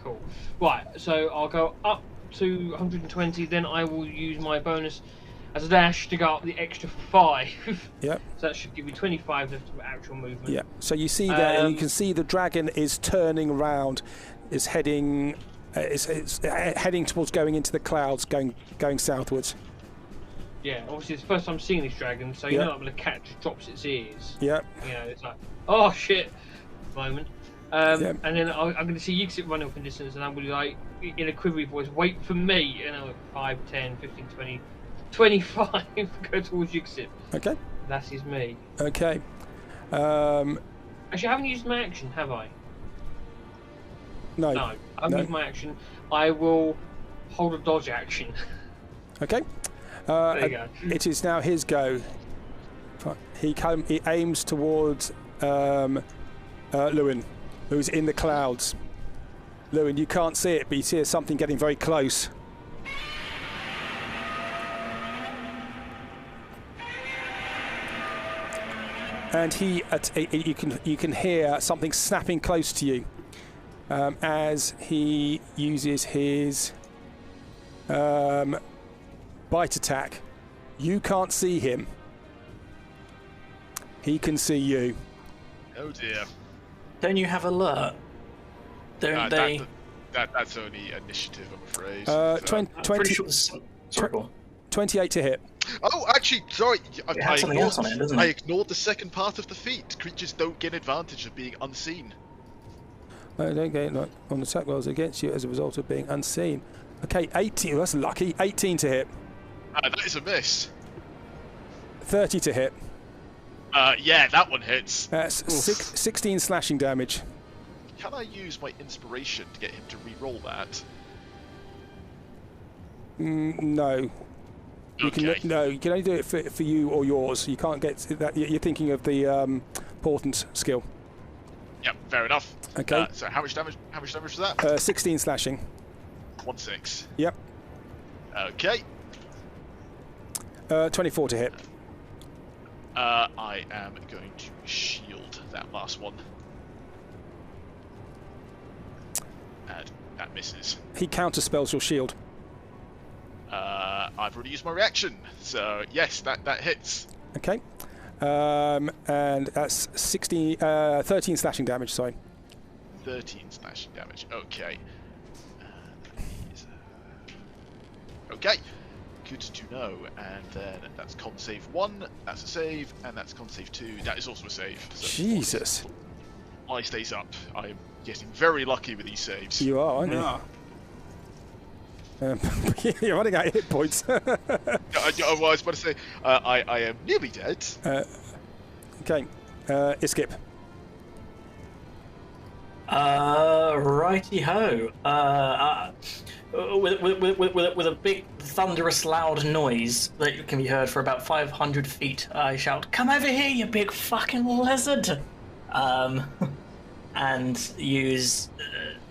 Cool. Right, so I'll go up to 120, then I will use my bonus as a dash to go up the extra 5. Yep. So that should give me 25 of actual movement. Yeah. So you see there, and you can see the dragon is turning around, is heading, it's heading towards going into the clouds, going southwards. Yeah, obviously it's the first time seeing this dragon, so you know like when a cat just drops its ears. Yeah. You know, it's like, oh shit, moment. And then I'm going to see Yixit run up in distance, and I'm going to be like, in a quivery voice, wait for me. And I'm like, 5, 10, 15, 20, 25, go towards Yixit. Okay. That is me. Okay. Actually, I haven't used my action, have I? No. No, I haven't used my action. I will hold a dodge action. Okay. There you go. It is now his go. He aims towards Llewyn, who's in the clouds. Llewyn, you can't see it, but you see something getting very close. And you can hear something snapping close to you as he uses his bite attack. You can't see him. He can see you. Oh dear. Don't you have alert? Don't they? That's only initiative, I'm afraid. 28 to hit. Oh, actually, sorry. I it? ignored the second part of the feat. Creatures don't get advantage of being unseen. Don't get on attack rolls against you as a result of being unseen. Okay, 18. That's lucky. 18 to hit. That is a miss. 30 to hit. Yeah, that one hits. That's 16 slashing damage. Can I use my inspiration to get him to re-roll that? No. You can only do it for you or yours. You can't get that. You're thinking of the portent skill. Yep, fair enough. Okay. So how much damage? How much damage was that? 16 slashing. 1/6. Yep. Okay. 24 to hit. I am going to shield that last one. And that misses. He counterspells your shield. I've already used my reaction, so yes, that hits. Okay. And that's 13 slashing damage, sorry. 13 slashing damage, okay. Okay, good to know. And then that's con save 1, that's a save, and that's con save 2, that is also a save. So Jesus. I stays up. I'm getting very lucky with these saves. You are, aren't you? Yeah. You're running out of hit points. I was about to say, I am nearly dead. Okay, Iskip. Righty ho. With a big thunderous loud noise that can be heard for about 500 feet, I shout, "Come over here, you big fucking lizard!" And use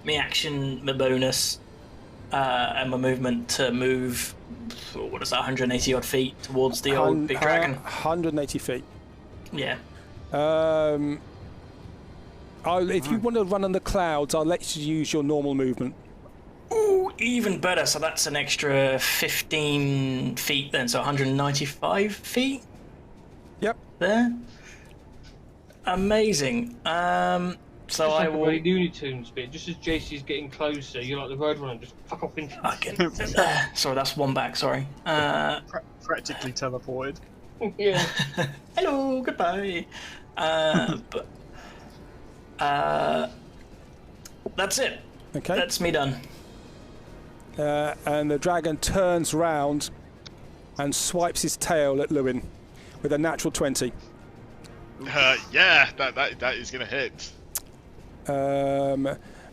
my action, my bonus, and my movement to move. What is that? 180 odd feet towards the old big dragon. 180 feet. Yeah. If you want to run on the clouds, I'll let you use your normal movement. Ooh, even better. So that's an extra 15 feet then. So 195 feet. Yep. There. Amazing. So Just I like will. a very Looney Tunes bit. Just as JC's getting closer, you're like the Roadrunner, just fuck off into. Sorry, that's one back. Sorry. Practically teleported. Yeah. Hello. Goodbye. But that's it. Okay. That's me done. And the dragon turns round and swipes his tail at Llewyn. with a natural 20. Yeah, that is going to hit.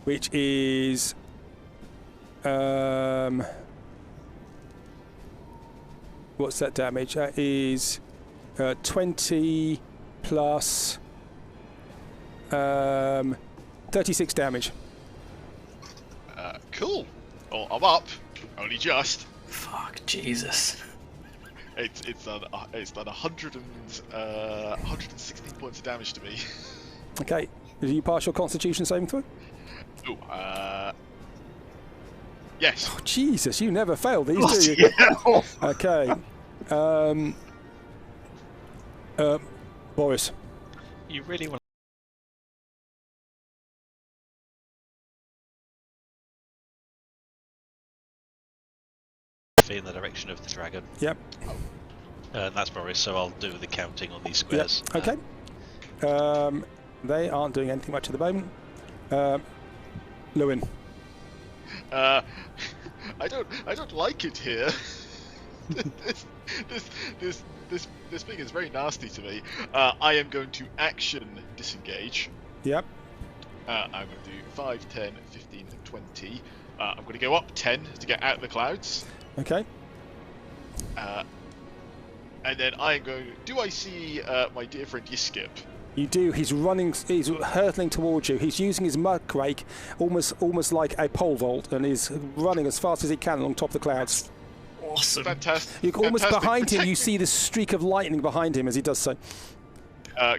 Which is what's that damage? That is 20 plus 36 damage. Cool. Oh, I'm up. Only just. Fuck, Jesus. It's done 116 points of damage to me. Okay. Did you pass your Constitution saving throw? Oh, yes. Oh, Jesus, you never fail these, do you? Okay. Boris. You really want in the direction of the dragon. Yep. That's Boris, so I'll do the counting on these squares. Yep. Okay. They aren't doing anything much at the moment. Llewyn. I don't like it here. This thing is very nasty to me. I am going to action disengage. Yep. I'm going to do 5, 10, 15, 20. I'm going to go up 10 to get out of the clouds. Okay. And then I'm going. Do I see my dear friend Yiskip? You do. He's running. He's hurtling towards you. He's using his muck rake, almost like a pole vault, and is running as fast as he can along top of the clouds. Awesome. Fantastic. You're almost fantastic. behind him. Protect You me. see this streak of lightning behind him as he does so.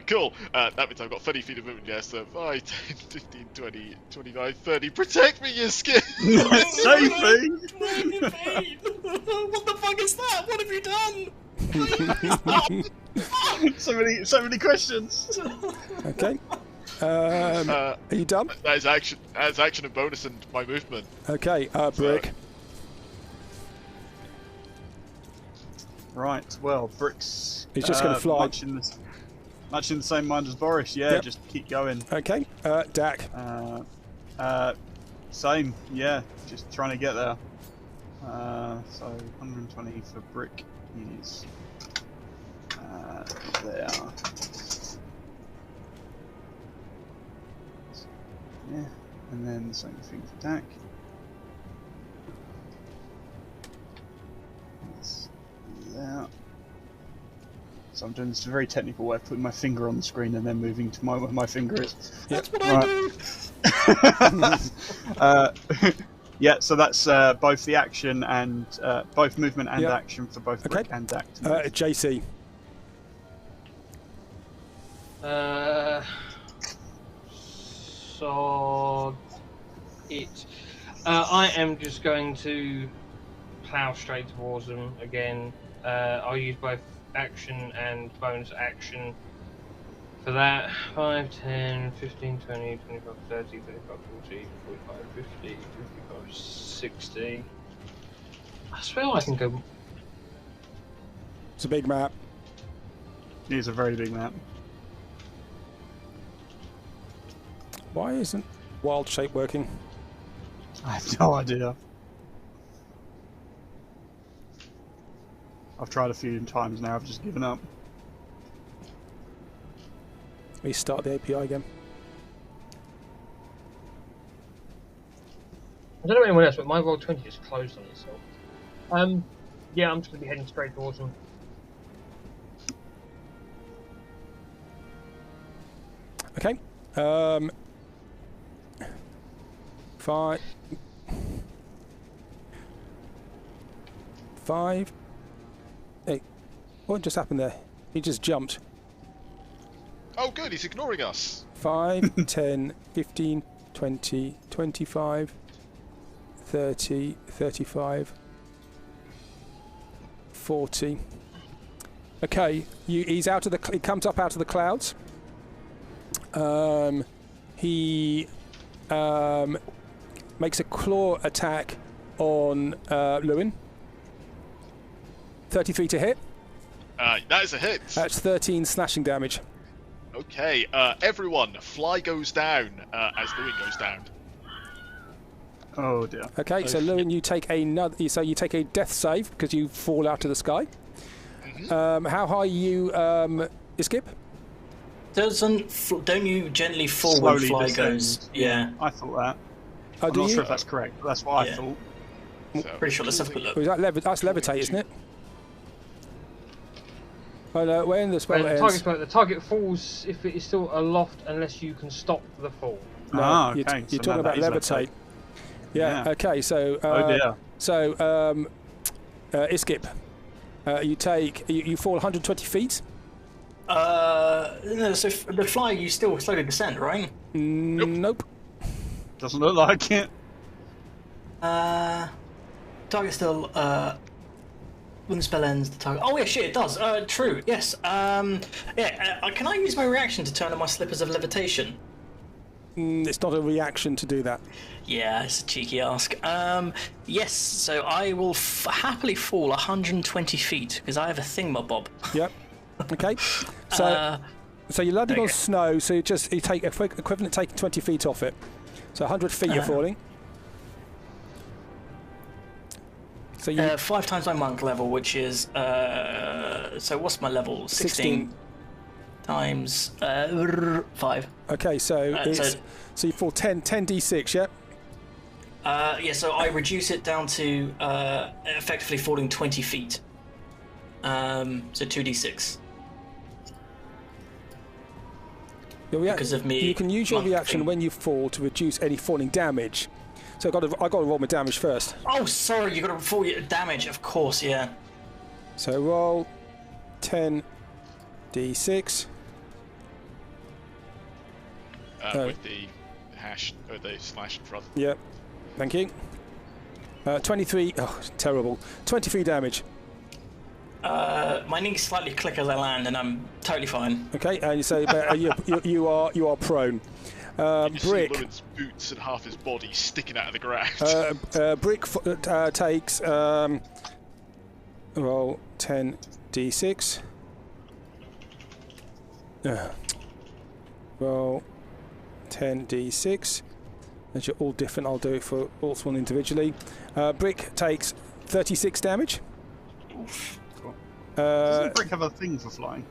Cool. That means I've got 30 feet of movement. Yes, so 5, 10, 15, 20, 25, 30. Protect me, Yiskip! Save me! What the fuck is that? What have you done? So many questions. Okay. Are you done? That is action and bonus and my movement. Okay. Brick. Right. Well, Brick's. He's just gonna fly. Much in the same mind as Boris. Yeah. Yep. Just keep going. Okay. Dak. Same. Yeah. Just trying to get there. So 120 for Brick is there. Yeah, and then the same thing for Dak. It's there. So I'm doing this very technical way of putting my finger on the screen and then moving to where my finger is. That's what I do. Yeah, so that's both the action and both movement and Yep. action for both Brick and Dak. JC. So it. I am just going to plough straight towards them again. I'll use both action and bonus action for that. 5, 10, 15, 20, 25, 30, 35, 40, 45, 50, 55, 60. I swear I can go. It's a big map. It is a very big map. Why isn't wild shape working? I have no idea. I've tried a few times now, I've just given up. Restart the API again. I don't know about anyone else, but my Roll20 just closed on itself. Yeah, I'm just going to be heading straight towards them. Okay. 5. Hey, what just happened there? He just jumped. Oh, good. He's ignoring us. 5, 10, 15, 20, 25, 30, 35, 40. Okay, he's out of the. He comes up out of the clouds. He makes a claw attack on Llewyn. 33 to hit. That is a hit. That's 13 slashing damage. Okay, everyone, fly goes down as Llewyn goes down. Oh dear. Okay, so Llewyn, you take another. So you take a death save because you fall out of the sky. How high are you, Skip? Don't you gently fall Slowly when fly descends. goes? Yeah. I thought that. Oh, I'm do not you? sure if that's correct, but that's what I thought. Pretty sure. Let's have a quick look. Or is that that's levitate, isn't it? Oh no, when the spell When ends. the target falls if it is still aloft unless you can stop the fall. No, okay. you're So talking now about that is levitate. Yeah. Okay. So. Oh dear. So, Iskip, you fall 120 feet. No, so the fly, you still slowly descend, right? Nope. Doesn't look like it. Target still. When the spell ends, the target. Oh yeah, shit, it does. True. Yes. Can I use my reaction to turn on my slippers of levitation? It's not a reaction to do that. Yeah, it's a cheeky ask. Yes. So I will happily fall 120 feet because I have a thingamabob. Yep. Okay. So you're landing on snow. So you take equivalent taking 20 feet off it. So 100 feet you're falling. So you 5 times my monk level, which is so what's my level? 16 times 5. Okay, so so you fall 10 d6, yeah? Yeah, so I reduce it down to effectively falling 20 feet. So 2d6. Because of me. You can use your reaction when you fall to reduce any falling damage. So I got to roll my damage first. Oh, sorry, you got to roll your damage, of course, yeah. So roll 10 d6. With the hash or the slash in front. Yep. Thank you. 23. Oh, terrible. 23 damage. My knees slightly click as I land, and I'm totally fine. Okay, and so you are prone. You Brick. see Llewyn's boots and half his body sticking out of the ground. Brick takes roll 10 d6. Roll 10 d6. As you're all different, I'll do it for all one individually. Brick takes 36 damage. Doesn't Brick have a thing for flying?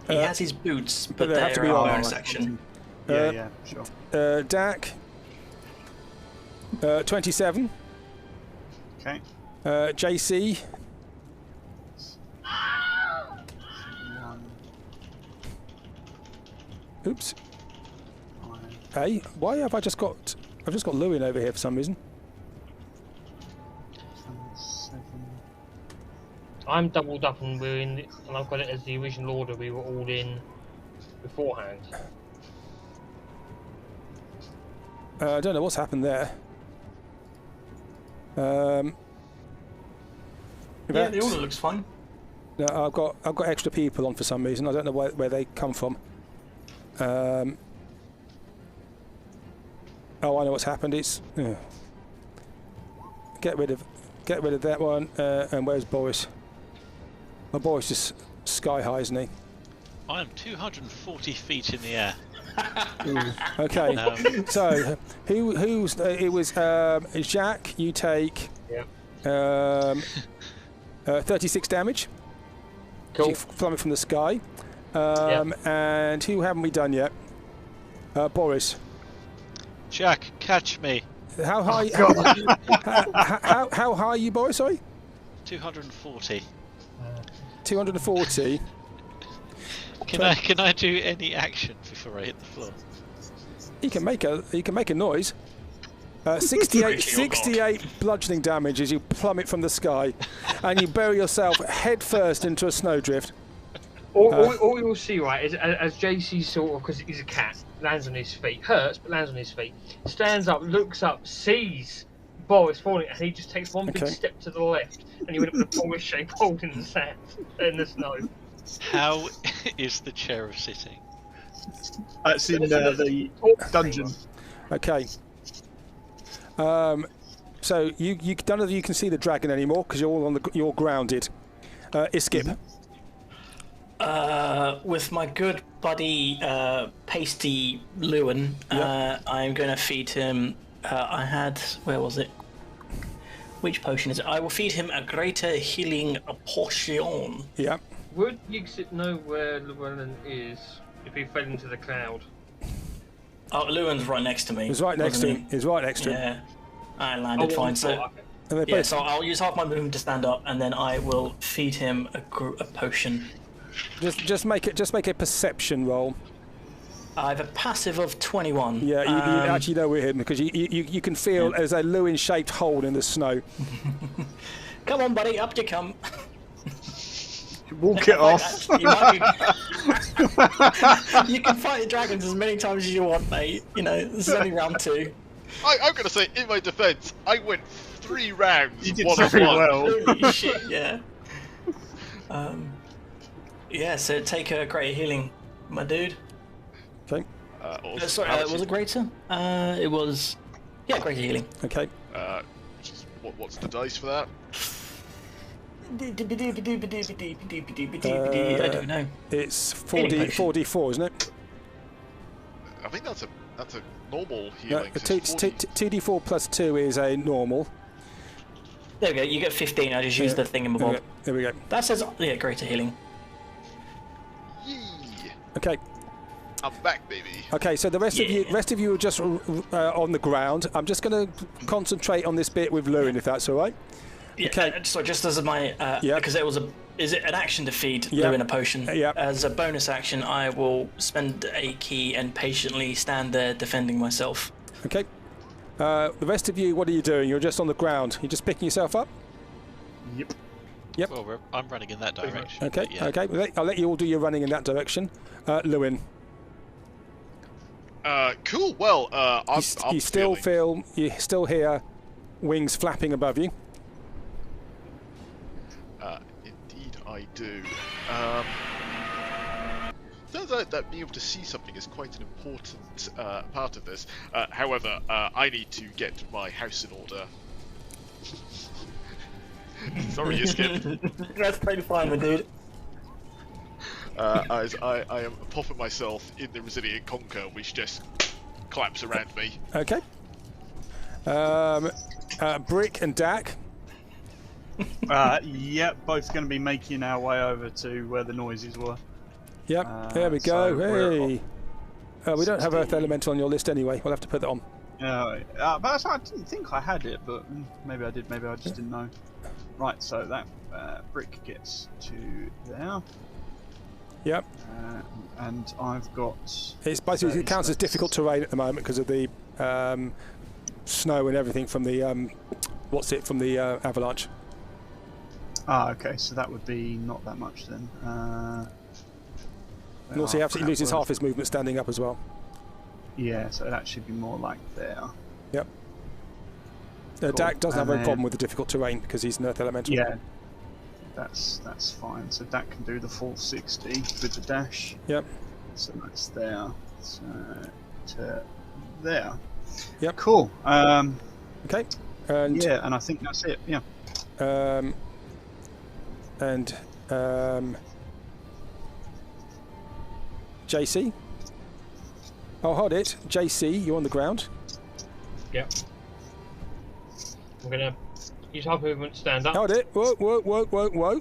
He has his boots, but they have to be they're armor armor section. Yeah, sure. Dak 27. Okay. JC 1, oops. 5, Hey, why have I've just got Llewyn over here for some reason. 7. I'm doubled up and we're in, and I've got it as the original order we were all in beforehand. I don't know what's happened there. Yeah, the order looks fine. No, I've got extra people on for some reason. I don't know where they come from. Oh, I know what's happened. It's get rid of that one. And where's Boris? Oh, Boris is sky high, isn't he? I'm 240 feet in the air. Okay. So who's it was Jacques. You take 36 damage. Cool. You flung it from the sky. And who haven't we done yet? Boris. Jack, catch me. How high? How high are you, Boris? Sorry. 240. 240. Can I do any action before I hit the floor? You can make a noise. 68 bludgeoning damage as you plummet from the sky, and you bury yourself head first into a snowdrift. All you'll see, right, is as JC sort of, because he's a cat, lands on his feet, hurts, but lands on his feet, stands up, looks up, sees Boris falling, and he just takes one big step to the left, and you end up with a Boris shape hole in the sand, in the snow. How is the chair sitting? That's in the dungeon. Okay. So you none of you can see the dragon anymore because you're all you're grounded. Iskip. With my good buddy Pasty Llewyn, I'm going to feed him. Where was it? Which potion is it? I will feed him a greater healing potion. Yeah. Would Yigsit know where Llewyn is if he fell into the cloud? Oh, Llewyn's right next to me. He's right next to him. He's right next to him. Yeah. I landed fine. So, Okay. so I'll use half my movement to stand up, and then I will feed him a potion. Just make a perception roll. I have a passive of 21. Yeah, you actually know we're him because you can feel there's a Llewyn-shaped hole in the snow. Come on, buddy, up you come. Walk it off. You can fight the dragons as many times as you want, mate. You know, this is only round 2. I'm going to say, in my defence, I went 3 rounds. You did very well. Holy shit, yeah. Yeah, so take a greater healing, my dude. Okay. Sorry, was it greater? It was... Yeah, greater healing. Okay. What's the dice for that? I don't know. It's 4d4, isn't it? I think that's a normal healing. No, 2d4 plus 2 is a normal. There we go, you get 15, I just used the thingamabob. There we go. That says, yeah, greater healing. Yee! Okay. I'm back, baby. Okay, so the rest of you are just on the ground. I'm just going to concentrate on this bit with Llewyn, if that's all right. Yeah, okay. So just as my because is it an action to feed Llewyn a potion? Yeah. As a bonus action, I will spend a key and patiently stand there defending myself. Okay. The rest of you, what are you doing? You're just on the ground. You're just picking yourself up? Yep. Well, I'm running in that direction. Okay. Yeah. Okay. I'll let you all do your running in that direction. Llewyn. Cool. Well, You still hear wings flapping above you. Indeed, I do. Turns out that being able to see something is quite an important part of this. However, I need to get my house in order. Sorry, you skipped. That's totally fine, my dude. As I am popping myself in the resilient conker, which just claps around me. Okay. Brick and Dak. Yep, both going to be making our way over to where the noises were. Yep, there we go. So hey. We don't have Earth Elemental on your list anyway. We'll have to put that on. But I didn't think I had it, but maybe I did. Maybe I just didn't know. Right, so that brick gets to there. Yep. And I've got... It's basically, it counts as difficult terrain at the moment because of the snow and everything from the avalanche. Okay, so that would be not that much then. And also he loses half his movement standing up as well. Yeah, so that should be more like there. Yep. Cool. Dak doesn't have a problem with the difficult terrain because he's an Earth Elemental. Yeah, that's fine. So Dak can do the full 60 with the dash. Yep. So that's there. So to there. Yep. Cool. Okay. And yeah, and I think that's it. Yeah. And JC. Oh, hold it. JC, you're on the ground. Yep. I'm gonna use half movement, stand up. Hold it. Whoa.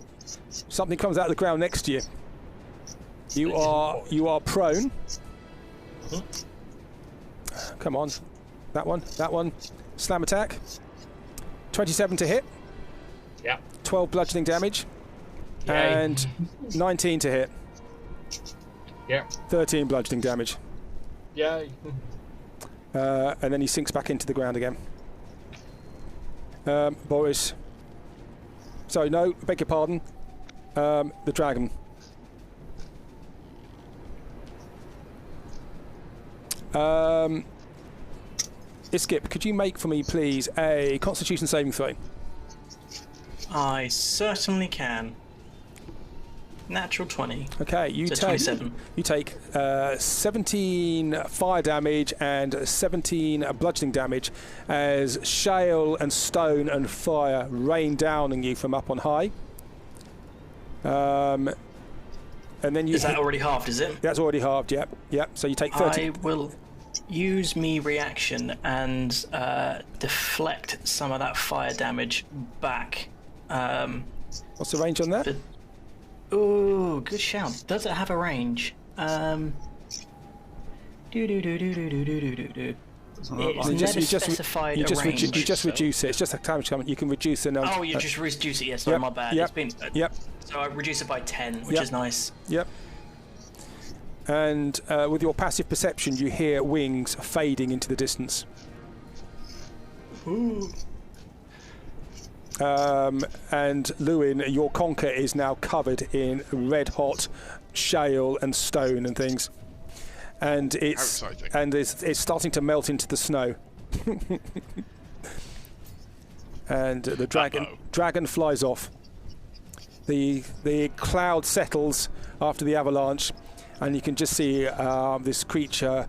Something comes out of the ground next to you. You are prone. Mm-hmm. Come on. That one. Slam attack. 27 to hit. Yeah. 12 bludgeoning damage. Yay. And 19 to hit. Yeah. 13 bludgeoning damage. Yay. And then he sinks back into the ground again. Boris. Sorry, no, beg your pardon. The dragon. Iskip, could you make for me, please, a Constitution saving throw? I certainly can. Natural 20. Okay, you So take 27. you take 17 fire damage and 17 bludgeoning damage as shale and stone and fire rain down on you from up on high. And then you Is that already halved, is it? That's already halved. Yep. So you take 30. I will... use me reaction and deflect some of that fire damage back. What's the range on that? Oh, good shout. Does it have a range? It's never specified a range. You just reduce it. It's just a damage comment. You can reduce it. Oh, you just reduce it. Yes, sorry, my bad. Yep. It's been. Yep. So I reduce it by 10, which is nice. Yep. And with your passive perception, you hear wings fading into the distance. Ooh. And Llewyn, your conker is now covered in red-hot shale and stone and things, and it's starting to melt into the snow. And the dragon flies off. The cloud settles after the avalanche, and you can just see this creature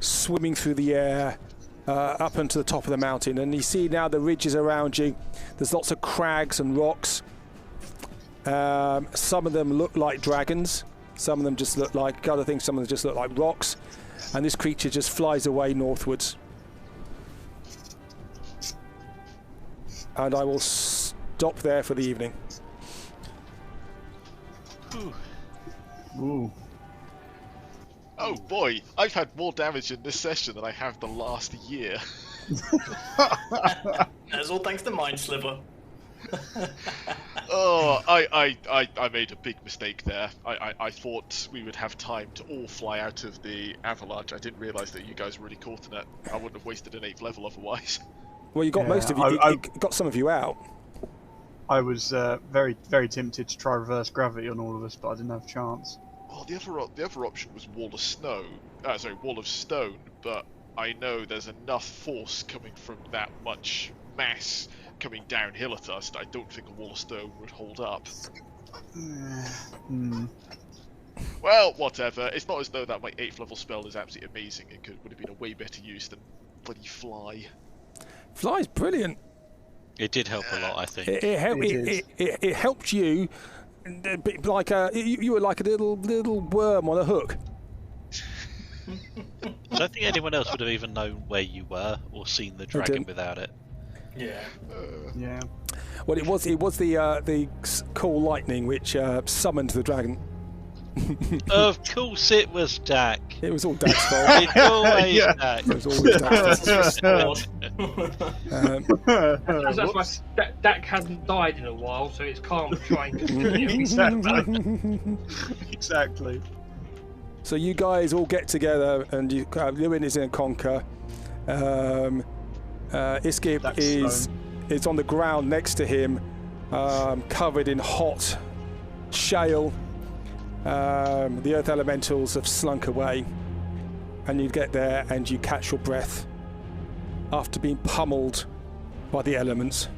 swimming through the air. Up onto the top of the mountain, and you see now the ridges around you. There's lots of crags and rocks. Some of them look like dragons, some of them just look like other things, some of them just look like rocks, and this creature just flies away northwards. And I will stop there for the evening. Ooh. Oh boy, I've had more damage in this session than I have the last year. That's all thanks to Mind Sliver. Oh, I made a big mistake there. I thought we would have time to all fly out of the avalanche. I didn't realise that you guys were really caught in it. I wouldn't have wasted an 8th level otherwise. Well, you got most of you. You got some of you out. I was very, very tempted to try reverse gravity on all of us, but I didn't have a chance. Well, the other option was wall of stone, but I know there's enough force coming from that much mass coming downhill at us that I don't think a wall of stone would hold up. Well, whatever. It's not as though that my 8th level spell is absolutely amazing. It would have been a way better use than bloody fly. Fly's brilliant. It did help a lot, I think. It helped you. Like you were like a little worm on a hook. I don't think anyone else would have even known where you were or seen the dragon without it. Yeah. Yeah. Well, it was the cool lightning which summoned the dragon. Of course, it was Dak. It was all Dak's fault. It's always Dak. It was always Dak's fault. That's why Dak hasn't died in a while, so it's calm trying to continue. Exactly. So you guys all get together, and Llewyn is in a conker. Iskip is on the ground next to him, covered in hot shale. The earth elementals have slunk away, and you get there and you catch your breath after being pummeled by the elements.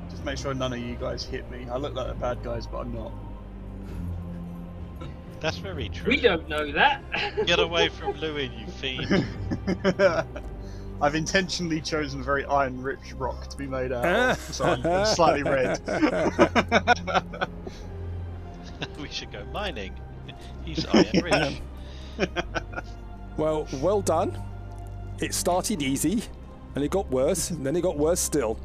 Just make sure none of you guys hit me. I look like the bad guys, but I'm not. That's very true. We don't know that. Get away from Llewyn, you fiend. I've intentionally chosen a very iron-rich rock to be made out of, so I'm slightly red. We should go mining. He's iron rich. Well done. It started easy, and it got worse, and then it got worse still.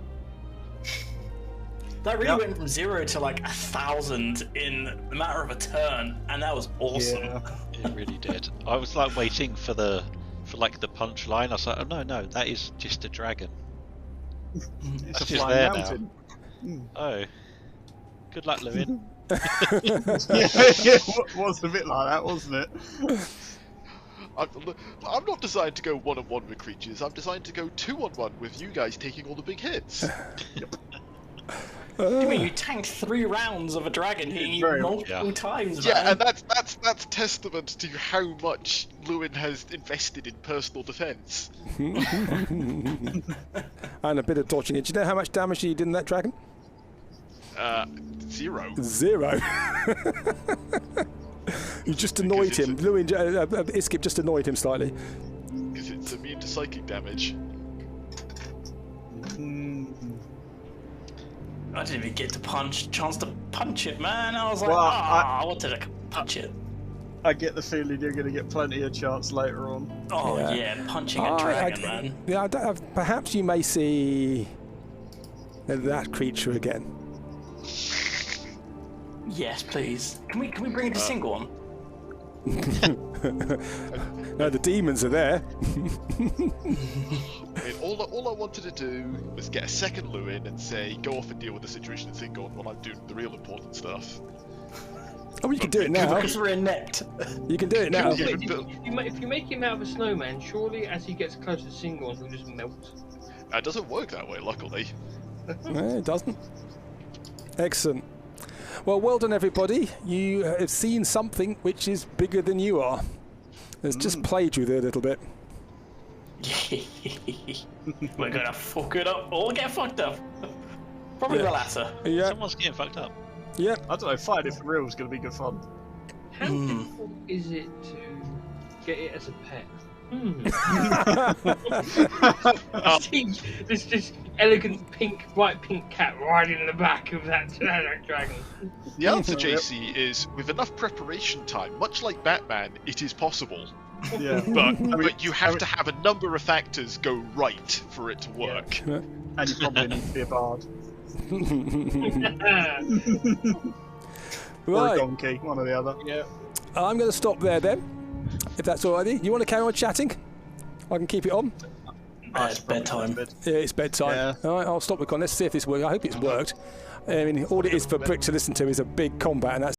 That really went from 0 to like 1,000 in the matter of a turn, and that was awesome. Yeah. It really did. I was like waiting for the punchline. I was like, oh no, that is just a dragon. It's That's a just flying there mountain. now. Oh, good luck, Llewyn. It was a bit like that, wasn't it? I'm not designed to go 1-on-1 with creatures. I'm designed to go 2-on-1 with you guys taking all the big hits. What do you mean you tanked 3 rounds of a dragon hitting you multiple times, man? Yeah, and that's testament to how much Llewyn has invested in personal defence. And a bit of dodging it. Do you know how much damage you did in that dragon? 0. 0. You just annoyed him. Llewyn, Iskip just annoyed him slightly. Because it's immune to psychic damage. I didn't even get to chance to punch it, man. I was like, I wanted to punch it. I get the feeling you're going to get plenty of chance later on. Oh yeah, punching a dragon, man. Yeah, perhaps you may see that creature again. Yes, please. Can we bring it to single one? No, the demons are there. All I wanted to do was get a second Llewyn and say, go off and deal with the situation in single while I'm doing the real important stuff. Oh, you can do it now. Because we're inept. You can do it now. If you make him out of a snowman, surely as he gets closer to single ones, he'll just melt. It doesn't work that way, luckily. No, it doesn't. Excellent. Well done, everybody. You have seen something which is bigger than you are. It's just played you there a little bit. We're gonna fuck it up or get fucked up. Probably the latter. Yeah. Someone's getting fucked up. Yep. I don't know, fighting it for real is going to be good fun. How difficult is it to get it as a pet? This just elegant bright pink cat riding in the back of that dragon. The answer, JC, is with enough preparation time, much like Batman, it is possible. Yeah. But you have to have a number of factors go right for it to work. Yeah. And you probably need to be a bard. Or a Right. donkey, one or the other. Yeah. I'm going to stop there then, if that's all right. You want to carry on chatting? I can keep it on. It's bedtime. Yeah, it's bedtime. Yeah. All right, I'll stop the con. Let's see if this works. I hope it's worked. I mean, all it is for Brick to listen to is a big combat, and that's